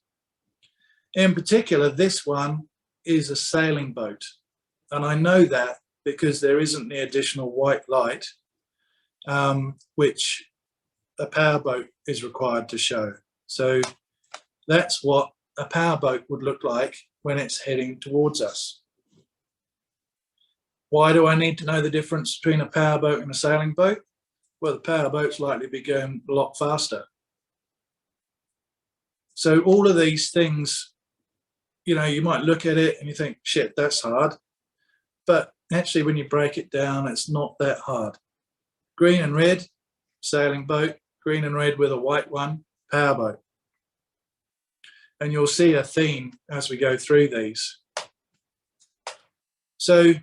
In particular, this one is a sailing boat. And I know that because there isn't the additional white light, which a powerboat is required to show. So that's what a powerboat would look like when it's heading towards us. Why do I need to know the difference between a powerboat and a sailing boat? Well, the powerboat's likely to be going a lot faster. So all of these things, you know, you might look at it and you think, shit, that's hard. But actually, when you break it down, it's not that hard. Green and red, sailing boat. Green and red with a white one, powerboat. And you'll see a theme as we go through these. So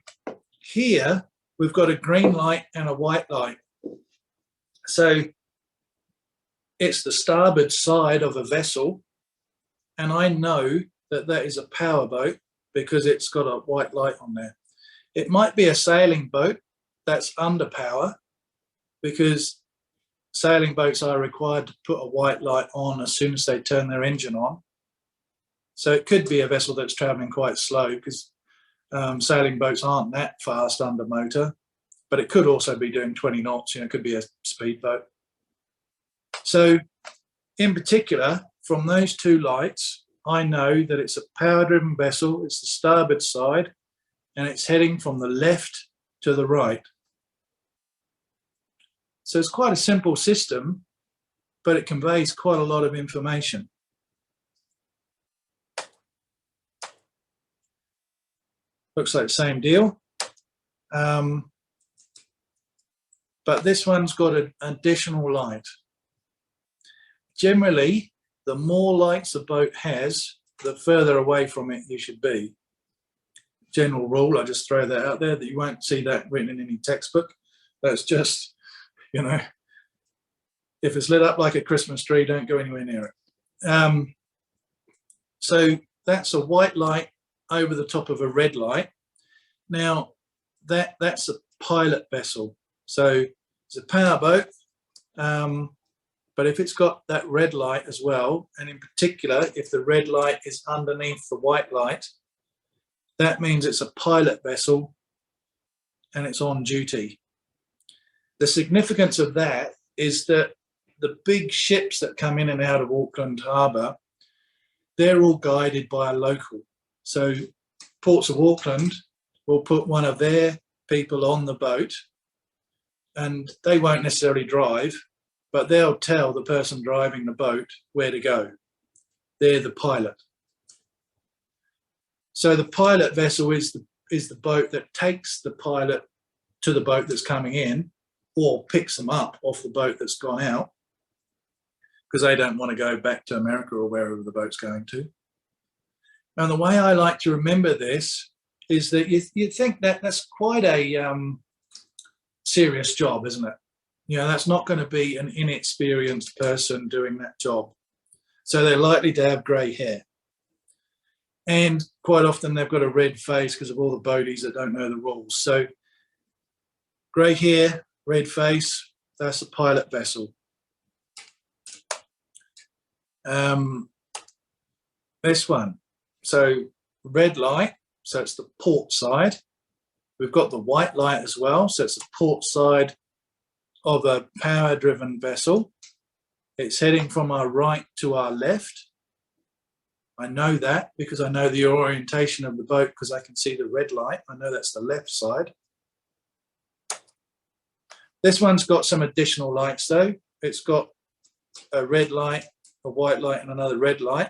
here, we've got a green light and a white light. So it's the starboard side of a vessel, and I know that that is a powerboat because it's got a white light on there. It might be a sailing boat that's under power because sailing boats are required to put a white light on as soon as they turn their engine on. So it could be a vessel that's traveling quite slow because sailing boats aren't that fast under motor, but it could also be doing 20 knots, you know, it could be a speedboat. So in particular, from those two lights, I know that it's a power-driven vessel, it's the starboard side, and it's heading from the left to the right. So it's quite a simple system, but it conveys quite a lot of information. Looks like the same deal. But this one's got an additional light. Generally, the more lights a boat has, the further away from it you should be. General rule, I just throw that out there, that you won't see that written in any textbook. That's just, you know, if it's lit up like a Christmas tree, don't go anywhere near it. So that's a white light over the top of a red light. Now, that's a pilot vessel. So it's a powerboat, but if it's got that red light as well, and in particular, if the red light is underneath the white light, that means it's a pilot vessel and it's on duty. The significance of that is that the big ships that come in and out of Auckland Harbour, they're all guided by a local. So Ports of Auckland will put one of their people on the boat, and they won't necessarily drive, but they'll tell the person driving the boat where to go. They're the pilot. So the pilot vessel is the boat that takes the pilot to the boat that's coming in, or picks them up off the boat that's gone out. because they don't want to go back to America or wherever the boat's going to. And the way I like to remember this is that you think that that's quite a serious job, isn't it? You know, that's not going to be an inexperienced person doing that job. So they're likely to have grey hair. And quite often they've got a red face because of all the boaties that don't know the rules. So grey hair, red face, that's a pilot vessel. This one, so red light, so it's the port side. We've got the white light as well, so it's the port side of a power-driven vessel. It's heading from our right to our left. I know that because I know the orientation of the boat because I can see the red light. I know that's the left side. This one's got some additional lights though. It's got a red light, a white light, and another red light.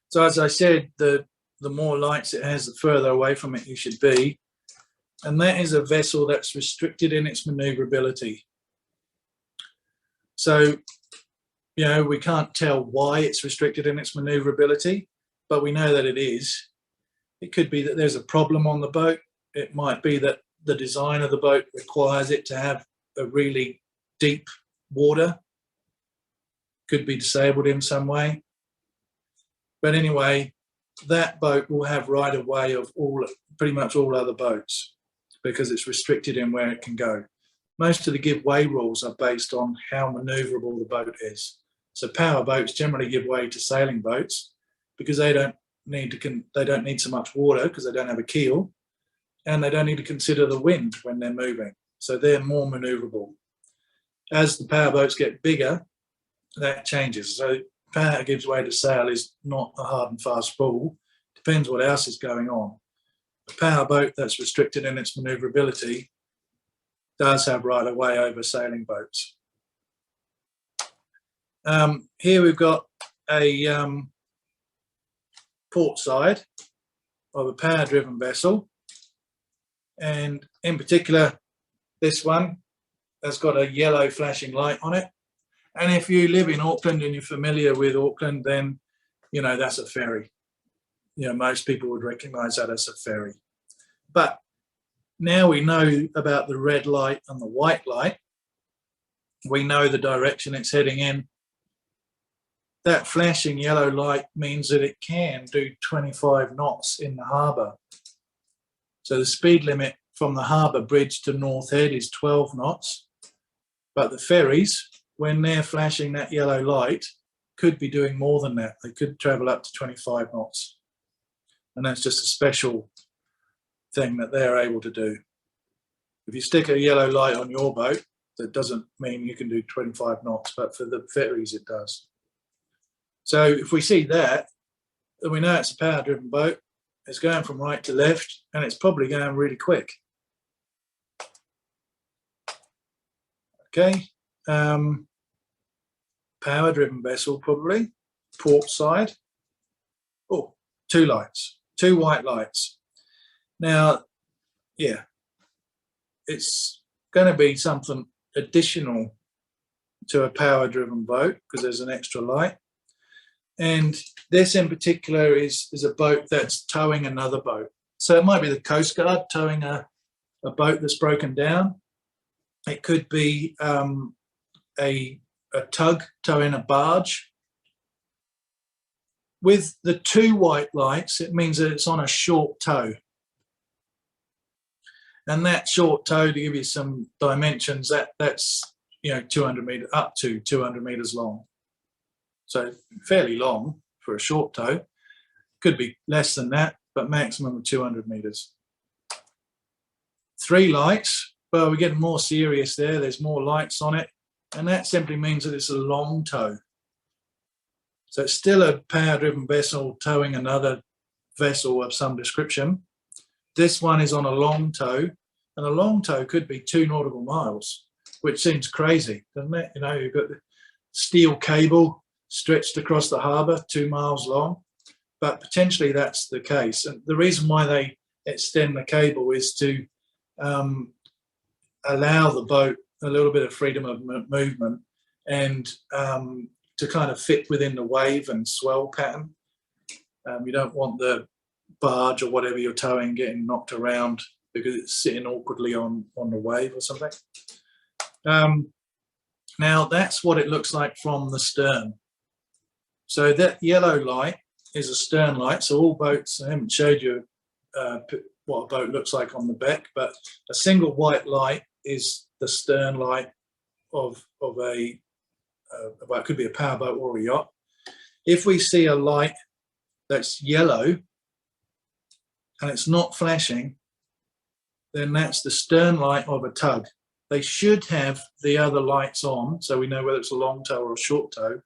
So as I said, the more lights it has, the further away from it you should be. And that is a vessel that's restricted in its maneuverability. So, you know, we can't tell why it's restricted in its maneuverability, but we know that it is. It could be that there's a problem on the boat. It might be that the design of the boat requires it to have a really deep water. Could be disabled in some way. But anyway, that boat will have right of way of pretty much all other boats because it's restricted in where it can go. Most of the give way rules are based on how maneuverable the boat is. So power boats generally give way to sailing boats because they don't need so much water because they don't have a keel, and they don't need to consider the wind when they're moving. So they're more maneuverable. As the power boats get bigger, that changes. So power gives way to sail is not a hard and fast rule. Depends what else is going on. A power boat that's restricted in its maneuverability does have right of way over sailing boats. Here we've got a port side of a power-driven vessel, and in particular, this one has got a yellow flashing light on it. And if you live in Auckland and you're familiar with Auckland, then you know that's a ferry. You know, most people would recognise that as a ferry. But now we know about the red light and the white light. We know the direction it's heading in. That flashing yellow light means that it can do 25 knots in the harbour. So the speed limit from the harbour bridge to North Head is 12 knots. But the ferries, when they're flashing that yellow light, could be doing more than that. They could travel up to 25 knots. And that's just a special thing that they're able to do. If you stick a yellow light on your boat, that doesn't mean you can do 25 knots, but for the ferries it does. So if we see that, then we know it's a power-driven boat. It's going from right to left, and it's probably going really quick. Okay, power-driven vessel probably, port side. Oh, 2 lights, 2 white lights. Now, yeah, it's going to be something additional to a power-driven boat because there's an extra light. And this in particular is a boat that's towing another boat. So it might be the Coast Guard towing a boat that's broken down. It could be a tug towing a barge. With the 2 white lights, it means that it's on a short tow. And that short tow, to give you some dimensions, that's 200 meters, up to 200 meters long. So fairly long for a short tow. Could be less than that, but maximum of 200 meters. 3 lights, well, we're getting more serious there. There's more lights on it, and that simply means that it's a long tow. So it's still a power-driven vessel towing another vessel of some description. This one is on a long tow, and a long tow could be 2 nautical miles, which seems crazy, doesn't it? You know, you've got the steel cable stretched across the harbour, 2 miles long, but potentially that's the case. And the reason why they extend the cable is to allow the boat a little bit of freedom of movement and to kind of fit within the wave and swell pattern. You don't want the barge or whatever you're towing getting knocked around because it's sitting awkwardly on the wave or something. Now that's what it looks like from the stern. So that yellow light is a stern light. So all boats, I haven't showed you what a boat looks like on the back, but a single white light is the stern light of a, well, it could be a powerboat or a yacht. If we see a light that's yellow and it's not flashing, then that's the stern light of a tug. They should have the other lights on, so we know whether it's a long tow or a short tow.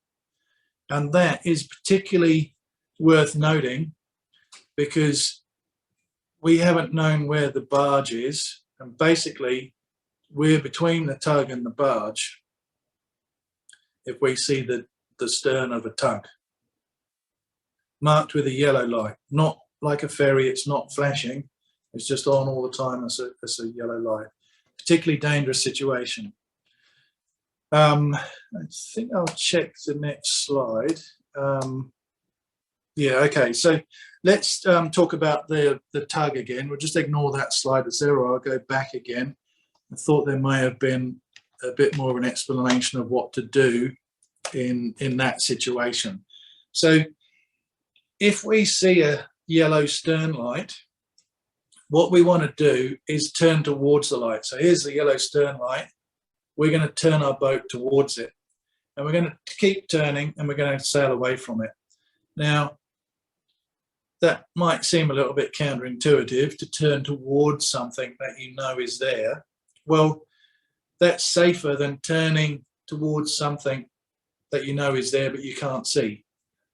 And that is particularly worth noting because we haven't known where the barge is, and basically we're between the tug and the barge if we see the stern of a tug marked with a yellow light, not like a ferry, it's not flashing, it's just on all the time as a yellow light. Particularly dangerous situation. I think I'll check the next slide. Yeah, okay, so let's talk about the tug again. We'll just ignore that slide that's there, or I'll go back again. I thought there may have been a bit more of an explanation of what to do in that situation. So if we see a yellow stern light, what we want to do is turn towards the light. So here's the yellow stern light. We're going to turn our boat towards it, and we're going to keep turning, and we're going to sail away from it. Now, that might seem a little bit counterintuitive to turn towards something that you know is there. Well, that's safer than turning towards something that you know is there but you can't see.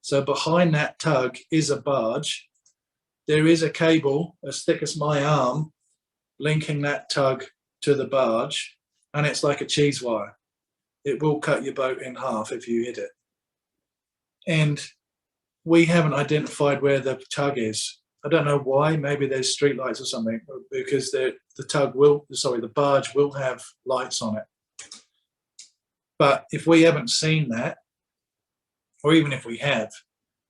So behind that tug is a barge. There is a cable as thick as my arm linking that tug to the barge, and it's like a cheese wire. It will cut your boat in half if you hit it. And we haven't identified where the tug is. I don't know why, maybe there's street lights or something, because the barge will have lights on it. But if we haven't seen that, or even if we have,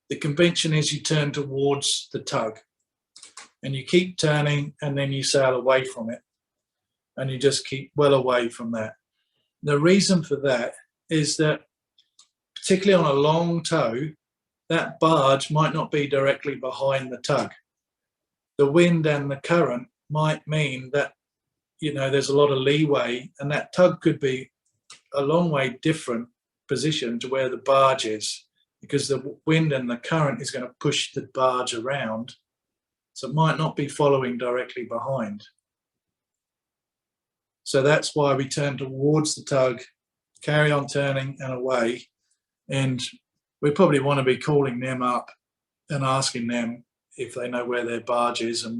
the convention is you turn towards the tug and you keep turning, and then you sail away from it, and you just keep well away from that. The reason for that is that, particularly on a long tow, that barge might not be directly behind the tug. The wind and the current might mean that, you know, there's a lot of leeway, and that tug could be a long way different position to where the barge is, because the wind and the current is going to push the barge around. So it might not be following directly behind. So that's why we turn towards the tug, carry on turning and away. And we probably want to be calling them up and asking them if they know where their barge is and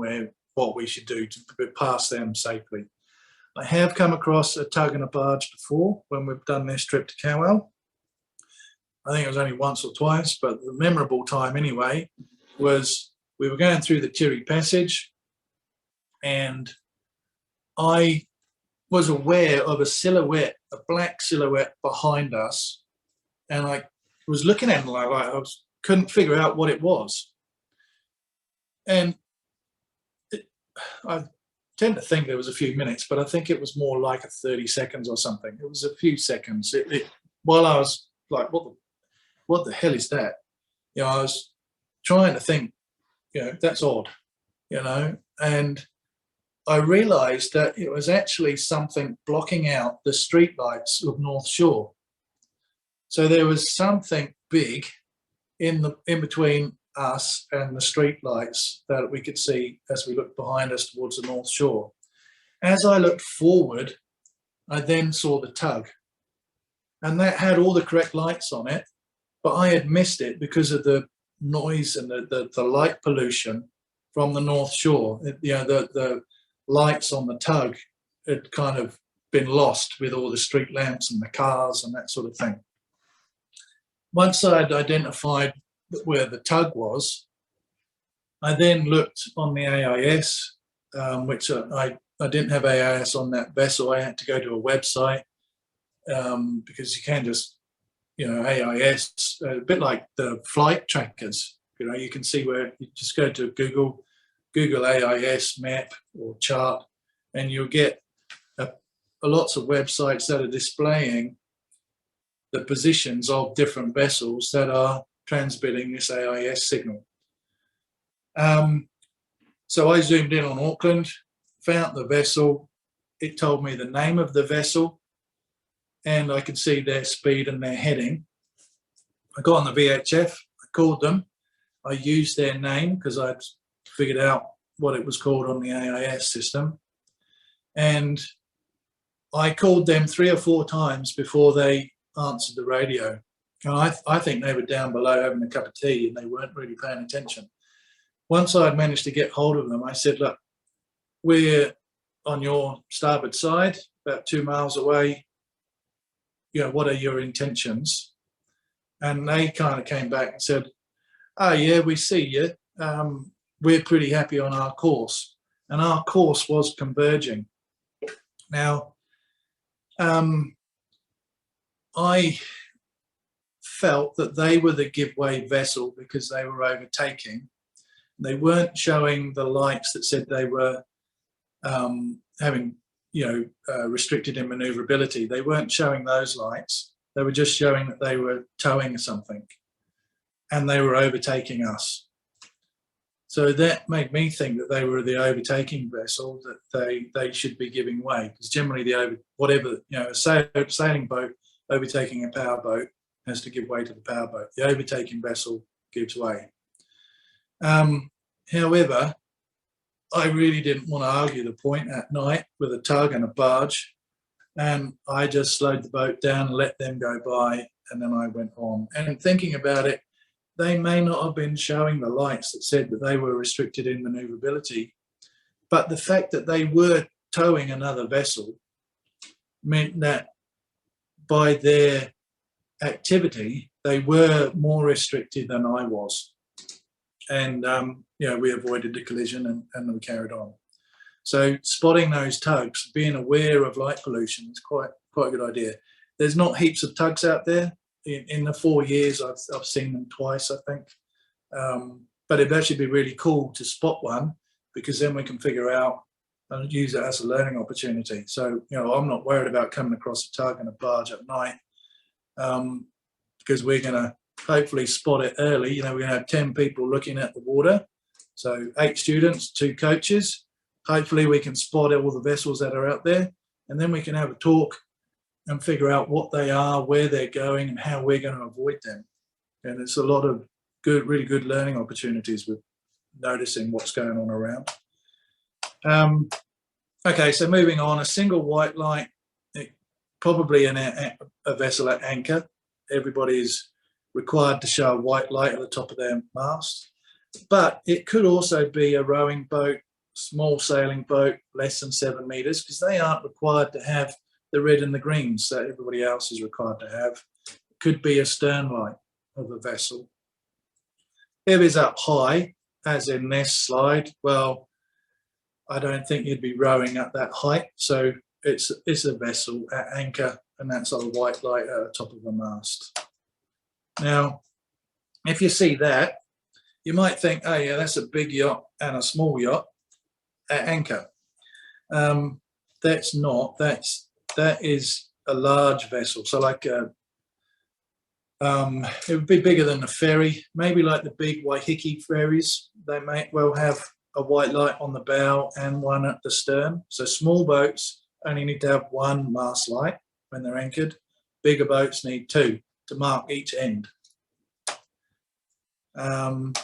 what we should do to pass them safely. I have come across a tug and a barge before when we've done this trip to Kawau. I think it was only once or twice, but the memorable time anyway was we were going through the Tiri Passage, and I was aware of a silhouette, a black silhouette behind us, and I was looking at it like couldn't figure out what it was. And I tend to think there was a few minutes, but I think it was more like 30 seconds or something. It was a few seconds. While I was like, what the hell is that? You know, I was trying to think, you know, that's odd, you know, and I realized that it was actually something blocking out the street lights of North Shore. So there was something big in between us and the street lights that we could see as we looked behind us towards the North Shore. As I looked forward, I then saw the tug, and that had all the correct lights on it, but I had missed it because of the noise and the light pollution from the North Shore. You know, the lights on the tug had kind of been lost with all the street lamps and the cars and that sort of thing. Once I'd identified where the tug was, I then looked on the AIS, which I didn't have AIS on that vessel. I had to go to a website, because you can just, AIS, a bit like the flight trackers. You can see where you just go to Google AIS map or chart, and you'll get lots of websites that are displaying the positions of different vessels that are transmitting this AIS signal. So I zoomed in on Auckland, found the vessel. It told me the name of the vessel, and I could see their speed and their heading. I got on the VHF, I called them. I used their name because I'd figured out what it was called on the AIS system. And I called them 3 or 4 times before they answered the radio. And I think they were down below having a cup of tea and they weren't really paying attention. Once I'd managed to get hold of them, I said, look, we're on your starboard side, about 2 miles away. What are your intentions? And they kind of came back and said, oh yeah, we see you. We're pretty happy on our course. And our course was converging. Now, I felt that they were the giveaway vessel because they were overtaking. They weren't showing the lights that said they were having, restricted in maneuverability. They weren't showing those lights. They were just showing that they were towing something and they were overtaking us. So that made me think that they were the overtaking vessel that they should be giving way, because generally a sailing boat overtaking a power boat has to give way to the power boat. The overtaking vessel gives way. However, I really didn't want to argue the point at night with a tug and a barge, and I just slowed the boat down and let them go by, and then I went on. And thinking about it, they may not have been showing the lights that said that they were restricted in maneuverability, but the fact that they were towing another vessel meant that by their activity, they were more restricted than I was. And, we avoided the collision and we carried on. So spotting those tugs, being aware of light pollution is quite a good idea. There's not heaps of tugs out there. In the 4 years, I've seen them twice, I think. But it'd actually be really cool to spot one, because then we can figure out and use it as a learning opportunity. So, I'm not worried about coming across a tug and a barge at night, because we're going to hopefully spot it early. We're going to have 10 people looking at the water. So 8 students, 2 coaches. Hopefully we can spot all the vessels that are out there, and then we can have a talk and figure out what they are, where they're going, and how we're going to avoid them. And it's a lot of really good learning opportunities with noticing what's going on around. Okay, so moving on, a single white light, probably a vessel at anchor. Everybody is required to show a white light at the top of their mast, but it could also be a rowing boat, small sailing boat, less than 7 meters, because they aren't required to have the red and the greens that everybody else is required to have. It could be a stern light of a vessel. If it's up high, as in this slide, well, I don't think you'd be rowing at that height. So it's a vessel at anchor, and that's a white light at the top of the mast. Now, if you see that, you might think, oh yeah, that's a big yacht and a small yacht at anchor. That's not. That is a large vessel. So like it would be bigger than a ferry, maybe like the big Waiheke ferries. They may well have a white light on the bow and one at the stern. So small boats only need to have 1 mast light when they're anchored. Bigger boats need 2 to mark each end. And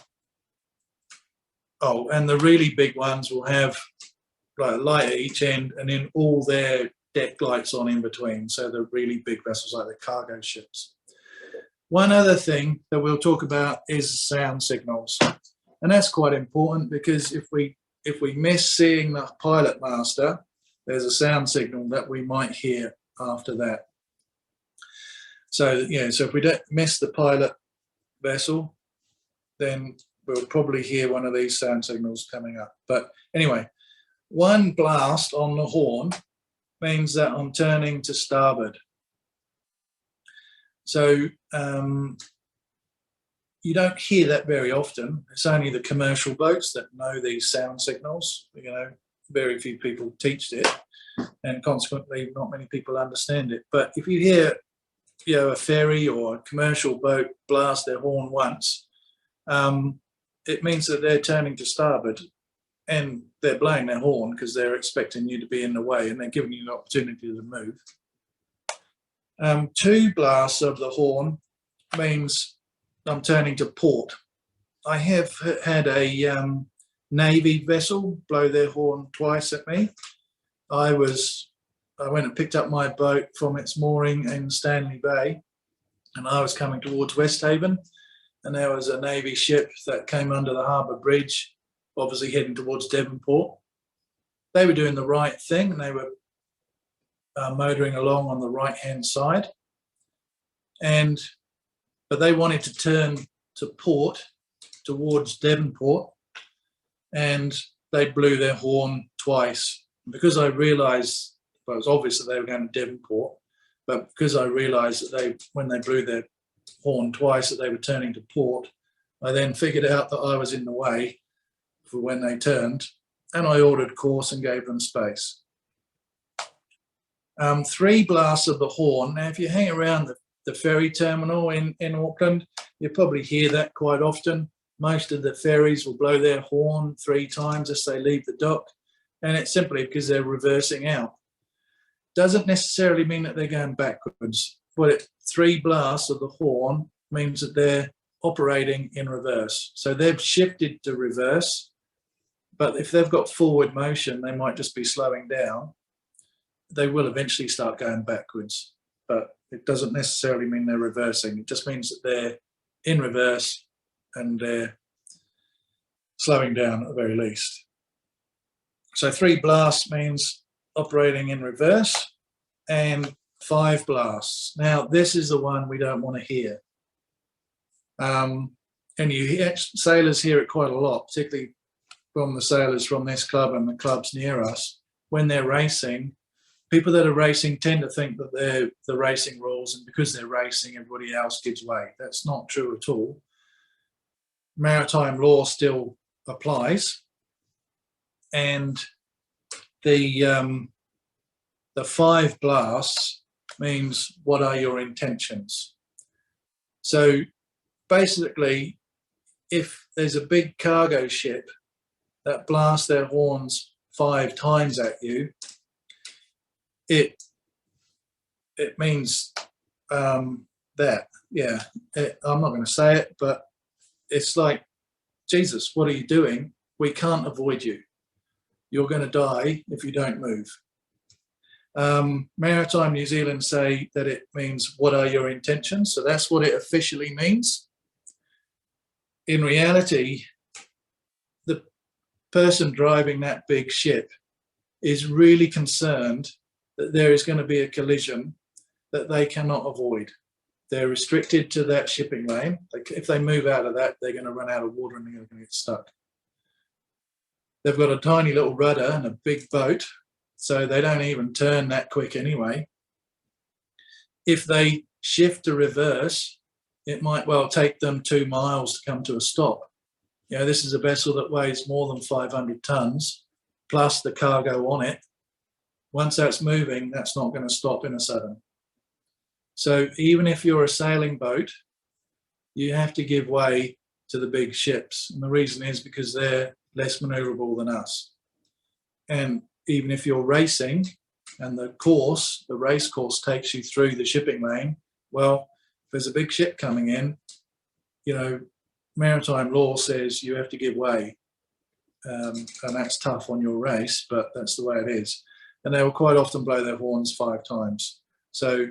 the really big ones will have like a light at each end, and then all their deck lights on in between. So the really big vessels like the cargo ships. One other thing that we'll talk about is sound signals, and that's quite important, because if we miss seeing the pilot master, there's a sound signal that we might hear after that. So so if we don't miss the pilot vessel, then we'll probably hear one of these sound signals coming up. But anyway, one blast on the horn means that I'm turning to starboard. So you don't hear that very often. It's only the commercial boats that know these sound signals. You know, very few people teach it, and consequently not many people understand it. But if you hear, you know, a ferry or a commercial boat blast their horn once, it means that they're turning to starboard and they're blowing their horn because they're expecting you to be in the way, and they're giving you an opportunity to move. 2 blasts of the horn means I'm turning to port. I have had a Navy vessel blow their horn twice at me. I went and picked up my boat from its mooring in Stanley Bay, and I was coming towards Westhaven, and there was a Navy ship that came under the harbour bridge, obviously heading towards Devonport. They were doing the right thing, and they were motoring along on the right-hand side, but they wanted to turn to port towards Devonport, and they blew their horn twice. Because I realised, well, it was obvious that they were going to Devonport, but because I realised that when they blew their horn twice, that they were turning to port, I then figured out that I was in the way for when they turned, and I ordered course and gave them space. 3 blasts of the horn. Now, if you hang around the ferry terminal in Auckland, you probably hear that quite often. Most of the ferries will blow their horn 3 times as they leave the dock, and it's simply because they're reversing out. Doesn't necessarily mean that they're going backwards, but 3 blasts of the horn means that they're operating in reverse. So they've shifted to reverse, but if they've got forward motion, they might just be slowing down. They will eventually start going backwards, but it doesn't necessarily mean they're reversing. It just means that they're in reverse and they're slowing down at the very least. So 3 blasts means operating in reverse, and 5 blasts. Now, this is the one we don't want to hear. And you hear, sailors hear it quite a lot, particularly from the sailors from this club and the clubs near us. When they're racing, people that are racing tend to think that they're the racing rules, and because they're racing, everybody else gives way. That's not true at all. Maritime law still applies, and the 5 blasts means what are your intentions. So basically, if there's a big cargo ship that blasts their horns 5 times at you, it means that, yeah, I'm not going to say it, but it's like, Jesus, what are you doing? We can't avoid you. You're going to die if you don't move. Maritime New Zealand say that it means what are your intentions? So that's what it officially means. In reality, the person driving that big ship is really concerned that there is going to be a collision that they cannot avoid. They're restricted to that shipping lane. If they move out of that, they're going to run out of water and they're going to get stuck. They've got a tiny little rudder and a big boat, so they don't even turn that quick anyway. If they shift to reverse, it might well take them 2 miles to come to a stop. You know, this is a vessel that weighs more than 500 tons, plus the cargo on it. Once that's moving, that's not going to stop in a sudden. So even if you're a sailing boat, you have to give way to the big ships. And the reason is because they're less maneuverable than us. And even if you're racing and the race course takes you through the shipping lane, well, if there's a big ship coming in, you know, maritime law says you have to give way. And that's tough on your race, but that's the way it is. And they will quite often blow their horns 5 times. So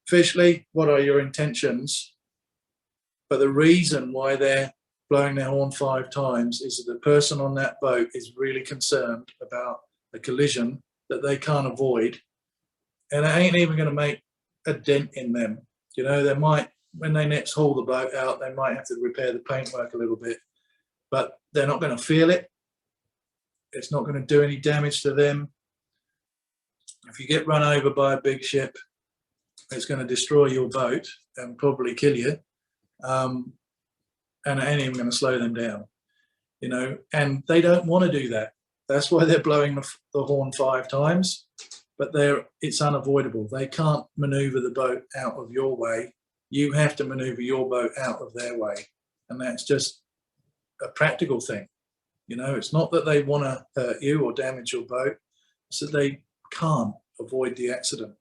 officially, what are your intentions? But the reason why they're blowing their horn 5 times is that the person on that boat is really concerned about a collision that they can't avoid, and it ain't even going to make a dent in them. You know, they might, when they next haul the boat out, they might have to repair the paintwork a little bit, but they're not going to feel it. It's not going to do any damage to them. If you get run over by a big ship, it's going to destroy your boat and probably kill you, and it ain't even going to slow them down, you know, and they don't want to do that. That's why they're blowing the horn 5 times, but it's unavoidable. They can't maneuver the boat out of your way. You have to maneuver your boat out of their way. And that's just a practical thing. You know, it's not that they want to hurt you or damage your boat. It's that they can't avoid the accident.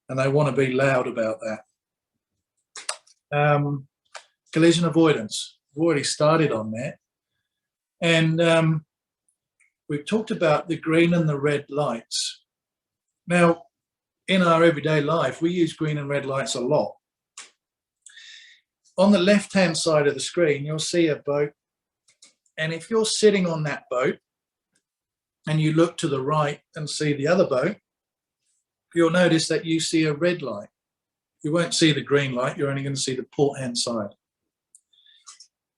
And they want to be loud about that. Collision avoidance. We've already started on that. And we've talked about the green and the red lights. Now, in our everyday life, we use green and red lights a lot. On the left-hand side of the screen, you'll see a boat. And if you're sitting on that boat and you look to the right and see the other boat, you'll notice that you see a red light. You won't see the green light, you're only going to see the port-hand side.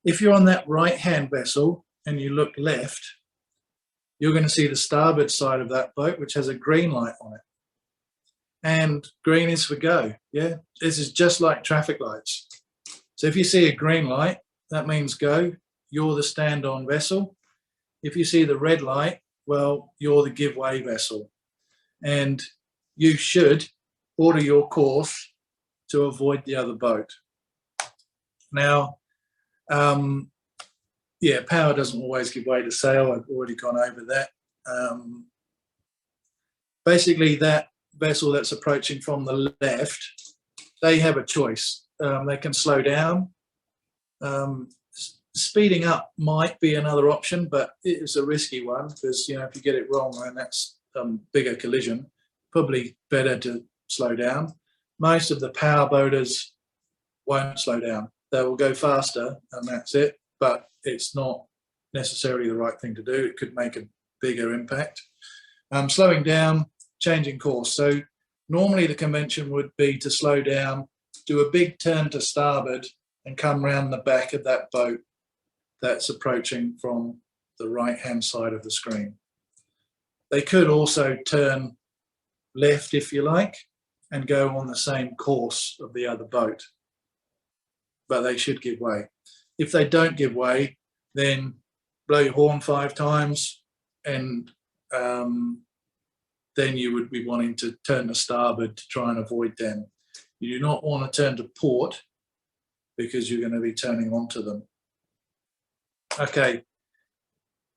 If you're on that right-hand vessel and you look left, you're going to see the starboard side of that boat, which has a green light on it. And green is for go, yeah? This is just like traffic lights. So if you see a green light, that means go. You're the stand-on vessel. If you see the red light, well, you're the give-way vessel. And you should order your course to avoid the other boat. Now, yeah, power doesn't always give way to sail. I've already gone over that. Basically, that vessel that's approaching from the left, they have a choice. They can slow down. Speeding up might be another option, but it's a risky one because, you know, if you get it wrong, and that's bigger collision, probably better to slow down. Most of the power boaters won't slow down. They will go faster and that's it, but it's not necessarily the right thing to do. It could make a bigger impact. Slowing down, changing course. So normally the convention would be to slow down, do a big turn to starboard and come round the back of that boat that's approaching from the right-hand side of the screen. They could also turn left, if you like, and go on the same course of the other boat, but they should give way. If they don't give way, then blow your horn 5 times, and then you would be wanting to turn to starboard to try and avoid them. You do not want to turn to port because you're going to be turning onto them. Okay,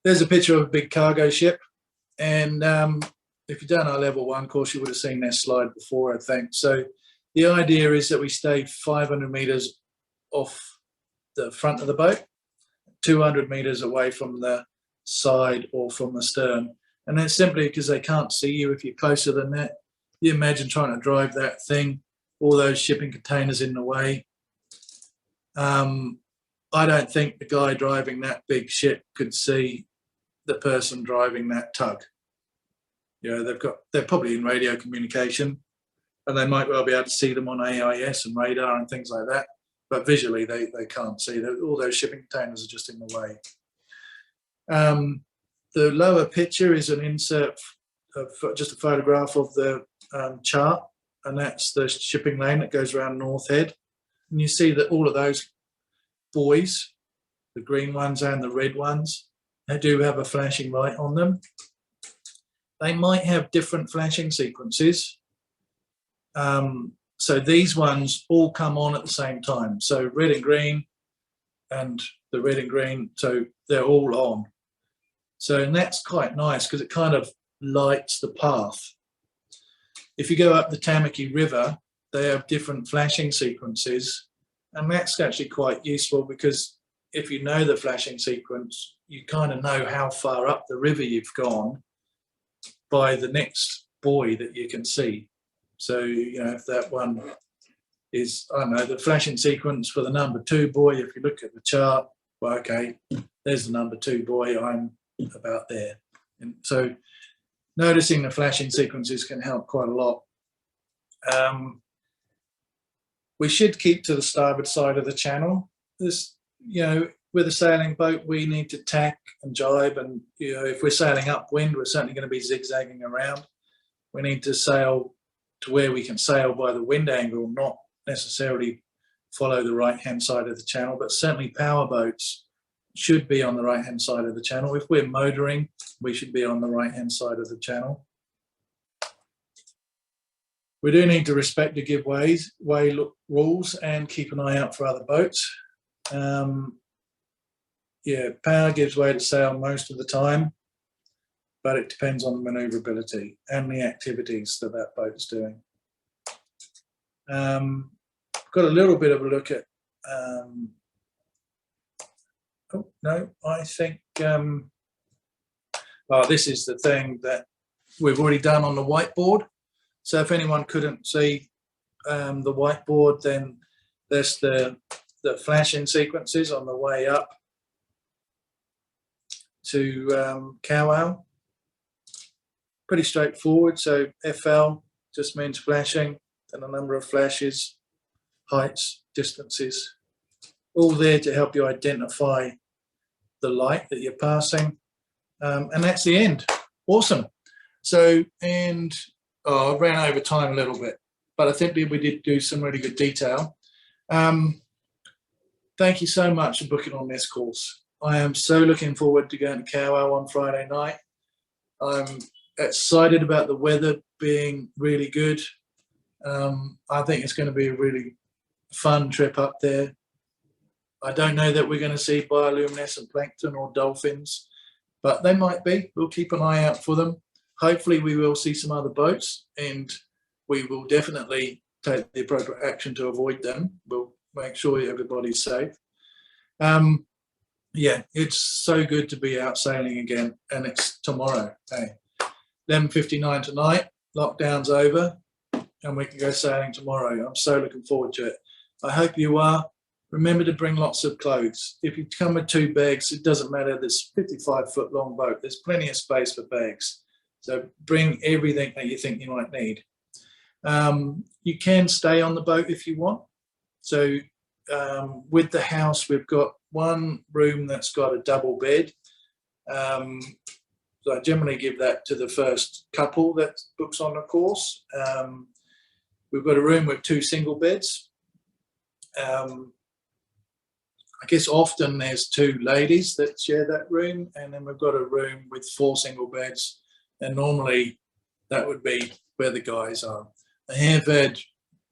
there's a picture of a big cargo ship, and if you've done our level 1 course, you would have seen that slide before, I think. So the idea is that we stay 500 meters off the front of the boat, 200 meters away from the side or from the stern. And that's simply because they can't see you if you're closer than that. You imagine trying to drive that thing, all those shipping containers in the way. I don't think the guy driving that big ship could see the person driving that tug. You know, they're probably in radio communication, and they might well be able to see them on AIS and radar and things like that. But visually, they can't see. All those shipping containers are just in the way. The lower picture is an insert of just a photograph of the chart, and that's the shipping lane that goes around North Head. And you see that all of those buoys, the green ones and the red ones, they do have a flashing light on them. They might have different flashing sequences. So these ones all come on at the same time. So red and green, and the red and green, so they're all on. So, and that's quite nice because it kind of lights the path. If you go up the Tamaki River, they have different flashing sequences, and that's actually quite useful because if you know the flashing sequence, you kind of know how far up the river you've gone by the next buoy that you can see. So, you know, if that one is, I don't know, the flashing sequence for the number 2 buoy, if you look at the chart, well, okay, there's the number 2 buoy, I'm about there. And so noticing the flashing sequences can help quite a lot. We should keep to the starboard side of the channel. This, you know, with a sailing boat, we need to tack and jibe, and, you know, if we're sailing upwind, we're certainly going to be zigzagging around. We need to sail to where we can sail by the wind angle, not necessarily follow the right-hand side of the channel, but certainly power boats should be on the right-hand side of the channel. If we're motoring, we should be on the right-hand side of the channel. We do need to respect the give way rules and keep an eye out for other boats. Yeah, power gives way to sail most of the time, but it depends on the manoeuvrability and the activities that that boat's doing. Got a little bit of a look at, oh no, I think, well, this is the thing that we've already done on the whiteboard. So if anyone couldn't see the whiteboard, then there's the flashing sequences on the way up to Kawau. Pretty straightforward. So FL just means flashing, and a number of flashes, heights, distances, all there to help you identify the light that you're passing. And that's the end. Awesome. So, and I ran over time a little bit, but I think we did do some really good detail. Thank you so much for booking on this course. I am so looking forward to going to Kawau on Friday night. I'm excited about the weather being really good. I think it's going to be a really fun trip up there. I don't know that we're going to see bioluminescent plankton or dolphins, but they might be. We'll keep an eye out for them. Hopefully we will see some other boats, and we will definitely take the appropriate action to avoid them. We'll make sure everybody's safe. Yeah, it's so good to be out sailing again, and it's tomorrow. Hey, 11:59 tonight, lockdown's over, and we can go sailing tomorrow. I'm so looking forward to it. I hope you are. Remember to bring lots of clothes. If you come with 2 bags, it doesn't matter. This 55-foot long boat, there's plenty of space for bags. So bring everything that you think you might need. You can stay on the boat if you want. So with the house, we've got one room that's got a double bed. So I generally give that to the first couple that books on the course. We've got a room with 2 single beds. I guess often there's 2 ladies that share that room, and then we've got a room with 4 single beds, and normally that would be where the guys are. I have had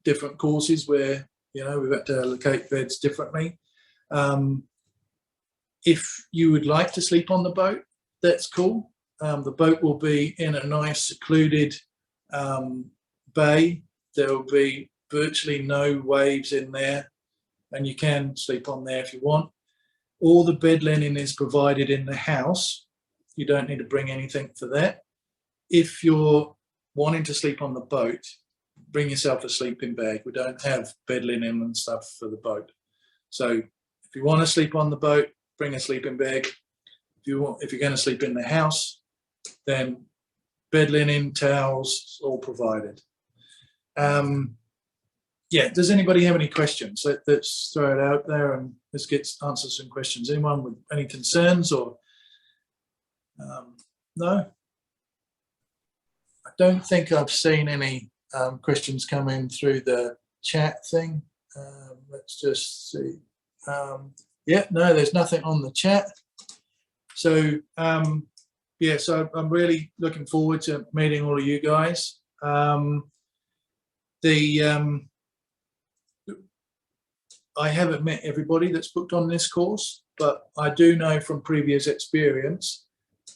different courses where, you know, we've had to allocate beds differently. If you would like to sleep on the boat, that's cool. The boat will be in a nice secluded bay. There will be virtually no waves in there, and you can sleep on there if you want. All the bed linen is provided in the house. You don't need to bring anything for that. If you're wanting to sleep on the boat, bring yourself a sleeping bag. We don't have bed linen and stuff for the boat. So if you want to sleep on the boat, bring a sleeping bag. If you're going to sleep in the house, then bed linen, towels, all provided. Yeah, does anybody have any questions? Let's throw it out there and let's answer some questions. Anyone with any concerns or no? I don't think I've seen any questions come in through the chat thing. Let's just see. Yeah, no, there's nothing on the chat. So yeah, so I'm really looking forward to meeting all of you guys. I haven't met everybody that's booked on this course, but I do know from previous experience,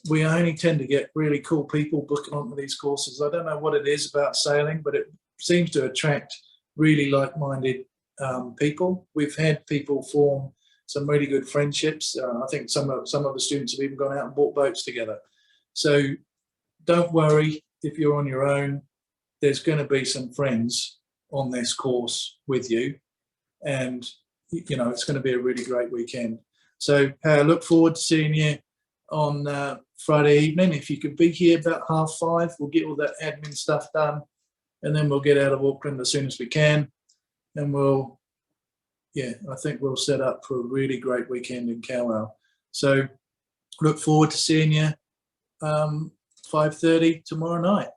we only tend to get really cool people booking onto these courses. I don't know what it is about sailing, but it seems to attract really like-minded people. We've had people form some really good friendships. I think some of the students have even gone out and bought boats together. So don't worry if you're on your own. There's going to be some friends on this course with you, and you know it's going to be a really great weekend. So I look forward to seeing you on Friday evening. If you could be here about 5:30, we'll get all that admin stuff done, and then we'll get out of Auckland as soon as we can, and we'll, yeah, I think we'll set up for a really great weekend in Kawau. So look forward to seeing you 5:30 tomorrow night.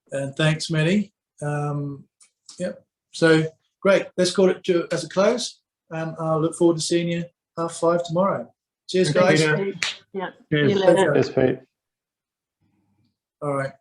And thanks, Maddie. Yep. So great. Let's call it as a close, and I'll look forward to seeing you 5:30 tomorrow. Cheers, guys. Peter. Yeah. Cheers. See you later. Yes, Pete. All right.